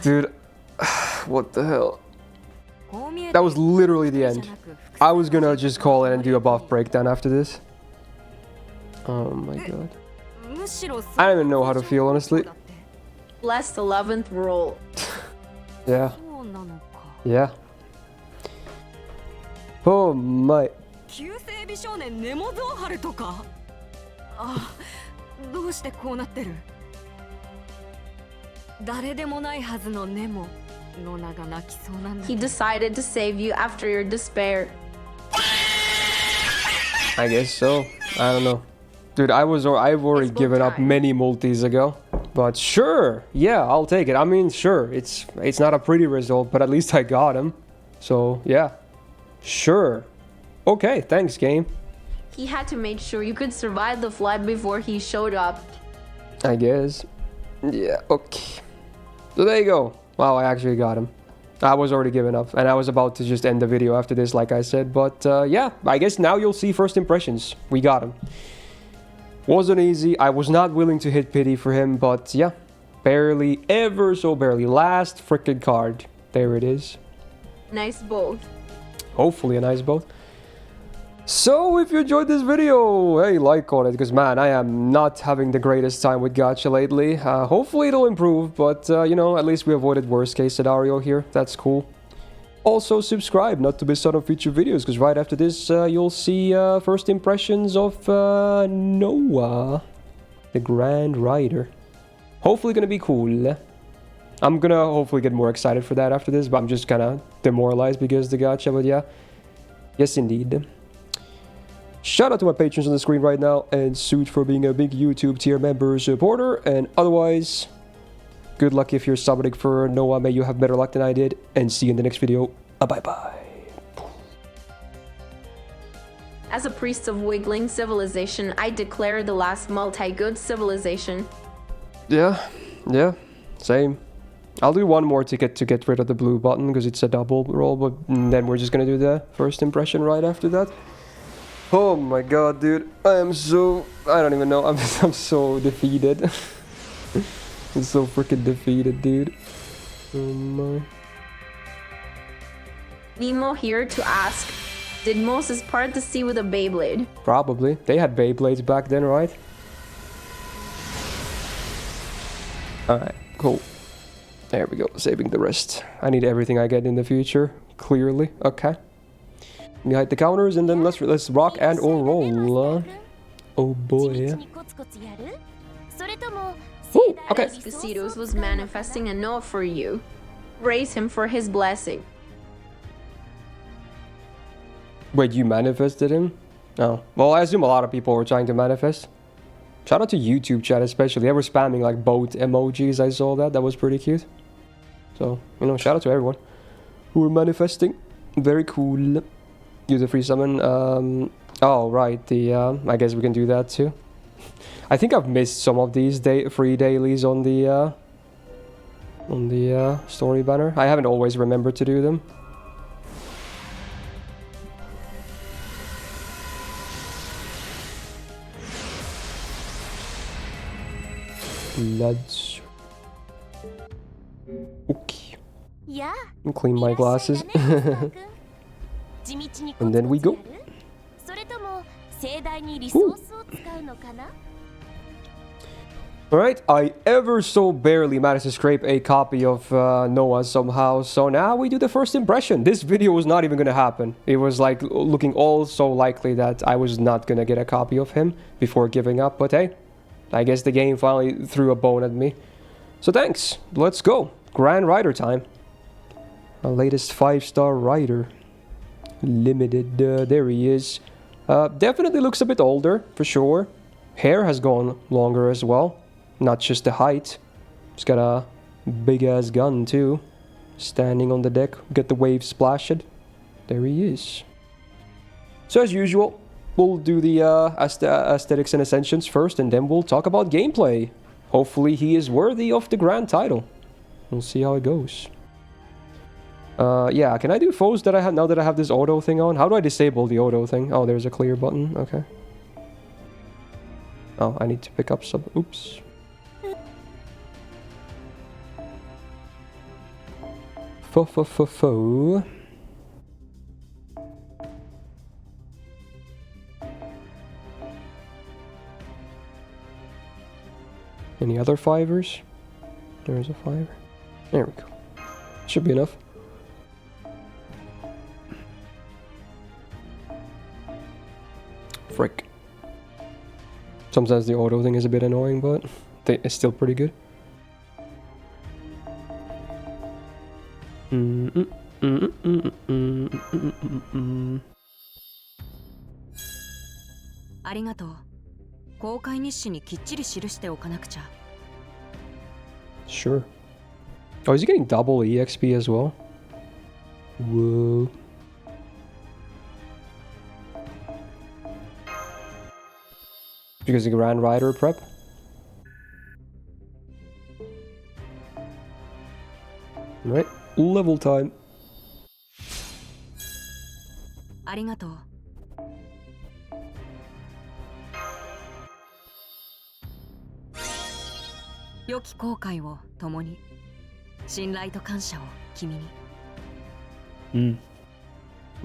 Speaker 1: Dude, what the hell? That was literally the end. I was gonna just call it and do a buff breakdown after this. Oh my god. I don't even know how to feel, honestly.
Speaker 2: Last 11th roll.
Speaker 1: Yeah. Yeah. Oh my.
Speaker 8: 旧整備少年ネモゾウハルとかあどうしてこうなってる誰でもないはずのネモノナが泣きそうなんだ
Speaker 2: He decided to save you after your despair.
Speaker 1: I guess so. I don't know. Dude, I've already given up many multis ago. But sure, yeah, I'll take it. I mean, sure, it's not a pretty result, but at least I got him. So, yeah. Sure. Okay, thanks, game.
Speaker 2: He had to make sure you could survive the flood before he showed up.
Speaker 1: I guess. Yeah, okay. So there you go. Wow, I actually got him. I was already giving up, and I was about to just end the video after this, like I said. But yeah, I guess now you'll see first impressions. We got him. Wasn't easy. I was not willing to hit pity for him, but yeah. Barely, ever so barely. Last freaking card. There it is.
Speaker 2: Nice both.
Speaker 1: Hopefully a nice both. So, if you enjoyed this video, hey, like on it, because man, I am not having the greatest time with Gacha lately. Hopefully it'll improve, but you know, at least we avoided worst case scenario here. That's cool. Also, subscribe not to miss out on future videos, because right after this, you'll see first impressions of Noah, the Grand Rider. Hopefully gonna be cool. I'm gonna hopefully get more excited for that after this, but I'm just kind of demoralized because the Gacha, but yeah. Yes, indeed. Shout out to my patrons on the screen right now, and Suit for being a big YouTube tier member supporter, and otherwise, good luck if you're subbing for Noah. May you have better luck than I did, and see you in the next video. Bye-bye.
Speaker 2: As a priest of wiggling civilization, I declare the last multi-good civilization.
Speaker 1: Yeah, same. I'll do one more ticket to get rid of the blue button, because it's a double roll, but then we're just gonna do the first impression right after that. Oh my god, dude. I don't even know. I'm so defeated. I'm so freaking defeated, dude. Oh my.
Speaker 2: Nemo here to ask, did Moses part the sea with a Beyblade?
Speaker 1: Probably. They had Beyblades back then, right? Alright, cool. There we go. Saving the rest. I need everything I get in the future. Clearly. Okay. We hide the counters and then let's rock and or roll. Oh boy. Ooh, okay.
Speaker 2: Esposito's was manifesting a no for you. Raise him for his blessing.
Speaker 1: Wait, you manifested him? Oh. Well, I assume a lot of people were trying to manifest. Shout out to YouTube chat especially. They were spamming like boat emojis. I saw that. That was pretty cute. So, you know, shout out to everyone who were manifesting. Very cool. Use a free summon. Oh, right. I guess we can do that too. I think I've missed some of these free dailies on the story banner. I haven't always remembered to do them. Let's. Okay. Clean my glasses. And then we go. Alright, I ever so barely managed to scrape a copy of Noah somehow, so now we do the first impression. This video was not even gonna happen. It was like looking all so likely that I was not gonna get a copy of him before giving up, but hey, I guess the game finally threw a bone at me. So thanks, let's go. Grand Rider time. Our latest 5-star rider. Limited, there he is. Definitely looks a bit older, for sure. Hair has gone longer as well. Not just the height. He's got a big-ass gun, too. Standing on the deck, get the waves splashed. There he is. So as usual, we'll do the aesthetics and ascensions first, and then we'll talk about gameplay. Hopefully he is worthy of the grand title. We'll see how it goes. Yeah, can I do foes that I have now that I have this auto thing on? How do I disable the auto thing? Oh, there's a clear button. Okay. Oh, I need to pick up some. Oops. Fo. Any other fivers? There's a fiver. There we go. Should be enough. Frick. Sometimes the auto thing is a bit annoying, but it's still pretty good. Sure. Oh, is he getting double EXP as well? Whoa. Because the Grand Rider prep? Right, level time. We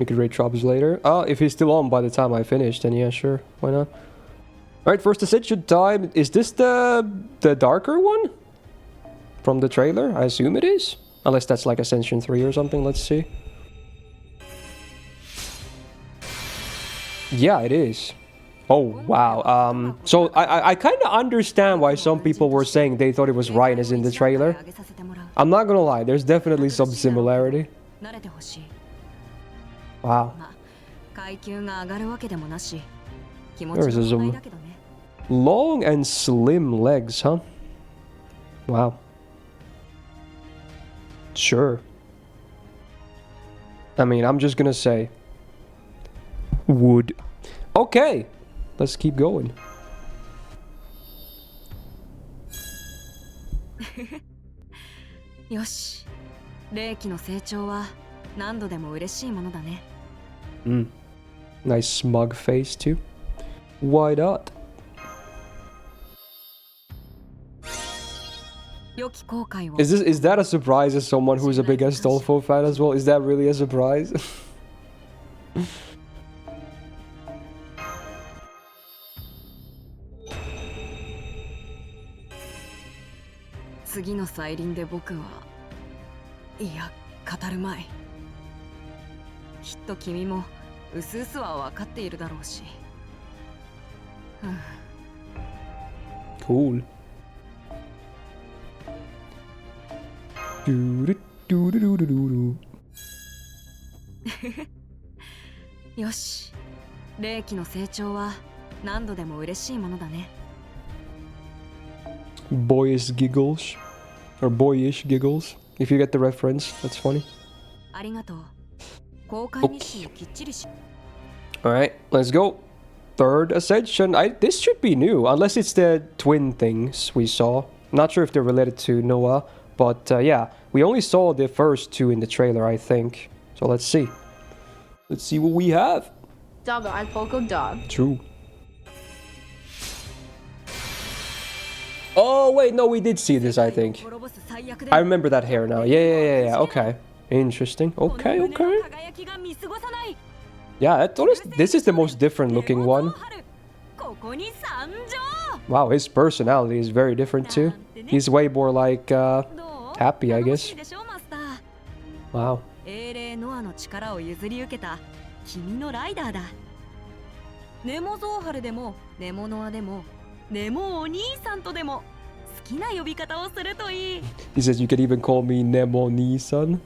Speaker 1: could rate drops later. Oh, if he's still on by the time I finish, then yeah, sure. Why not? Alright, first ascension time. Is this the darker one? From the trailer? I assume it is. Unless that's like Ascension 3 or something. Let's see. Yeah, it is. Oh, wow. So I kind of understand why some people were saying they thought it was Ryan as in the trailer. I'm not gonna lie, there's definitely some similarity. Wow. There's some long and slim legs, huh? Wow. Sure. I mean, I'm just gonna say wood. Okay, let's keep going. Nice smug face too. Why not? Is that a surprise as someone who's a big Astolfo fan as well? Is that really a surprise? Cool. Boyish giggles. Or boyish giggles. If you get the reference, that's funny. Okay. Alright, let's go. Third ascension. This should be new, unless it's the twin things we saw. Not sure if they're related to Noah, but yeah, we only saw the first two in the trailer, I think. So let's see. Let's see what we have.
Speaker 2: Dog on Poco Dog.
Speaker 1: True. Oh wait, no, we did see this, I think. I remember that hair now. Yeah. Okay. Interesting. Okay. Yeah, this is the most different looking one. Wow, his personality is very different too. He's way more like happy, I guess. Wow. He says you can even call me Nemo-ni-san.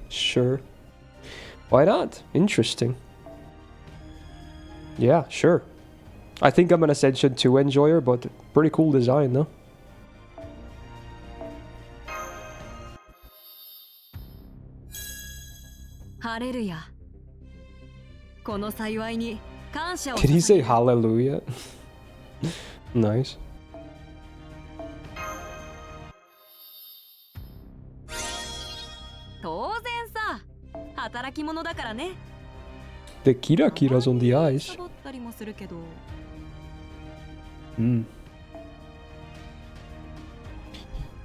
Speaker 1: Sure. Why not? Interesting. Yeah, sure. I think I'm an Ascension 2 enjoyer, but pretty cool design, though. Did he say hallelujah? Nice. The kira-kiras on the eyes.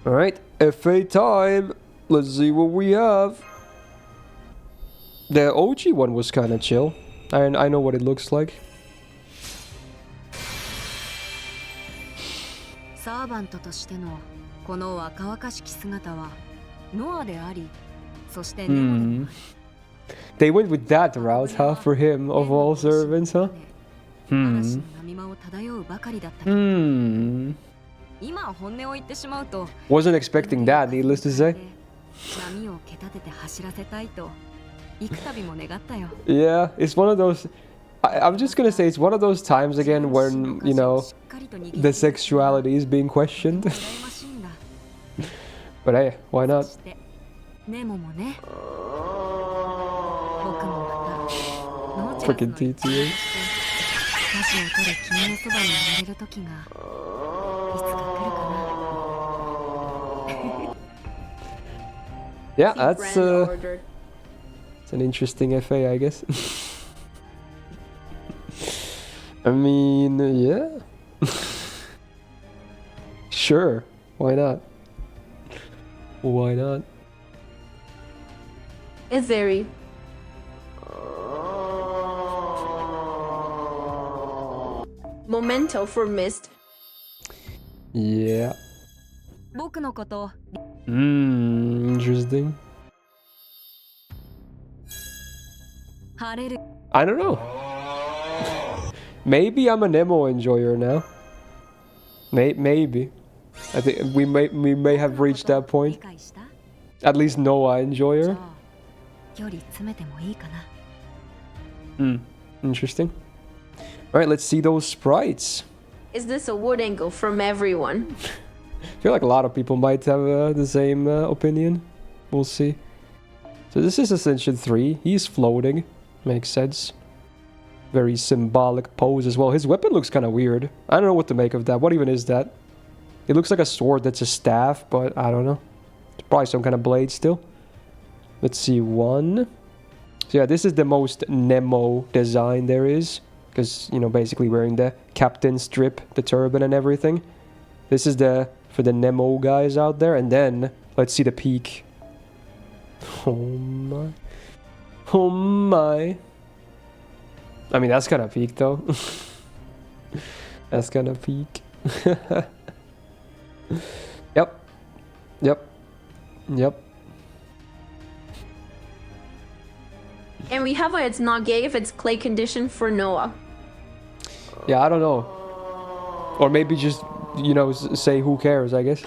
Speaker 1: Alright, FA time. Let's see what we have. The OG one was kind of chill. And I know what it looks like.
Speaker 8: サーバントとしてのこの若々しき姿はノアであり、そしてネモでもある。
Speaker 1: They went with that route, huh? For him, of all servants, huh?
Speaker 8: 嵐の波間を漂うばかりだったけど、今本音を言ってしまうと
Speaker 1: Wasn't expecting that, needless to say.
Speaker 8: 波を蹴立てて走らせたいと幾度も願ったよ。
Speaker 1: Yeah, it's one of those... I'm just gonna say it's one of those times again when, you know, the sexuality is being questioned. But hey, why not?
Speaker 8: ネモもね。僕もまた
Speaker 1: Freaking TTA.
Speaker 8: 舵を取る君のそばにいられる時がいつか来るかな。
Speaker 1: Yeah, that's it's an interesting FA, I guess. I mean, yeah. Sure, why not? Why not?
Speaker 2: It's very. Memento for Myst.
Speaker 1: Yeah.
Speaker 8: 僕のこと
Speaker 1: Interesting.
Speaker 8: 晴れる。
Speaker 1: I don't know. Maybe I'm a Nemo enjoyer now. Maybe. I think we may have reached that point.
Speaker 8: 理解した？
Speaker 1: At least Noah
Speaker 8: じゃ
Speaker 1: enjoyer.
Speaker 8: あ距離詰めてもいいかな。
Speaker 1: Interesting. Alright, let's see those sprites.
Speaker 2: Is this a wood angle from everyone?
Speaker 1: I feel like a lot of people might have the same opinion. We'll see. So this is Ascension 3. He's floating. Makes sense. Very symbolic pose as well. His weapon looks kind of weird. I don't know what to make of that. What even is that? It looks like a sword that's a staff, but I don't know. It's probably some kind of blade still. Let's see, one. So yeah, this is the most Nemo design there is. Because, you know, basically wearing the captain strip, the turban and everything. This is for the Nemo guys out there. And then, let's see the peak. Oh my. Oh my. I mean, that's kind of peak though. That's kind of peak. Yep. Yep. Yep.
Speaker 2: And we have a it's not gay if it's clay condition for Noah.
Speaker 1: Yeah, I don't know. Or maybe just, you know, say who cares, I guess.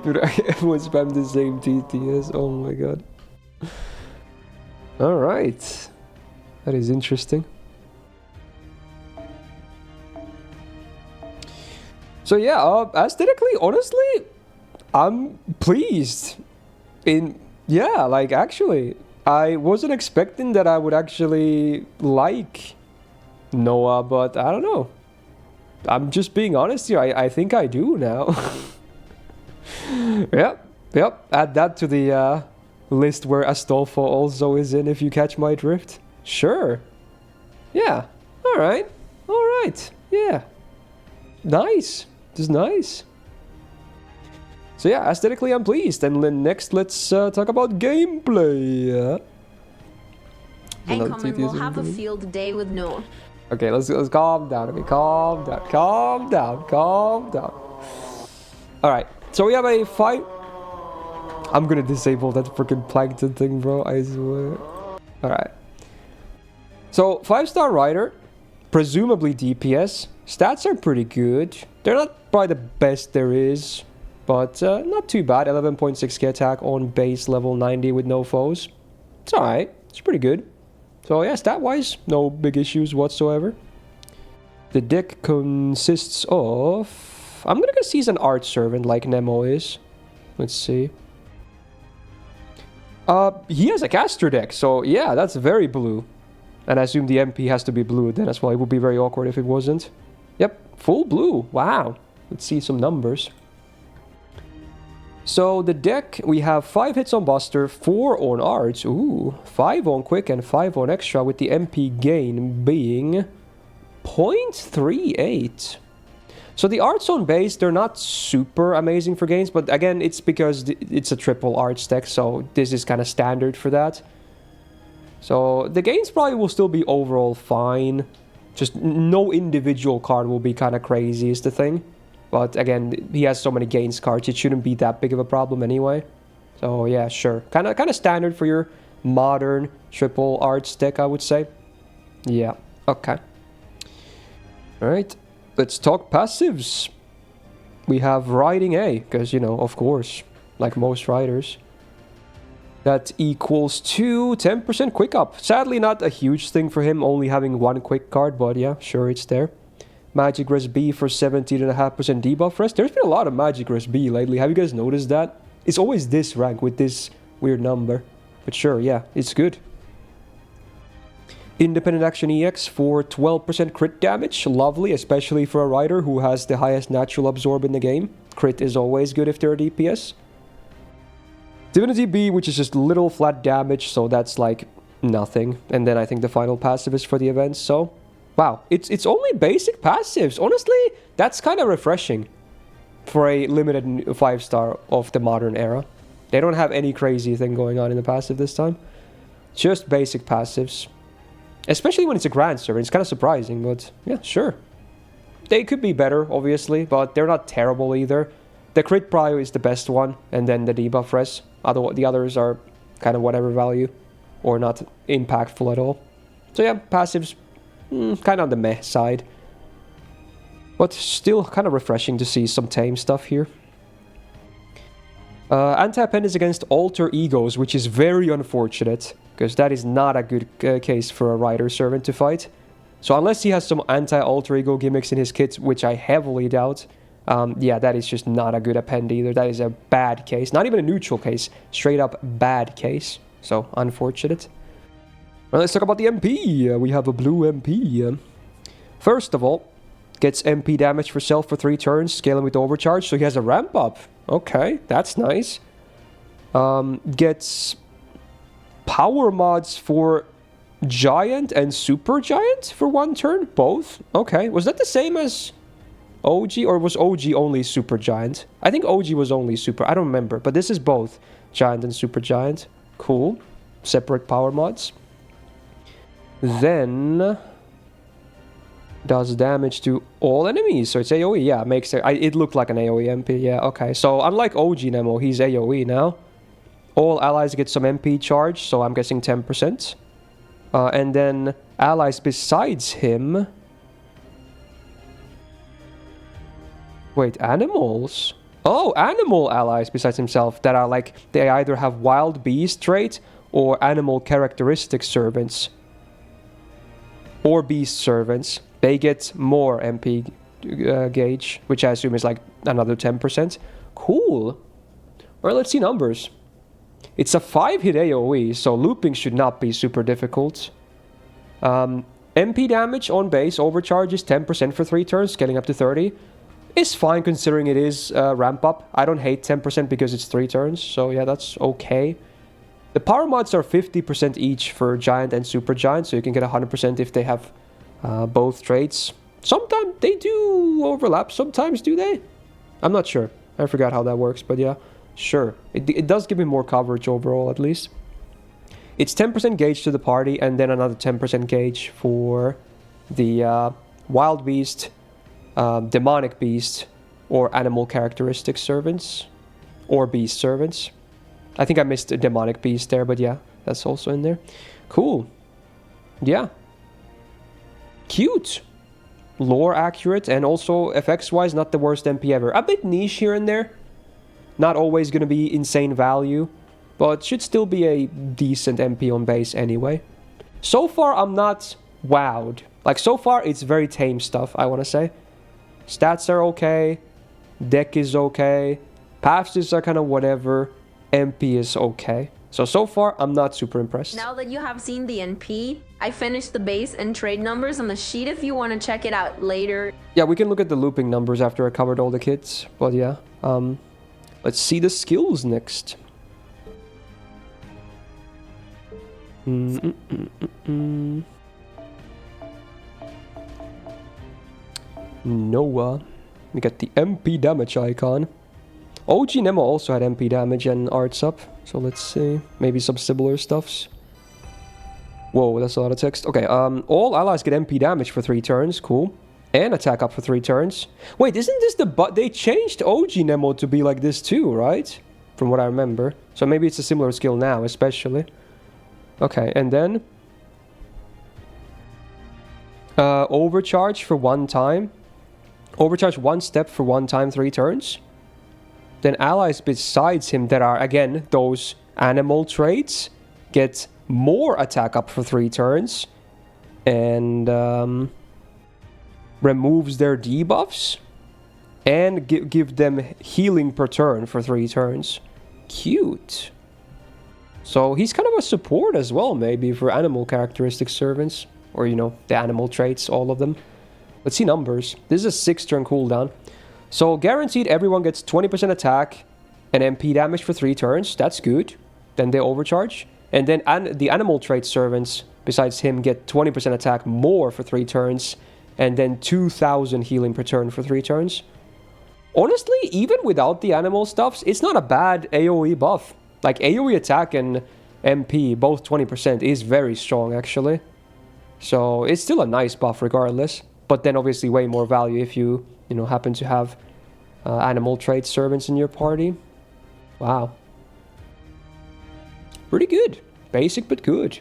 Speaker 1: Dude, everyone spammed the same TTS. Oh my god. Alright. That is interesting. So yeah, aesthetically, honestly, I'm pleased. Yeah, like actually, I wasn't expecting that I would actually like Noah, but I don't know. I'm just being honest here. I think I do now. Yep. Add that to the list where Astolfo also is in, if you catch my drift. Sure. Yeah. All right. Yeah. Nice. Just nice. So yeah, aesthetically I'm pleased. And then next, let's talk about gameplay.
Speaker 2: And comment, we'll have a field day with Noah.
Speaker 1: Okay, let's calm down. Okay, calm down. All right, so we have a 5. I'm gonna disable that freaking plankton thing, bro. I swear. All right. So 5-star rider, presumably DPS. Stats are pretty good. They're not probably the best there is, but not too bad. 11.6k attack on base level 90 with no foes. It's alright. It's pretty good. So yeah, stat-wise, no big issues whatsoever. The deck consists of... I'm gonna guess he's an art servant like Nemo is. Let's see. He has a caster deck, so yeah, that's very blue. And I assume the MP has to be blue then as well. It would be very awkward if it wasn't. Yep, full blue. Wow. Let's see some numbers. So the deck, we have 5 hits on Buster, 4 on Arts, ooh, 5 on Quick and 5 on Extra, with the MP gain being 0.38. So the arts on base, they're not super amazing for gains, but again, it's because it's a triple arts deck, so this is kind of standard for that. So the gains probably will still be overall fine. Just no individual card will be kind of crazy is the thing. But again, he has so many gains cards, it shouldn't be that big of a problem anyway. So yeah, sure. Kind of standard for your modern triple arts deck, I would say. Yeah, okay. Alright, let's talk passives. We have Riding A, because, you know, of course, like most riders. That equals to 10% quick up. Sadly, not a huge thing for him, only having one quick card, but yeah, sure, it's there. Magic Res B for 17.5% debuff rest. There's been a lot of Magic Res B lately. Have you guys noticed that? It's always this rank with this weird number. But sure, yeah, it's good. Independent Action EX for 12% crit damage. Lovely, especially for a rider who has the highest natural absorb in the game. Crit is always good if they're a DPS. Divinity B, which is just little flat damage, so that's like nothing. And then I think the final passive is for the event, so... Wow, it's only basic passives. Honestly, that's kind of refreshing for a limited 5-star of the modern era. They don't have any crazy thing going on in the passive this time. Just basic passives. Especially when it's a grand server. It's kind of surprising, but yeah, sure. They could be better, obviously, but they're not terrible either. The crit prio is the best one, and then the debuff res. The others are kind of whatever value, or not impactful at all. So yeah, passives, kind of on the meh side. But still kind of refreshing to see some tame stuff here. Anti-pen is against alter egos, which is very unfortunate, because that is not a good case for a rider servant to fight. So unless he has some anti-alter ego gimmicks in his kit, which I heavily doubt, yeah, that is just not a good append either. That is a bad case. Not even a neutral case. Straight up bad case. So, unfortunate. Well, let's talk about the MP. We have a blue MP. First of all, gets MP damage for self for 3 turns, scaling with overcharge, so he has a ramp up. Okay, that's nice. Gets power mods for Giant and Super Giant for 1 turn, both. Okay, was that the same as OG, or was OG only Super Giant? I think OG was only Super, I don't remember, but this is both Giant and Super Giant. Cool. Separate power mods. Then does damage to all enemies, so it's AoE. Yeah, makes it looked like an AoE MP. Yeah, okay. So unlike OG Nemo, he's AoE now. All allies get some MP charge, so I'm guessing 10%. And then allies besides him. Wait, animals? Oh, animal allies besides himself that are like, they either have wild beast trait or animal characteristic servants. Or beast servants. They get more MP gauge, which I assume is like another 10%. Cool. Well, let's see numbers. It's a 5-hit AoE, so looping should not be super difficult. MP damage on base, overcharge is 10% for 3 turns, scaling up to 30. Is fine considering it is ramp up. I don't hate 10% because it's 3 turns, so yeah, that's okay. The power mods are 50% each for Giant and Super Giant, so you can get 100% if they have both traits. Sometimes they do overlap, sometimes do they? I'm not sure. I forgot how that works, but yeah, sure. It does give me more coverage overall, at least. It's 10% gauge to the party, and then another 10% gauge for the Wild Beast, Demonic Beast, or Animal Characteristic Servants, or Beast Servants. I think I missed a Demonic Beast there, but yeah, that's also in there. Cool. Yeah. Cute. Lore accurate, and also FX-wise, not the worst MP ever. A bit niche here and there. Not always going to be insane value, but should still be a decent MP on base anyway. So far, I'm not wowed. Like, so far, it's very tame stuff, I want to say. Stats are okay. Deck is okay. Paths are kind of whatever. MP is okay. So far, I'm not super impressed.
Speaker 2: Now that you have seen the NP, I finished the base and trade numbers on the sheet if you want to check it out later.
Speaker 1: Yeah, we can look at the looping numbers after I covered all the kits. But yeah, let's see the skills next. Noah. We get the MP damage icon. OG Nemo also had MP damage and arts up. So let's see. Maybe some similar stuffs. Whoa, that's a lot of text. Okay, all allies get MP damage for 3 turns. Cool. And attack up for 3 turns. Wait, isn't this the... They changed OG Nemo to be like this too, right? From what I remember. So maybe it's a similar skill now, especially. Okay, and then... overcharge for 1 time. Overcharge 1 step for 1 time, 3 turns. Then allies besides him that are, again, those animal traits get more attack up for 3 turns. And removes their debuffs. And give them healing per turn for 3 turns. Cute. So he's kind of a support as well, maybe, for animal characteristic servants. Or, you know, the animal traits, all of them. Let's see numbers. This is a 6-turn cooldown. So guaranteed everyone gets 20% attack and MP damage for 3 turns. That's good. Then they overcharge. And then the animal trait servants, besides him, get 20% attack more for 3 turns. And then 2,000 healing per turn for 3 turns. Honestly, even without the animal stuffs, it's not a bad AoE buff. Like AoE attack and MP, both 20%, is very strong actually. So it's still a nice buff regardless. But then obviously way more value if you know, happen to have animal trait servants in your party. Wow. Pretty good. Basic but good.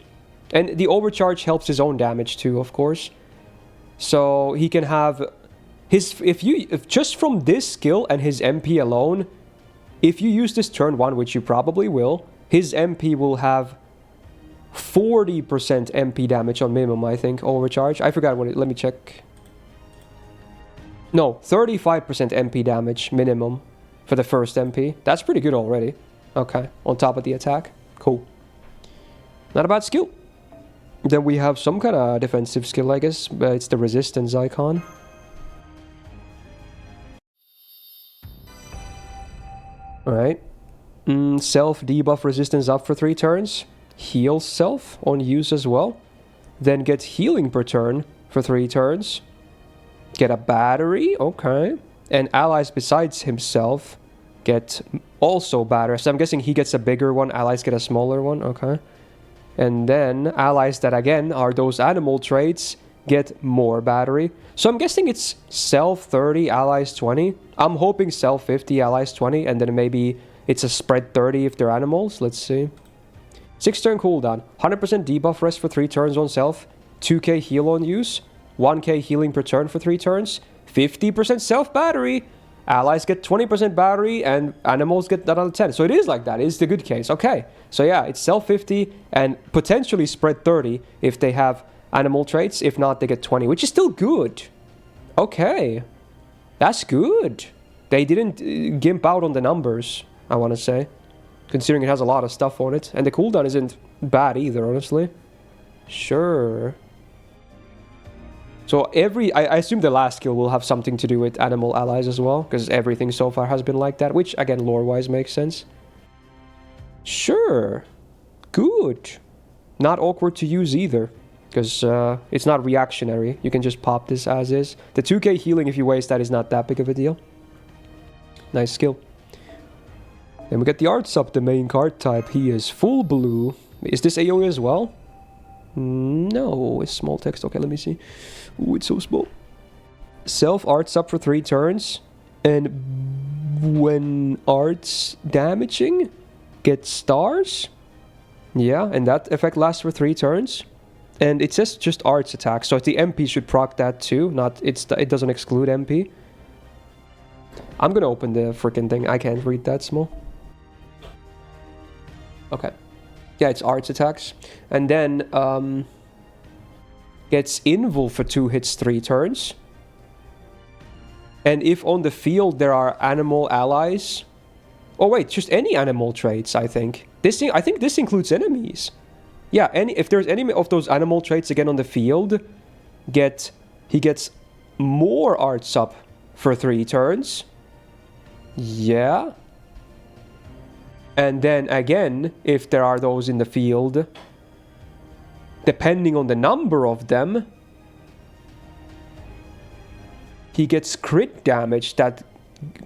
Speaker 1: And the overcharge helps his own damage too, of course. So he can have his... If just from this skill and his MP alone, if you use this turn 1, which you probably will, his MP will have 40% MP damage on minimum, I think, overcharge. I forgot what it... Let me check. No, 35% MP damage minimum for the first MP. That's pretty good already. Okay, on top of the attack. Cool. Not a bad skill. Then we have some kind of defensive skill, I guess. It's the resistance icon. Alright. Self debuff resistance up for 3 turns. Heal self on use as well. Then get healing per turn for 3 turns. Get a battery, okay. And allies besides himself get also battery. So I'm guessing he gets a bigger one, allies get a smaller one, okay. And then allies that again are those animal traits get more battery. So I'm guessing it's self 30, allies 20. I'm hoping self 50, allies 20, and then maybe it's a spread 30 if they're animals. Let's see. 6-turn cooldown. 100% debuff rest for 3 turns on self. 2k heal on use. 1k healing per turn for 3 turns. 50% self battery. Allies get 20% battery and animals get another 10. So it is like that. It's the good case. Okay. So yeah, it's self 50 and potentially spread 30 if they have animal traits. If not, they get 20, which is still good. Okay. That's good. They didn't gimp out on the numbers, I want to say. Considering it has a lot of stuff on it. And the cooldown isn't bad either, honestly. Sure. So I assume the last skill will have something to do with animal allies as well. Because everything so far has been like that. Which, again, lore-wise makes sense. Sure. Good. Not awkward to use either. Because it's not reactionary. You can just pop this as is. The 2k healing, if you waste that, is not that big of a deal. Nice skill. Then we get the arts up, the main card type. He is full blue. Is this AoE as well? No, it's small text. Okay, let me see. Ooh, it's so small. Self arts up for 3 turns. And when arts damaging, get stars. Yeah, and that effect lasts for 3 turns. And it says just arts attack. So the MP should proc that too. It doesn't exclude MP. I'm gonna open the freaking thing. I can't read that small. Okay. Yeah, it's arts attacks. And then gets invul for 2 hits 3 turns. And if on the field there are animal allies... Oh wait, just any animal traits, I think. I think this includes enemies. Yeah, if there's any of those animal traits again on the field, he gets more arts up for 3 turns. Yeah. And then again, if there are those in the field, depending on the number of them, he gets crit damage that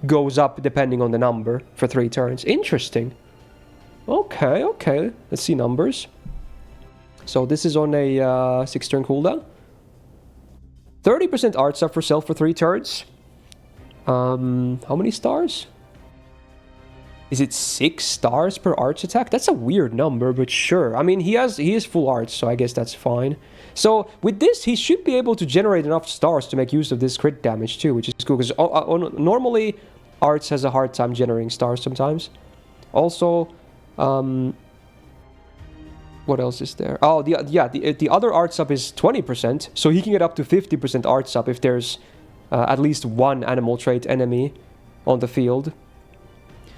Speaker 1: goes up depending on the number for 3 turns. Interesting. Okay, okay. Let's see numbers. So this is on a 6-turn cooldown. 30% arts up for self for 3 turns. How many stars? Is it 6 stars per arts attack? That's a weird number, but sure. I mean, he is full arts, so I guess that's fine. So with this, he should be able to generate enough stars to make use of this crit damage too, which is cool. Because normally, arts has a hard time generating stars sometimes. Also, what else is there? Oh, the other arts up is 20%, so he can get up to 50% arts up if there's at least one animal trait enemy on the field.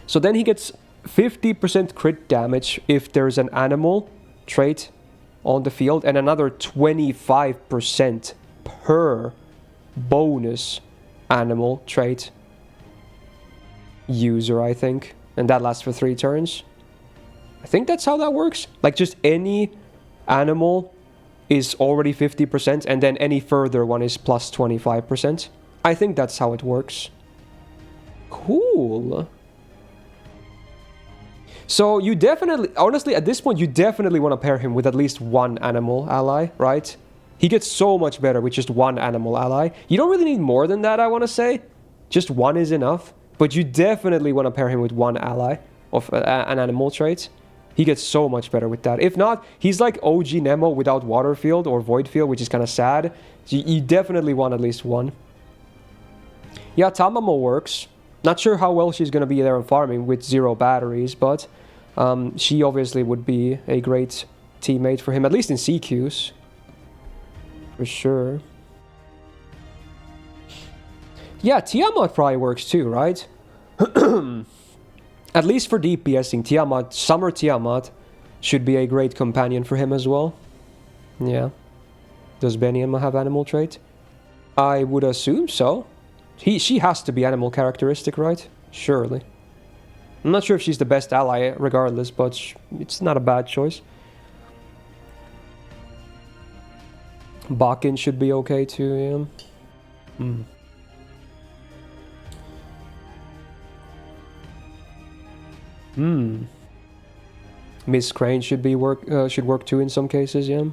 Speaker 1: So then he gets 50% crit damage if there's an animal trait on the field, and another 25% per bonus animal trait user, I think. And that lasts for 3 turns. I think that's how that works. Like, just any animal is already 50%, and then any further one is plus 25%. I think that's how it works. Cool. So you definitely, honestly, at this point, you definitely want to pair him with at least one animal ally, right? He gets so much better with just one animal ally. You don't really need more than that, I want to say. Just one is enough. But you definitely want to pair him with one ally of an animal trait. He gets so much better with that. If not, he's like OG Nemo without water field or void field, which is kind of sad. So you definitely want at least one. Yeah, Tamamo works. Not sure how well she's going to be there on farming with 0 batteries, but she obviously would be a great teammate for him, at least in CQs. For sure. Yeah, Tiamat probably works too, right? At least for DPSing, Tiamat, Summer Tiamat should be a great companion for him as well. Yeah. Does Beniyama have animal trait? I would assume so. She has to be animal characteristic, right? Surely. I'm not sure if she's the best ally regardless, but it's not a bad choice. Bakken should be okay too, yeah. Miss Crane should work too in some cases, yeah.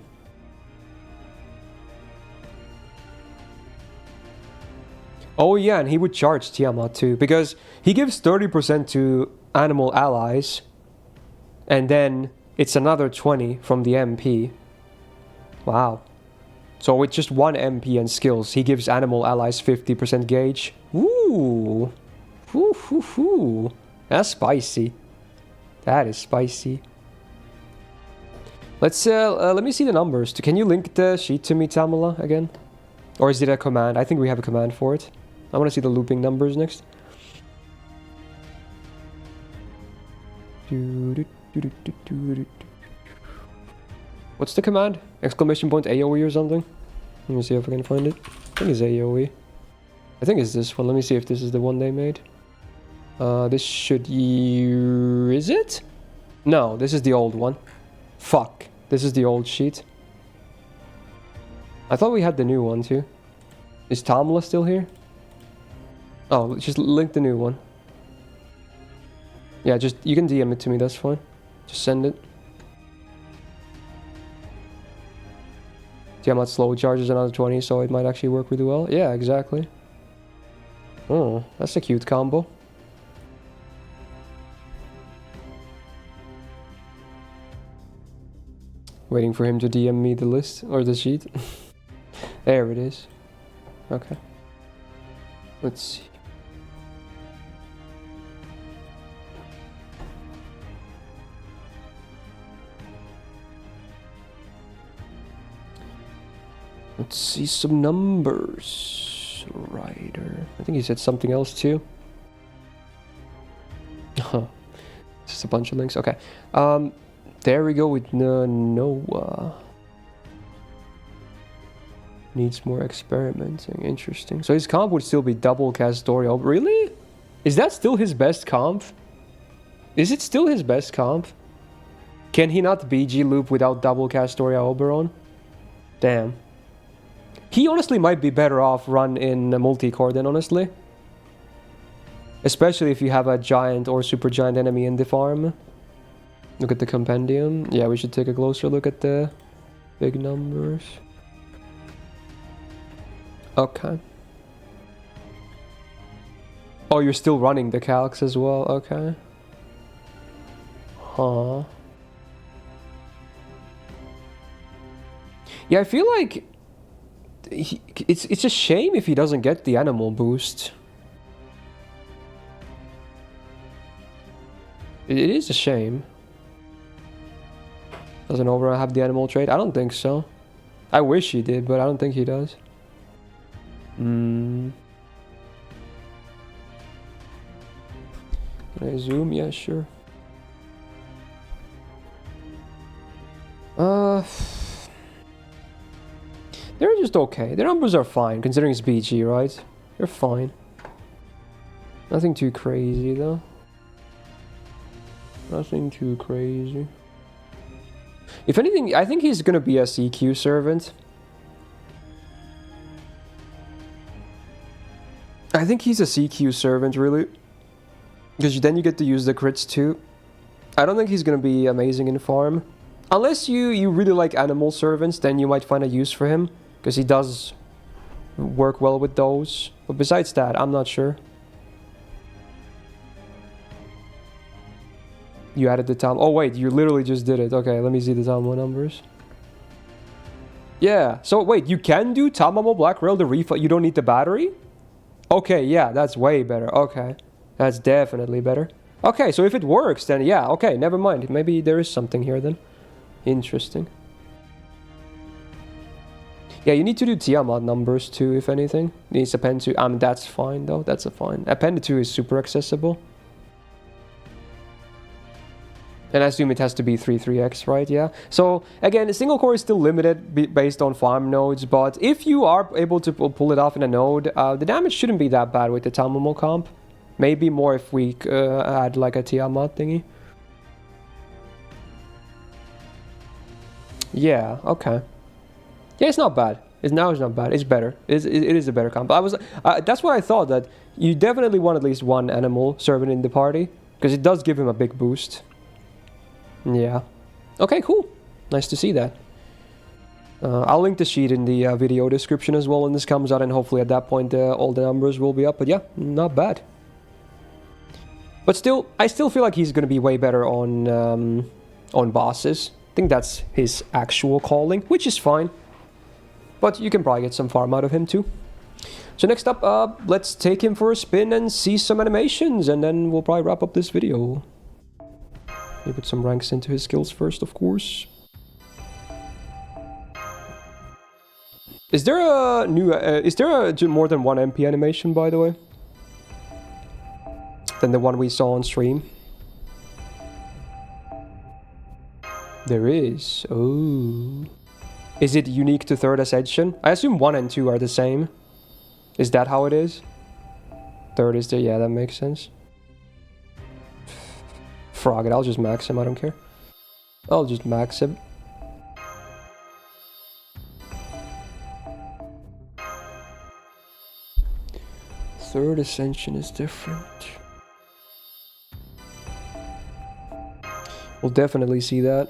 Speaker 1: Oh yeah, and he would charge Tiamat too, because he gives 30% to animal allies, and then it's another 20 from the MP. Wow. So with just one MP and skills, he gives animal allies 50% gauge. Ooh. Ooh. That's spicy. That is spicy. Let's let me see the numbers. Can you link the sheet to me, Tamala, again? Or is it a command? I think we have a command for it. I want to see the looping numbers next. What's the command? Exclamation point AoE or something? Let me see if I can find it. I think it's AoE. I think it's this one. Let me see if this is the one they made. This should... Is it? No, this is the old one. Fuck. This is the old sheet. I thought we had the new one too. Is Tamala still here? Oh, just link the new one. Yeah, just... You can DM it to me, that's fine. Just send it. Tiamat slow charges another 20, so it might actually work really well. Yeah, exactly. Oh, that's a cute combo. Waiting for him to DM me the list, or the sheet. There it is. Okay. Let's see. Let's see some numbers. Rider. I think he said something else too. Just a bunch of links. Okay. There we go with Noah. Needs more experimenting. Interesting. So his comp would still be double Castoria. Really? Is that still his best comp? Is it still his best comp? Can he not BG loop without double Castoria Oberon? Damn. He honestly might be better off run in multi-core then, honestly. Especially if you have a giant or super giant enemy in the farm. Look at the compendium. Yeah, we should take a closer look at the big numbers. Okay. Oh, you're still running the calcs as well. Okay. Huh. Yeah, I feel like it's a shame if he doesn't get the animal boost. It is a shame. Doesn't Overall have the animal trait? I don't think so. I wish he did, but I don't think he does. Can I zoom? Yeah, sure. They're just okay. Their numbers are fine, considering it's BG, right? They're fine. Nothing too crazy, though. Nothing too crazy. If anything, I think he's gonna be a CQ servant. I think he's a CQ servant, really. Because then you get to use the crits too. I don't think he's gonna be amazing in farm. Unless you really like animal servants, then you might find a use for him. Because he does work well with those. But besides that, I'm not sure. You added the time. Oh wait, you literally just did it. Okay, let me see the Tamamo numbers. Yeah, so wait, you can do Tamamo Black Rail the refund. You don't need the battery? Okay, yeah, that's way better. Okay, that's definitely better. Okay, so if it works, then yeah, okay, never mind. Maybe there is something here then. Interesting. Yeah, you need to do Tiamat numbers too, if anything. Needs append 2. That's fine though. That's a fine. Append 2 is super accessible. And I assume it has to be 3x, right? Yeah. So again, single core is still limited based on farm nodes, but if you are able to pull it off in a node, the damage shouldn't be that bad with the Tamamo comp. Maybe more if we add like a Tiamat thingy. Yeah. Okay. Yeah, it's not bad. It's not bad. It's better. It is a better comp. That's what I thought, that you definitely want at least one animal servant in the party, because it does give him a big boost. Yeah. Okay, cool. Nice to see that. I'll link the sheet in the video description as well when this comes out, and hopefully at that point all the numbers will be up. But yeah, not bad. But still, I still feel like he's going to be way better on bosses. I think that's his actual calling, which is fine. But you can probably get some farm out of him too. So next up, let's take him for a spin and see some animations, and then we'll probably wrap up this video. Let me put some ranks into his skills first, of course. Is there a new... is there a more than one MP animation, by the way? Than the one we saw on stream? There is. Oh. Is it unique to 3rd Ascension? I assume 1 and 2 are the same. Is that how it is? 3rd is the... Yeah, that makes sense. Frog it, I'll just max him, I don't care. I'll just max him. Third Ascension is different. We'll definitely see that.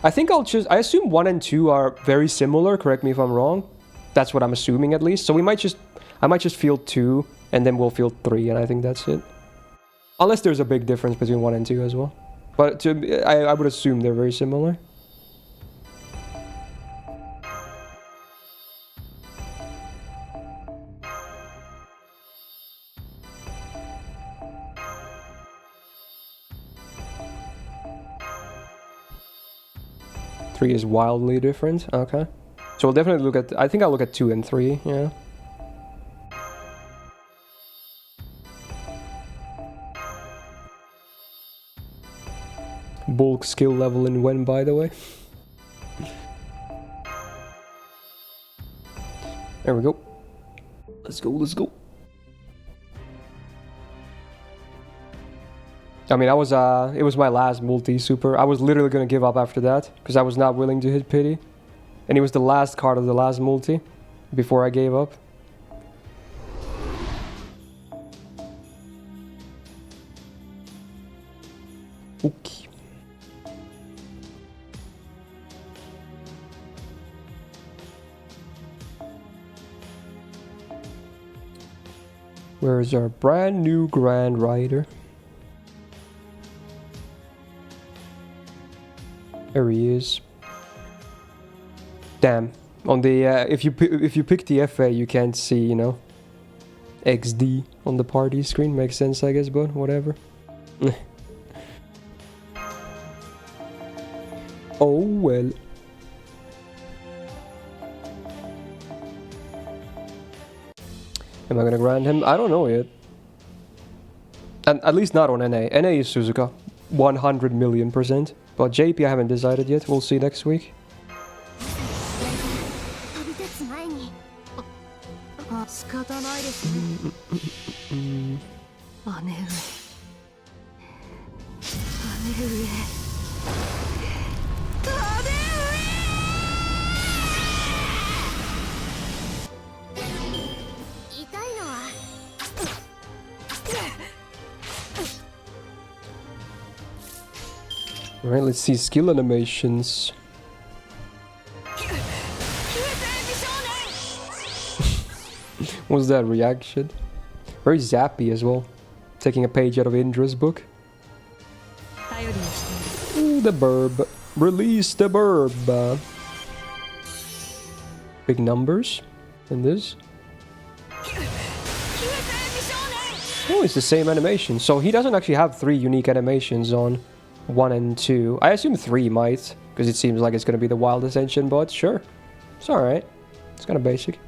Speaker 1: I think I'll choose... I assume 1 and 2 are very similar, correct me if I'm wrong. That's what I'm assuming at least. So we might just... I might just field 2, and then we'll field 3, and I think that's it. Unless there's a big difference between 1 and 2 as well. But I would assume they're very similar. Three is wildly different. Okay. So we'll definitely look at... I think I'll look at 2 and 3, yeah. Bulk skill level in when, by the way. There we go. Let's go, let's go. I mean, it was my last multi-super. I was literally gonna give up after that, because I was not willing to hit pity. And it was the last card of the last multi. before I gave up. Okay. Where's our brand new Grand Rider? There he is. Damn. On the if you pick the FA, you can't see, you know, XD on the party screen. Makes sense, I guess, but whatever. Oh well. Am I gonna grind him? I don't know yet. And at least not on NA. NA is Suzuka. 100 million%. But JP I haven't decided yet. We'll see next week. Alright, let's see skill animations. What's that reaction? Very zappy as well. Taking a page out of Indra's book. Ooh, the burb. Release the burb. Big numbers in this. Oh, it's the same animation. So he doesn't actually have 3 unique animations on 1 and 2. I assume 3 might, because it seems like it's going to be the Wild Ascension, but sure. It's alright. It's kind of basic.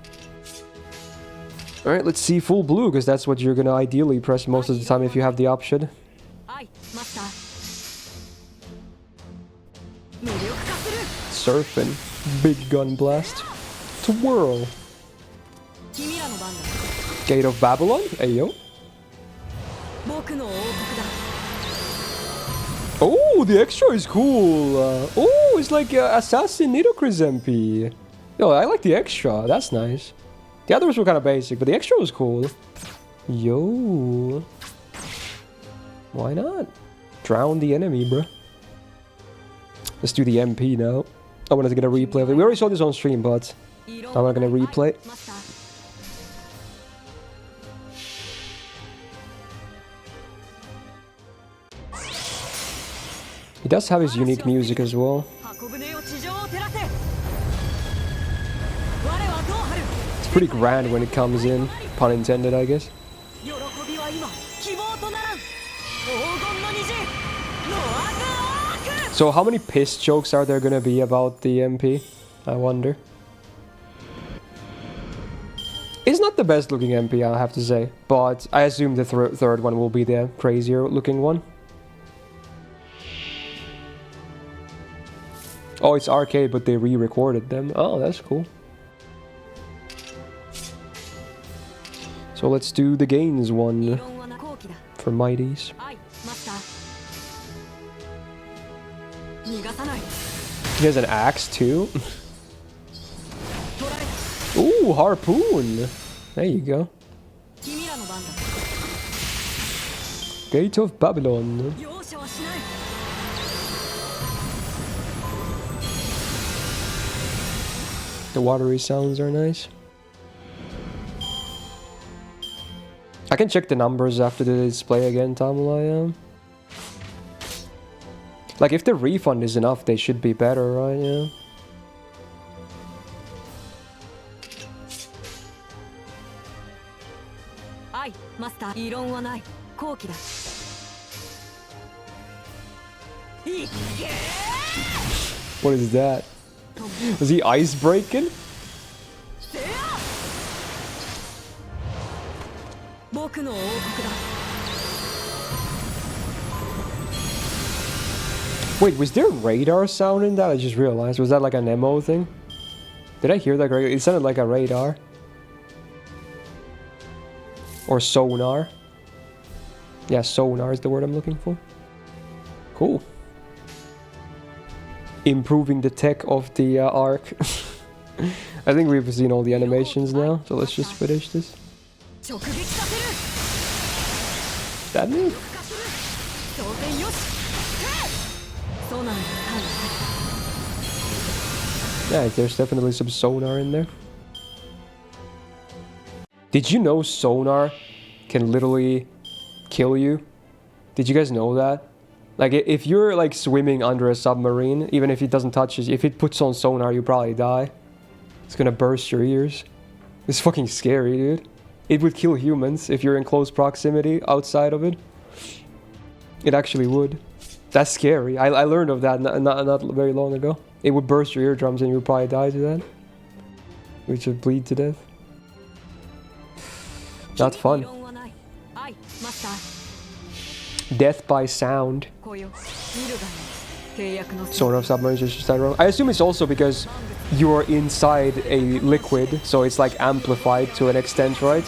Speaker 1: Alright, let's see full blue, because that's what you're going to ideally press most of the time if you have the option. Surfing. Big gun blast. Twirl. Gate of Babylon? Ayo. Oh, the extra is cool. Oh, it's like Assassin Nidocris MP. Yo, I like the extra. That's nice. The others were kind of basic, but the extra was cool. Yo. Why not? Drown the enemy, bro. Let's do the MP now. I'm not gonna replay it. We already saw this on stream, but I'm not gonna replay. He does have his unique music as well. It's pretty grand when it comes in. Pun intended, I guess. So how many piss jokes are there gonna be about the MP? I wonder. It's not the best looking MP, I have to say. But I assume the third one will be the crazier looking one. Oh, it's arcade, but they re-recorded them. Oh, that's cool. So let's do the gains one for Mighties. He has an axe too. Ooh, harpoon. There you go. Gate of Babylon. The watery sounds are nice. I can check the numbers after the display again, Tamula. Like, if the refund is enough, they should be better, right? Yeah. What is that? Was he ice breaking? Wait, was there radar sound in that? I just realized. Was that like an MO thing? Did I hear that correctly? It sounded like a radar. Or sonar. Yeah, sonar is the word I'm looking for. Cool. Improving the tech of the Ark. I think we've seen all the animations now, so let's just finish this. That move? Yeah, there's definitely some sonar in there. Did you know sonar can literally kill you? Did you guys know that? Like, if you're like swimming under a submarine, even if it doesn't touch you, if it puts on sonar, you probably die. It's gonna burst your ears. It's fucking scary, dude. It would kill humans if you're in close proximity outside of it. It actually would. That's scary. I learned of that not very long ago. It would burst your eardrums and you would probably die to that. Which would bleed to death. Not fun. Death by sound. Sort of submarines just that wrong. I assume it's also because you're inside a liquid, so it's like amplified to an extent, right?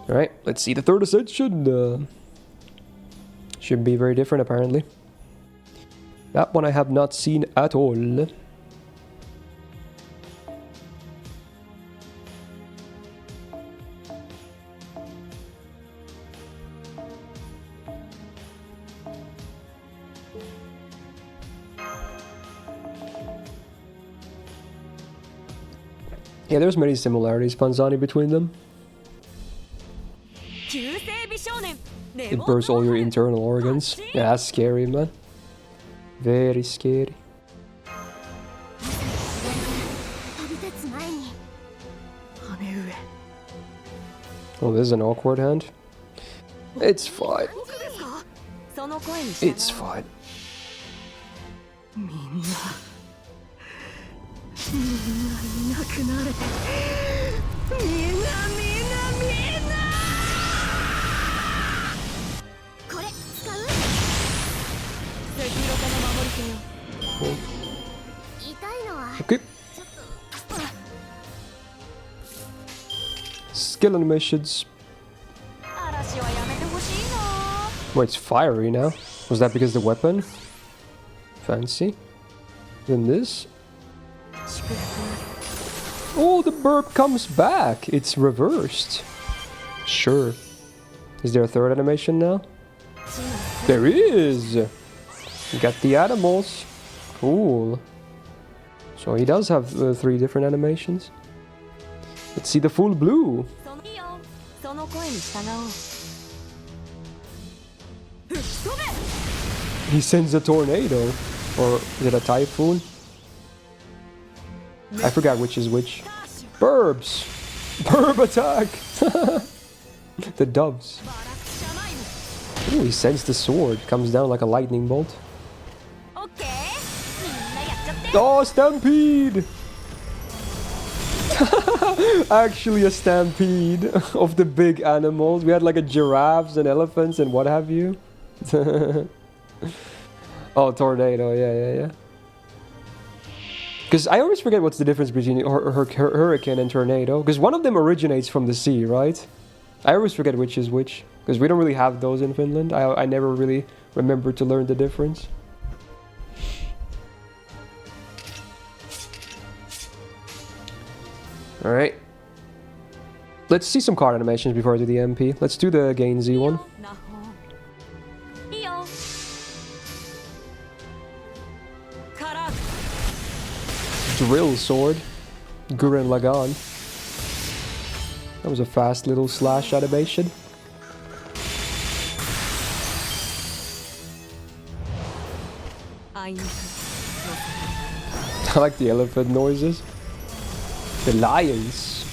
Speaker 1: Alright, let's see the third ascension. Should be very different apparently. That one I have not seen at all. Yeah, there's many similarities, Panzani, between them. It bursts all your internal organs. Yeah, that's scary, man. Very scary. Oh, this is an awkward hand. It's fine. It's fine. Okay. Skill animations. Wait, it's fiery now. Was that because the weapon? Fancy. Then this. Oh, the burp comes back. It's reversed. Sure. Is there a third animation now? There is. You got the animals. Cool. So he does have 3 different animations. Let's see the full blue. He sends a tornado. Or is it a typhoon? I forgot which is which. Burbs! Burb attack! The doves. Ooh, he sends the sword. Comes down like a lightning bolt. Oh, stampede! Actually a stampede of the big animals. We had like a giraffes and elephants and what have you. Oh, tornado. Yeah. Because I always forget what's the difference between hurricane and tornado. Because one of them originates from the sea, right? I always forget which is which. Because we don't really have those in Finland. I never really remember to learn the difference. Alright. Let's see some card animations before I do the MP. Let's do the Gainsey one. Drill sword. Gurren Lagann. That was a fast little slash animation. I like the elephant noises. The lions.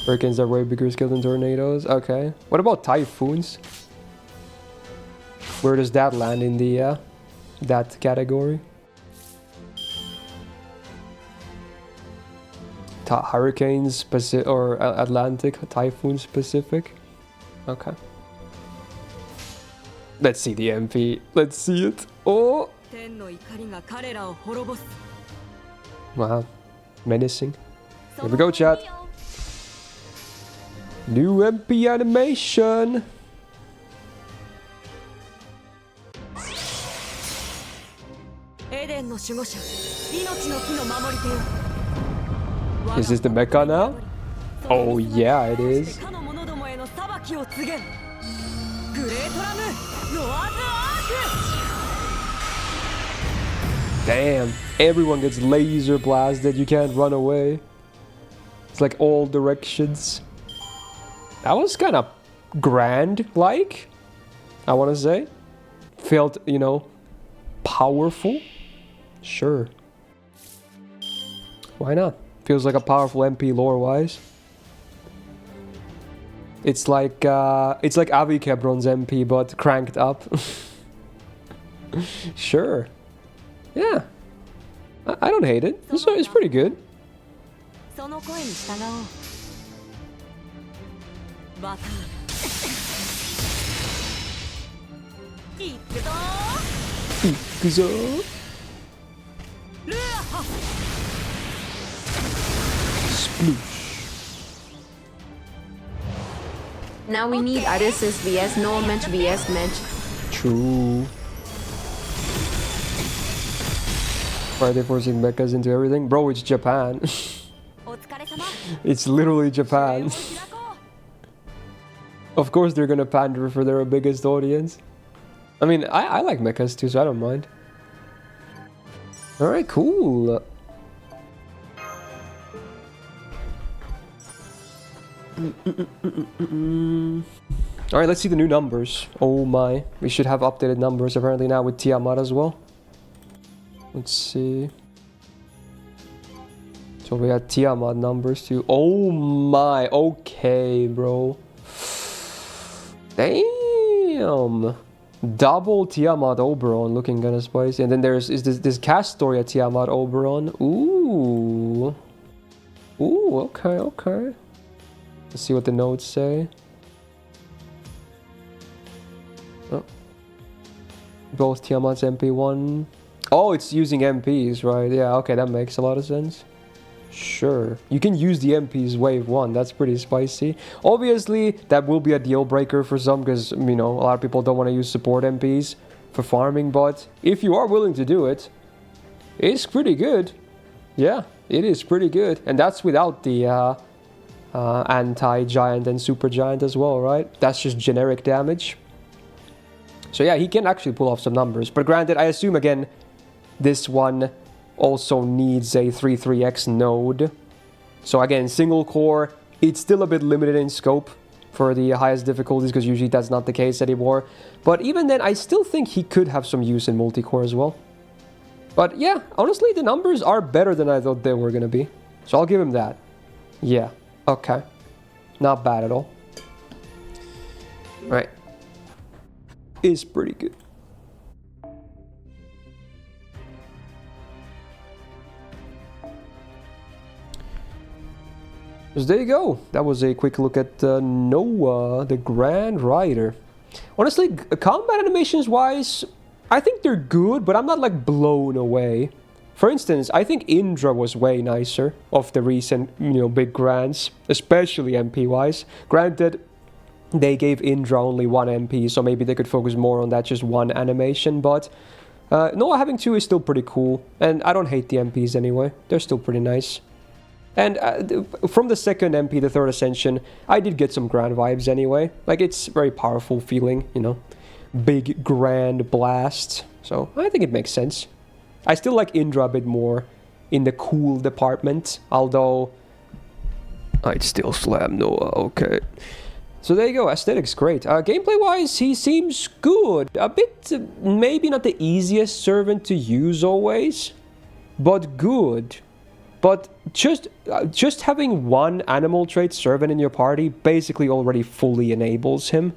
Speaker 1: Hurricanes are way bigger scale than tornadoes. Okay. What about typhoons? Where does that land in the that category? Hurricanes Pacific or Atlantic, typhoon specific. Okay. Let's see the MP. Let's see it. Oh! Wow. Menacing. Here we go, chat. New MP animation. Is this the mecha now? Oh yeah, it is. Damn, everyone gets laser blasted, you can't run away. It's like all directions. That was kind of grand-like, I want to say. Felt, you know, powerful. Sure. Why not? Feels like a powerful MP lore-wise. It's like Avi Kebron's MP, but cranked up. Sure. Yeah. I don't hate it. It's pretty good.
Speaker 2: Now we need Arisis vs no match vs match.
Speaker 1: True. Why are they forcing mechas into everything? Bro, it's Japan. It's literally Japan. Of course they're gonna pander for their biggest audience. I mean, I like mechas too, so I don't mind. Alright, cool. Alright, let's see the new numbers. Oh my. We should have updated numbers apparently now with Tiamat as well. Let's see. So we got Tiamat numbers too. Oh my. Okay, bro. Damn. Double Tiamat Oberon looking kinda spicy. And then there's this Castoria Tiamat Oberon. Ooh. Ooh, okay, okay. Let's see what the notes say. Oh. Both Tiamat's MP1. Oh, it's using MPs, right? Yeah, okay, that makes a lot of sense. Sure. You can use the MPs wave 1. That's pretty spicy. Obviously, that will be a deal breaker for some because, you know, a lot of people don't want to use support MPs for farming, but if you are willing to do it, it's pretty good. Yeah, it is pretty good. And that's without the anti-giant and super giant as well, right? That's just generic damage. So yeah, he can actually pull off some numbers. But granted, I assume again, this one also needs a 3-3x node. So again, single core, it's still a bit limited in scope for the highest difficulties because usually that's not the case anymore. But even then, I still think he could have some use in multi-core as well. But yeah, honestly, the numbers are better than I thought they were going to be. So I'll give him that. Yeah, okay. Not bad at all. Right. Is pretty good. So there you go. That was a quick look at Noah, the Grand Rider. Honestly, combat animations wise, I think they're good, but I'm not like blown away. For instance, I think Indra was way nicer of the recent, you know, big grands, especially MP wise. Granted, they gave Indra only 1 MP, so maybe they could focus more on that just one animation, but Noah having 2 is still pretty cool, and I don't hate the MPs anyway. They're still pretty nice. And from the second MP, the third Ascension, I did get some grand vibes anyway. Like, it's very powerful feeling, you know. Big, grand blast. So, I think it makes sense. I still like Indra a bit more in the cool department, although I'd still slam Noah, okay. So there you go, aesthetics great. Gameplay-wise, he seems good. A bit, maybe not the easiest servant to use always, but good. But just having 1 animal trait servant in your party basically already fully enables him.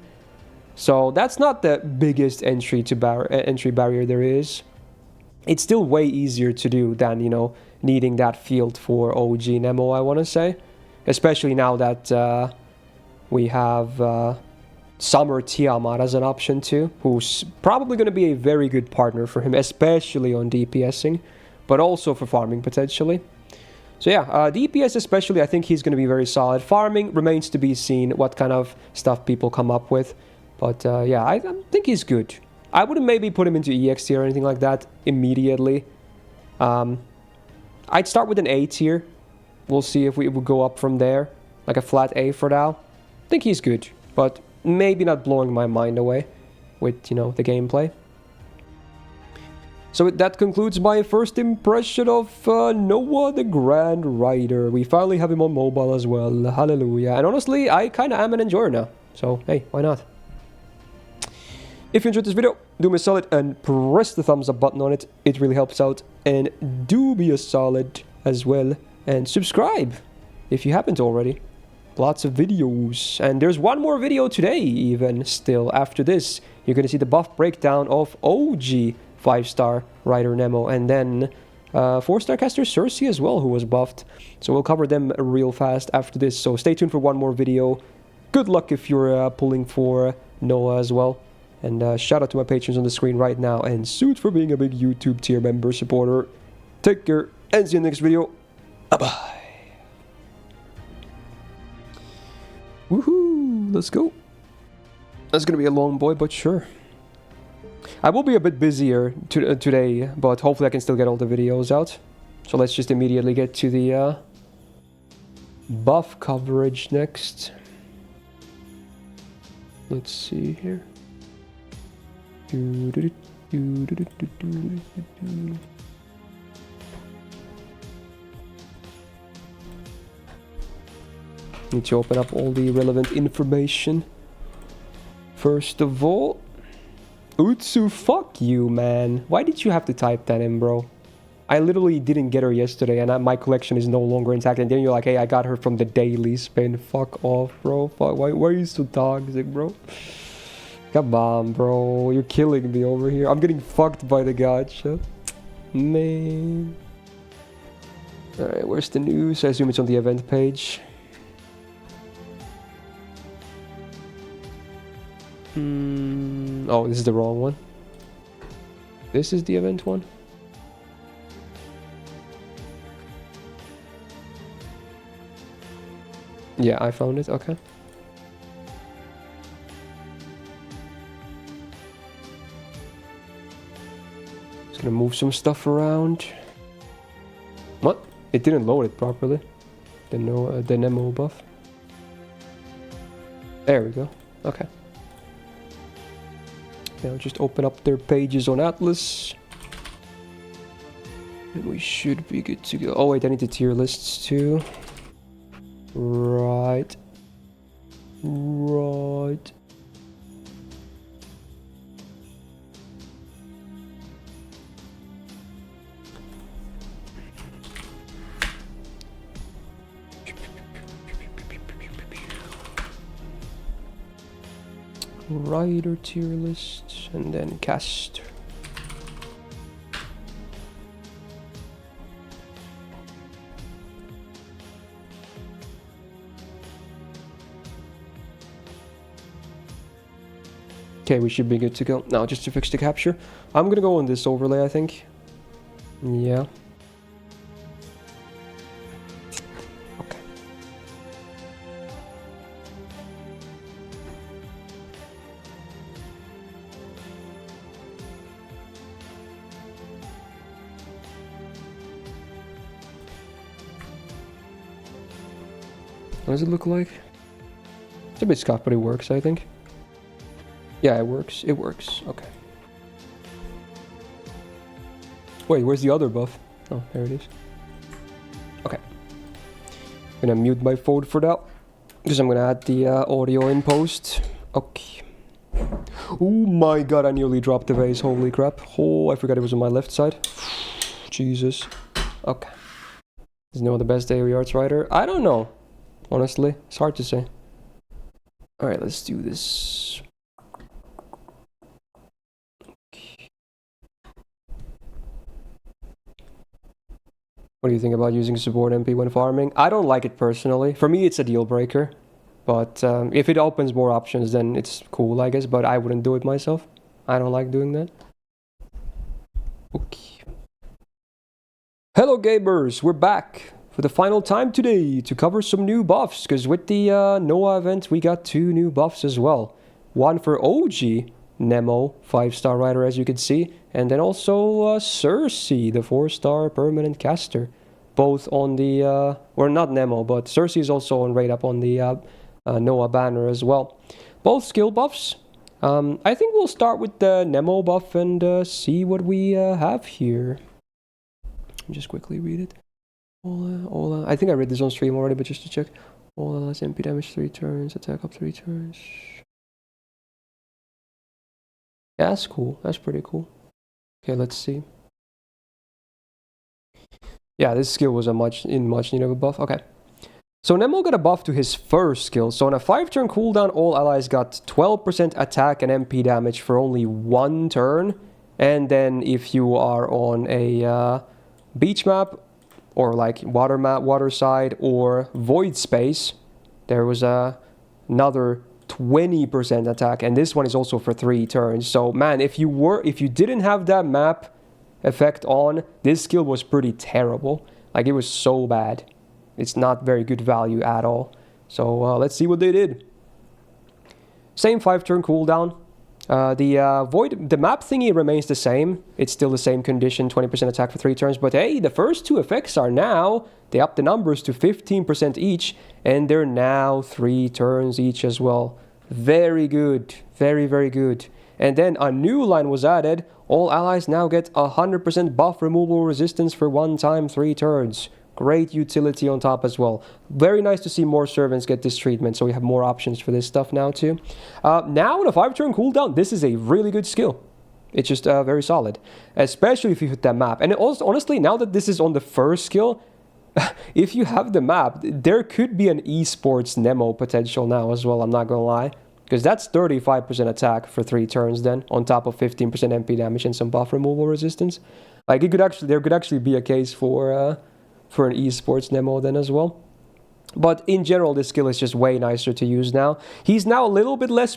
Speaker 1: So that's not the biggest entry barrier there is. It's still way easier to do than, you know, needing that field for OG Nemo, I want to say. Especially now that we have Summer Tiamat as an option too, who's probably going to be a very good partner for him, especially on DPSing, but also for farming potentially. So yeah, DPS especially, I think he's going to be very solid. Farming remains to be seen what kind of stuff people come up with. But yeah, I think he's good. I wouldn't maybe put him into EX tier or anything like that immediately. I'd start with an A tier. We'll see if we would go up from there. Like a flat A for now. I think he's good, but maybe not blowing my mind away with, you know, the gameplay. So that concludes my first impression of Noah the Grand Rider. We finally have him on mobile as well. Hallelujah. And honestly, I kind of am an enjoyer now. So, hey, why not? If you enjoyed this video, do me a solid and press the thumbs up button on it. It really helps out. And do be a solid as well. And subscribe if you haven't already. Lots of videos. And there's one more video today even still after this. You're going to see the buff breakdown of OG 5-star Rider Nemo. And then 4-star caster Cersei as well, who was buffed. So we'll cover them real fast after this. So stay tuned for one more video. Good luck if you're pulling for Noah as well. And shout out to my patrons on the screen right now. And suit for being a big YouTube tier member supporter. Take care and see you in the next video. Bye-bye. Woohoo! Let's go. That's gonna be a long boy, but sure. I will be a bit busier today, but hopefully I can still get all the videos out. So let's just immediately get to the buff coverage next. Let's see here. Need to open up all the relevant information. First of all, Utsu, fuck you, man. Why did you have to type that in, bro? I literally didn't get her yesterday, and my collection is no longer intact. And then you're like, hey, I got her from the daily spin. Fuck off, bro. Fuck, why are you so toxic, bro? Come on, bro. You're killing me over here. I'm getting fucked by the gacha. Man. Alright, where's the news? I assume it's on the event page. Oh, this is the wrong one. This is the event one. Yeah, I found it. Okay. Just gonna move some stuff around. What? It didn't load it properly. The Nemo buff. There we go. Okay. Now just open up their pages on Atlas. And we should be good to go. Oh wait, I need the tier lists too. Right. Right. Rider tier list and then caster. Okay, we should be good to go. Now, just to fix the capture, I'm gonna go on this overlay, I think. Yeah. Okay. What does it look like? It's a bit scuffed, but it works, I think. Yeah, it works. It works. Okay. Wait, where's the other buff? Oh, there it is. Okay. I'm gonna mute my phone for now, because I'm gonna add the audio in post. Okay. Oh my god, I nearly dropped the vase. Holy crap. Oh, I forgot it was on my left side. Jesus. Okay. Is Noah the best AoE arts writer? I don't know. Honestly, it's hard to say. Alright, let's do this. What do you think about using support MP when farming? I don't like it personally. For me, it's a deal breaker. But if it opens more options, then it's cool, I guess. But I wouldn't do it myself. I don't like doing that. Okay. Hello gamers, we're back for the final time today to cover some new buffs. Because with the Noah event, we got 2 new buffs as well. One for OG Nemo, 5-star rider as you can see. And then also Cersei, the 4-star permanent caster. Both on the, or not Nemo, but Cersei is also on right up on the Noah banner as well. Both skill buffs. I think we'll start with the Nemo buff and see what we have here. Just quickly read it. I think I read this on stream already, but just to check. All allies MP damage 3 turns, attack up 3 turns. Yeah, that's cool. That's pretty cool. Okay, let's see. Yeah, this skill was much need of a buff. Okay. So Nemo got a buff to his first skill. So on a 5-turn cooldown, all allies got 12% attack and MP damage for only 1 turn. And then if you are on a beach map, or like water map, water side, or void space, there was another 20% attack. And this one is also for 3 turns. So man, if you didn't have that map effect on, this skill was pretty terrible. Like, it was so bad. It's not very good value at all. So let's see what they did. Same 5-turn cooldown. The map thingy remains the same. It's still the same condition, 20% attack for 3 turns. But hey, the first 2 effects are now, they upped the numbers to 15% each. And they're now 3 turns each as well. Very good. Very, very good. And then a new line was added. All allies now get 100% buff removal resistance for 1 time 3 turns. Great utility on top as well. Very nice to see more servants get this treatment, so we have more options for this stuff now too. Now on a 5-turn cooldown, this is a really good skill. It's just very solid, especially if you hit that map. And also, honestly, now that this is on the first skill, if you have the map, there could be an esports Nemo potential now as well, I'm not gonna lie. Because that's 35% attack for 3 turns then, on top of 15% MP damage and some buff removal resistance. Like, there could actually be a case for an esports Nemo then as well. But in general, this skill is just way nicer to use now. He's now a little bit less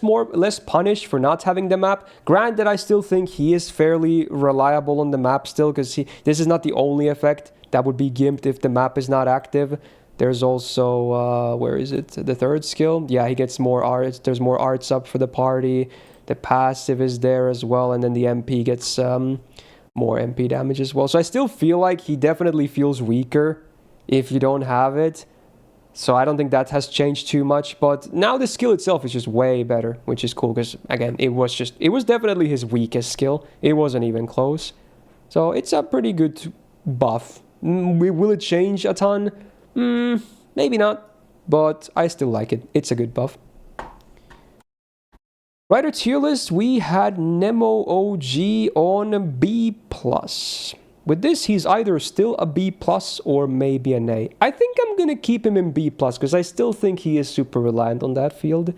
Speaker 1: punished for not having the map. Granted, I still think he is fairly reliable on the map still, because this is not the only effect that would be gimped if the map is not active. There's also, where is it? The 3rd skill. Yeah, he gets more arts. There's more arts up for the party. The passive is there as well. And then the MP gets more MP damage as well. So I still feel like he definitely feels weaker if you don't have it. So I don't think that has changed too much. But now the skill itself is just way better, which is cool. Because, again, it was definitely his weakest skill. It wasn't even close. So it's a pretty good buff. Will it change a ton? Maybe not, but I still like it. It's a good buff. Rider tier list, we had Nemo OG on B+. With this, he's either still a B+ or maybe an A. I think I'm gonna keep him in B+, because I still think he is super reliant on that field.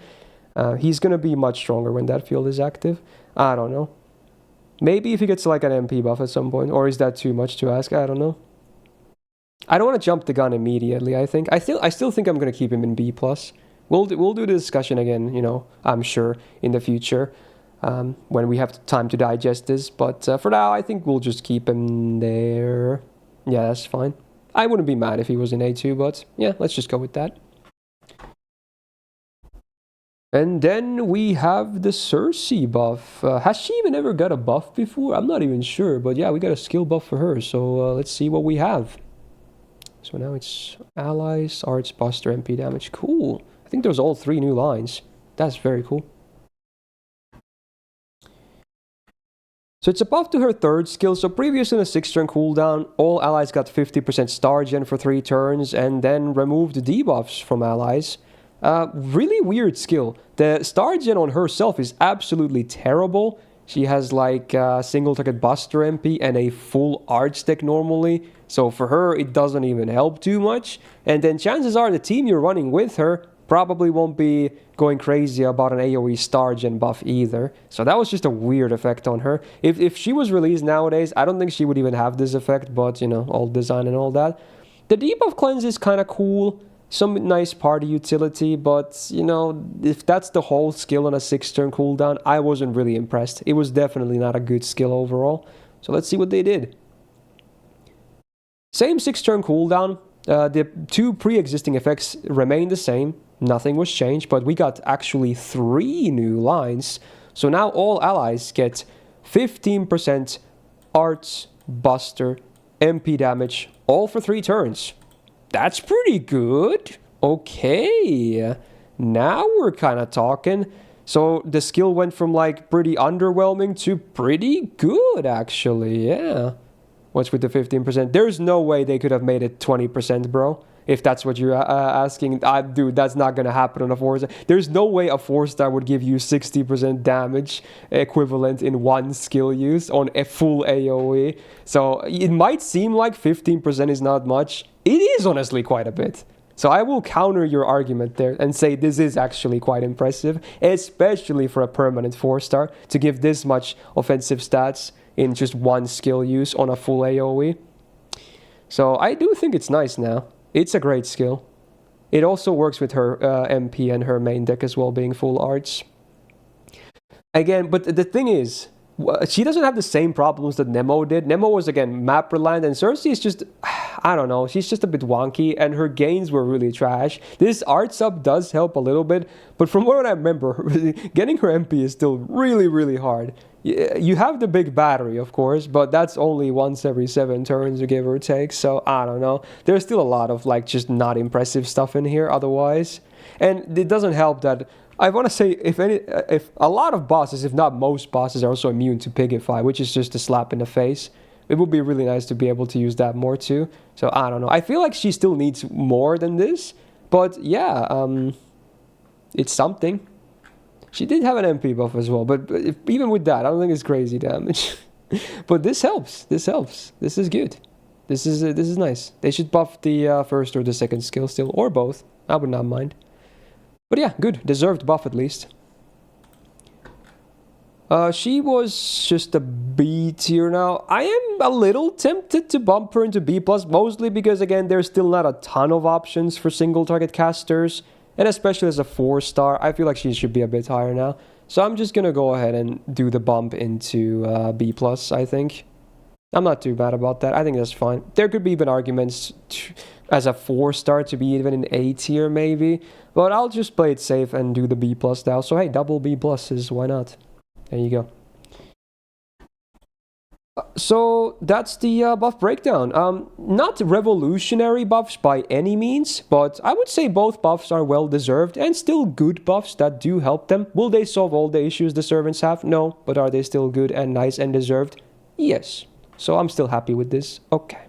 Speaker 1: He's gonna be much stronger when that field is active. I don't know. Maybe if he gets like an MP buff at some point, or is that too much to ask? I don't know. I don't want to jump the gun immediately, I think. I still think I'm going to keep him in B+. We'll do the discussion again, you know, I'm sure, in the future, when we have time to digest this. But for now, I think we'll just keep him there. Yeah, that's fine. I wouldn't be mad if he was in A2, but yeah, let's just go with that. And then we have the Cersei buff. Has she even ever got a buff before? I'm not even sure, but yeah, we got a skill buff for her. So let's see what we have. So now it's allies, arts, buster, MP damage. Cool. I think there's all 3 new lines. That's very cool. So it's a buff to her 3rd skill. So previously in a 6-turn cooldown, all allies got 50% star gen for 3 turns and then removed the debuffs from allies. Really weird skill. The star gen on herself is absolutely terrible. She has like a single target buster MP and a full arch deck normally. So for her, it doesn't even help too much. And then chances are the team you're running with her probably won't be going crazy about an AoE star gen buff either. So that was just a weird effect on her. If she was released nowadays, I don't think she would even have this effect, but you know, all design and all that. The debuff cleanse is kind of cool. some nice party utility, but, you know, if that's the whole skill on a 6-turn cooldown, I wasn't really impressed. It was definitely not a good skill overall. So let's see what they did. Same 6-turn cooldown. The 2 pre-existing effects remain the same. Nothing was changed, but we got actually 3 new lines. So now all allies get 15% Arts, Buster, MP damage, all for 3 turns. That's pretty good. Okay, now we're kind of talking. So the skill went from like pretty underwhelming to pretty good, actually. Yeah. What's with the 15%? There's no way they could have made it 20%, bro. If that's what you're asking. Dude, that's not going to happen on a 4-star. There's no way a 4-star would give you 60% damage equivalent in 1 skill use on a full AoE. So it might seem like 15% is not much. It is honestly quite a bit. So I will counter your argument there and say this is actually quite impressive, especially for a permanent 4-star to give this much offensive stats in just 1 skill use on a full AoE. So I do think it's nice now. It's a great skill. It also works with her MP and her main deck as well, being full arts. Again, but the thing is, she doesn't have the same problems that Nemo did. Nemo was, again, map reliant, and Cersei is just, I don't know, she's just a bit wonky, and her gains were really trash. This art sub does help a little bit, but from what I remember, getting her MP is still really, really hard. You have the big battery, of course, but that's only once every 7 turns, give or take, so I don't know. There's still a lot of, like, just not impressive stuff in here otherwise. And it doesn't help that I want to say if a lot of bosses, if not most bosses, are also immune to Pigify, which is just a slap in the face. It would be really nice to be able to use that more too. So I don't know. I feel like she still needs more than this, but yeah, it's something. She did have an MP buff as well, but even with that, I don't think it's crazy damage. But this helps. This helps. This is good. This is nice. They should buff the first or the second skill still, or both. I would not mind. But yeah, good. Deserved buff at least. She was just a B tier now. I am a little tempted to bump her into B+, mostly because, again, there's still not a ton of options for single target casters. And especially as a 4-star, I feel like she should be a bit higher now. So I'm just going to go ahead and do the bump into B+, I think. I'm not too bad about that. I think that's fine. There could be even arguments as a 4-star to be even in A tier maybe. But I'll just play it safe and do the B+ now. So hey, double B+, why not? There you go. So that's the buff breakdown. Not revolutionary buffs by any means, but I would say both buffs are well deserved and still good buffs that do help them. Will they solve all the issues the servants have? No, but are they still good and nice and deserved? Yes. So I'm still happy with this. Okay.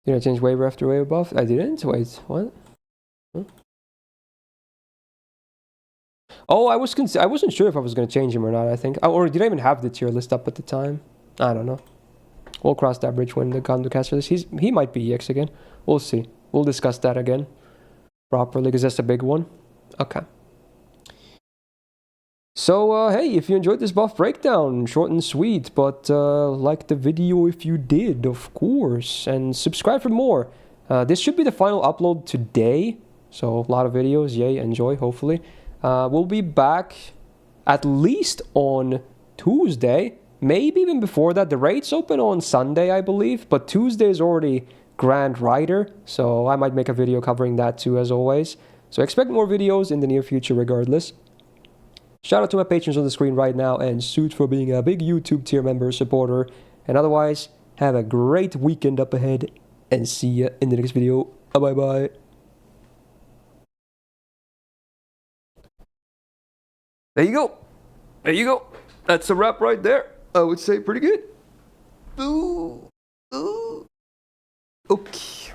Speaker 1: Did I change waiver after waiver buff? I didn't? Wait, what? Huh? Oh, I wasn't sure if I was going to change him or not, I think. Or did I even have the tier list up at the time? I don't know. We'll cross that bridge when the Condo caster list. He might be EX again. We'll see. We'll discuss that again properly, because that's a big one. Okay. So, hey, if you enjoyed this buff breakdown, short and sweet, but like the video if you did, of course, and subscribe for more. This should be the final upload today, so a lot of videos, yay, enjoy, hopefully. We'll be back at least on Tuesday, maybe even before that. The raid's open on Sunday, I believe, but Tuesday is already Grand Rider, so I might make a video covering that too, as always. So expect more videos in the near future regardless. Shout out to my patrons on the screen right now, and Suit for being a big YouTube tier member supporter. And otherwise, have a great weekend up ahead, and see ya in the next video. Bye bye. There you go. There you go. That's a wrap right there. I would say pretty good. Ooh. Ooh. Okay.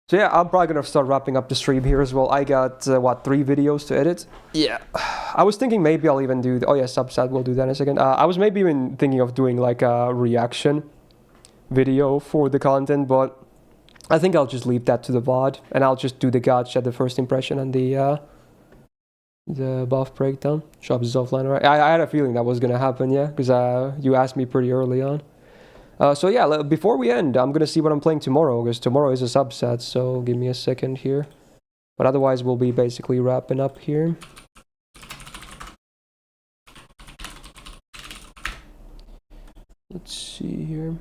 Speaker 1: So yeah, I'm probably gonna start wrapping up the stream here as well. I got, 3 videos to edit? Yeah. I was thinking maybe I'll even do... Oh yeah, subset, we'll do that in a second. I was maybe even thinking of doing like a reaction video for the content, but I think I'll just leave that to the VOD, and I'll just do the gacha, the first impression, and the buff breakdown. Shops is offline, right? I had a feeling that was gonna happen, yeah, because you asked me pretty early on. So yeah, before we end, I'm gonna see what I'm playing tomorrow, because tomorrow is a subset, so give me a second here. But otherwise, we'll be basically wrapping up here. Let's see here.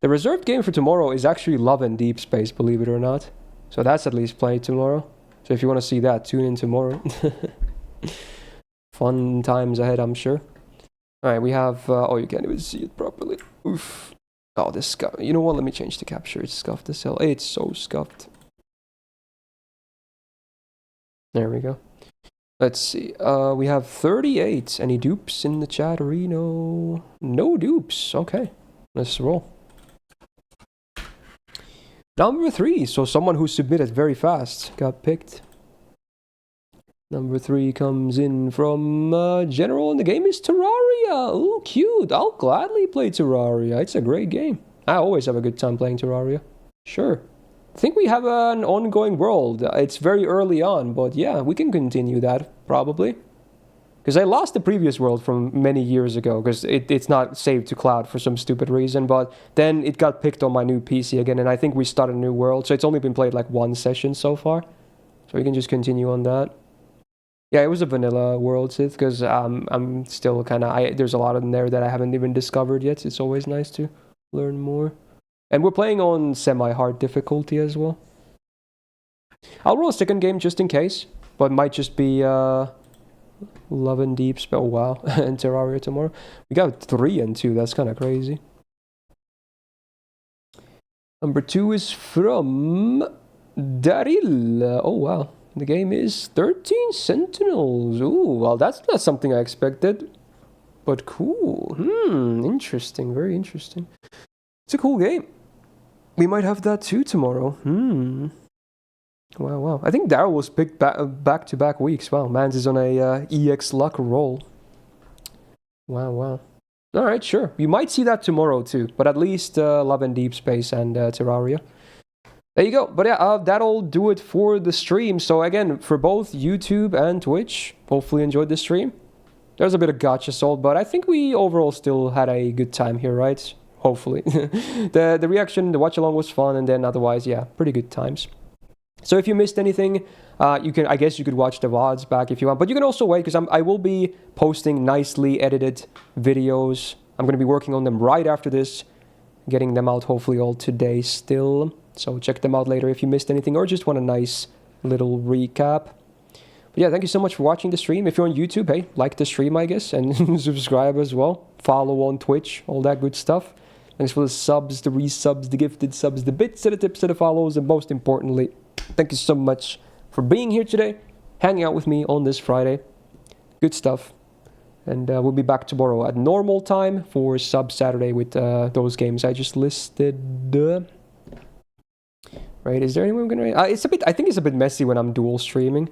Speaker 1: The reserved game for tomorrow is actually Love and Deep Space, believe it or not. So that's at least played tomorrow. So if you want to see that, tune in tomorrow. Fun times ahead, I'm sure. Alright, we have... oh, you can't even see it properly. Oof. Oh, this scuff. You know what? Let me change the capture. It's scuffed as hell. It's so scuffed. There we go. Let's see. We have 38. Any dupes in the chat, Reno? No dupes. Okay. Let's roll. Number 3. So someone who submitted very fast got picked. Number 3 comes in from General, and the game is Terraria. Ooh, cute. I'll gladly play Terraria. It's a great game. I always have a good time playing Terraria. Sure. I think we have an ongoing world. It's very early on, but yeah, we can continue that, probably. Because I lost the previous world from many years ago, because it's not saved to cloud for some stupid reason, but then it got picked on my new PC again, and I think we started a new world, so it's only been played like 1 session so far. So we can just continue on that. Yeah, it was a vanilla world, Sith, because I'm still kind of... There's a lot in there that I haven't even discovered yet. It's always nice to learn more. And we're playing on semi-hard difficulty as well. I'll roll a second game just in case, but it might just be Love and Deep Space. Oh, wow. And Terraria tomorrow. We got 3 and 2. That's kind of crazy. Number 2 is from Daryl. Oh, wow. The game is 13 Sentinels. Ooh, well, that's not something I expected. But cool. Interesting. Very interesting. It's a cool game. We might have that too tomorrow. Wow, wow. I think Daryl was picked back-to-back weeks. Wow, Mans is on a EX luck roll. Wow, wow. Alright, sure. You might see that tomorrow too. But at least Love and Deep Space and Terraria. There you go. But yeah, that'll do it for the stream. So again, for both YouTube and Twitch, hopefully you enjoyed the stream. There's a bit of Gacha sold, but I think we overall still had a good time here, right? Hopefully. the reaction, the watch along was fun, and then otherwise, yeah, pretty good times. So if you missed anything, I guess you could watch the VODs back if you want, but you can also wait, because I will be posting nicely edited videos. I'm going to be working on them right after this, getting them out hopefully all today still. So check them out later if you missed anything or just want a nice little recap. But yeah, thank you so much for watching the stream. If you're on YouTube, hey, like the stream, I guess, and subscribe as well. Follow on Twitch, all that good stuff. Thanks for the subs, the resubs, the gifted subs, the bits, the tips, the follows, and most importantly, thank you so much for being here today, hanging out with me on this Friday. Good stuff. And we'll be back tomorrow at normal time for Sub Saturday with those games I just listed. Right, is there anyone gonna... I think it's a bit messy when I'm dual streaming.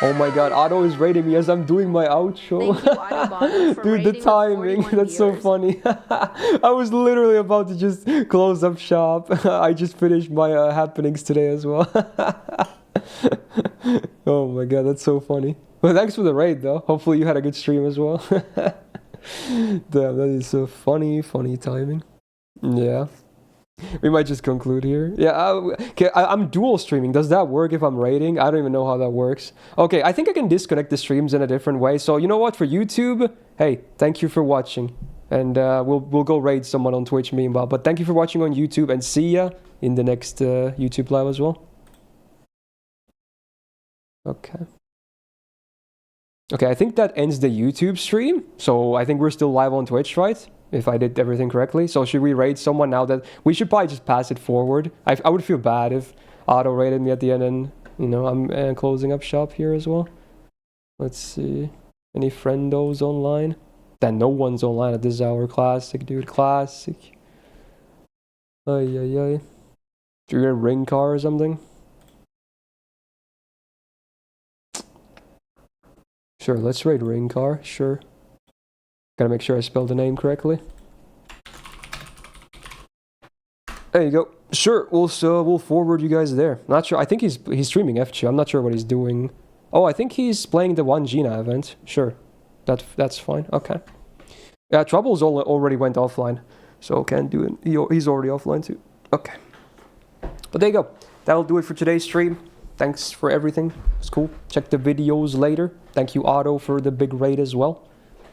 Speaker 1: Oh my god, Otto is rating me as I'm doing my outro.
Speaker 2: Thank you, Autobot, for
Speaker 1: Dude, the timing, that's so funny. I was literally about to just close up shop. I just finished my happenings today as well. Oh my god, that's so funny. Well, thanks for the raid though. Hopefully you had a good stream as well. Damn, that is so funny timing. Yeah. We might just conclude here. Yeah, I'm dual streaming. Does that work if I'm raiding? I don't even know how that works. Okay, I think I can disconnect the streams in a different way. So you know what? For YouTube, hey, thank you for watching. And we'll go raid someone on Twitch meanwhile. But thank you for watching on YouTube, and see ya in the next YouTube live as well. Okay. Okay, I think that ends the YouTube stream. So I think we're still live on Twitch, right? If I did everything correctly. So should we raid someone now that... We should probably just pass it forward. I would feel bad if Otto raided me at the end and, you know, I'm closing up shop here as well. Let's see. Any friendos online? Then no one's online at this hour. Classic, dude. Classic. Ay. Do you get a ring car or something? Sure, let's raid ring car. Sure. Gotta make sure I spelled the name correctly. There you go. Sure, we'll forward you guys there. Not sure. I think he's streaming FGO. I'm not sure what he's doing. Oh, I think he's playing the 1 Gina event. Sure, that's fine. Okay. Yeah, Troubles already went offline. So can't do it. He's already offline too. Okay. But there you go. That'll do it for today's stream. Thanks for everything. It's cool. Check the videos later. Thank you, Otto, for the big raid as well.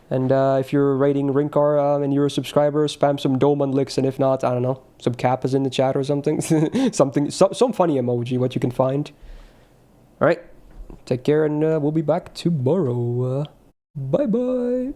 Speaker 1: And if you're rating Rinkar and you're a subscriber, spam some Doman licks, and if not, I don't know, some Kappas in the chat or something. Some funny emoji, what you can find. Alright, take care, and we'll be back tomorrow. Bye-bye.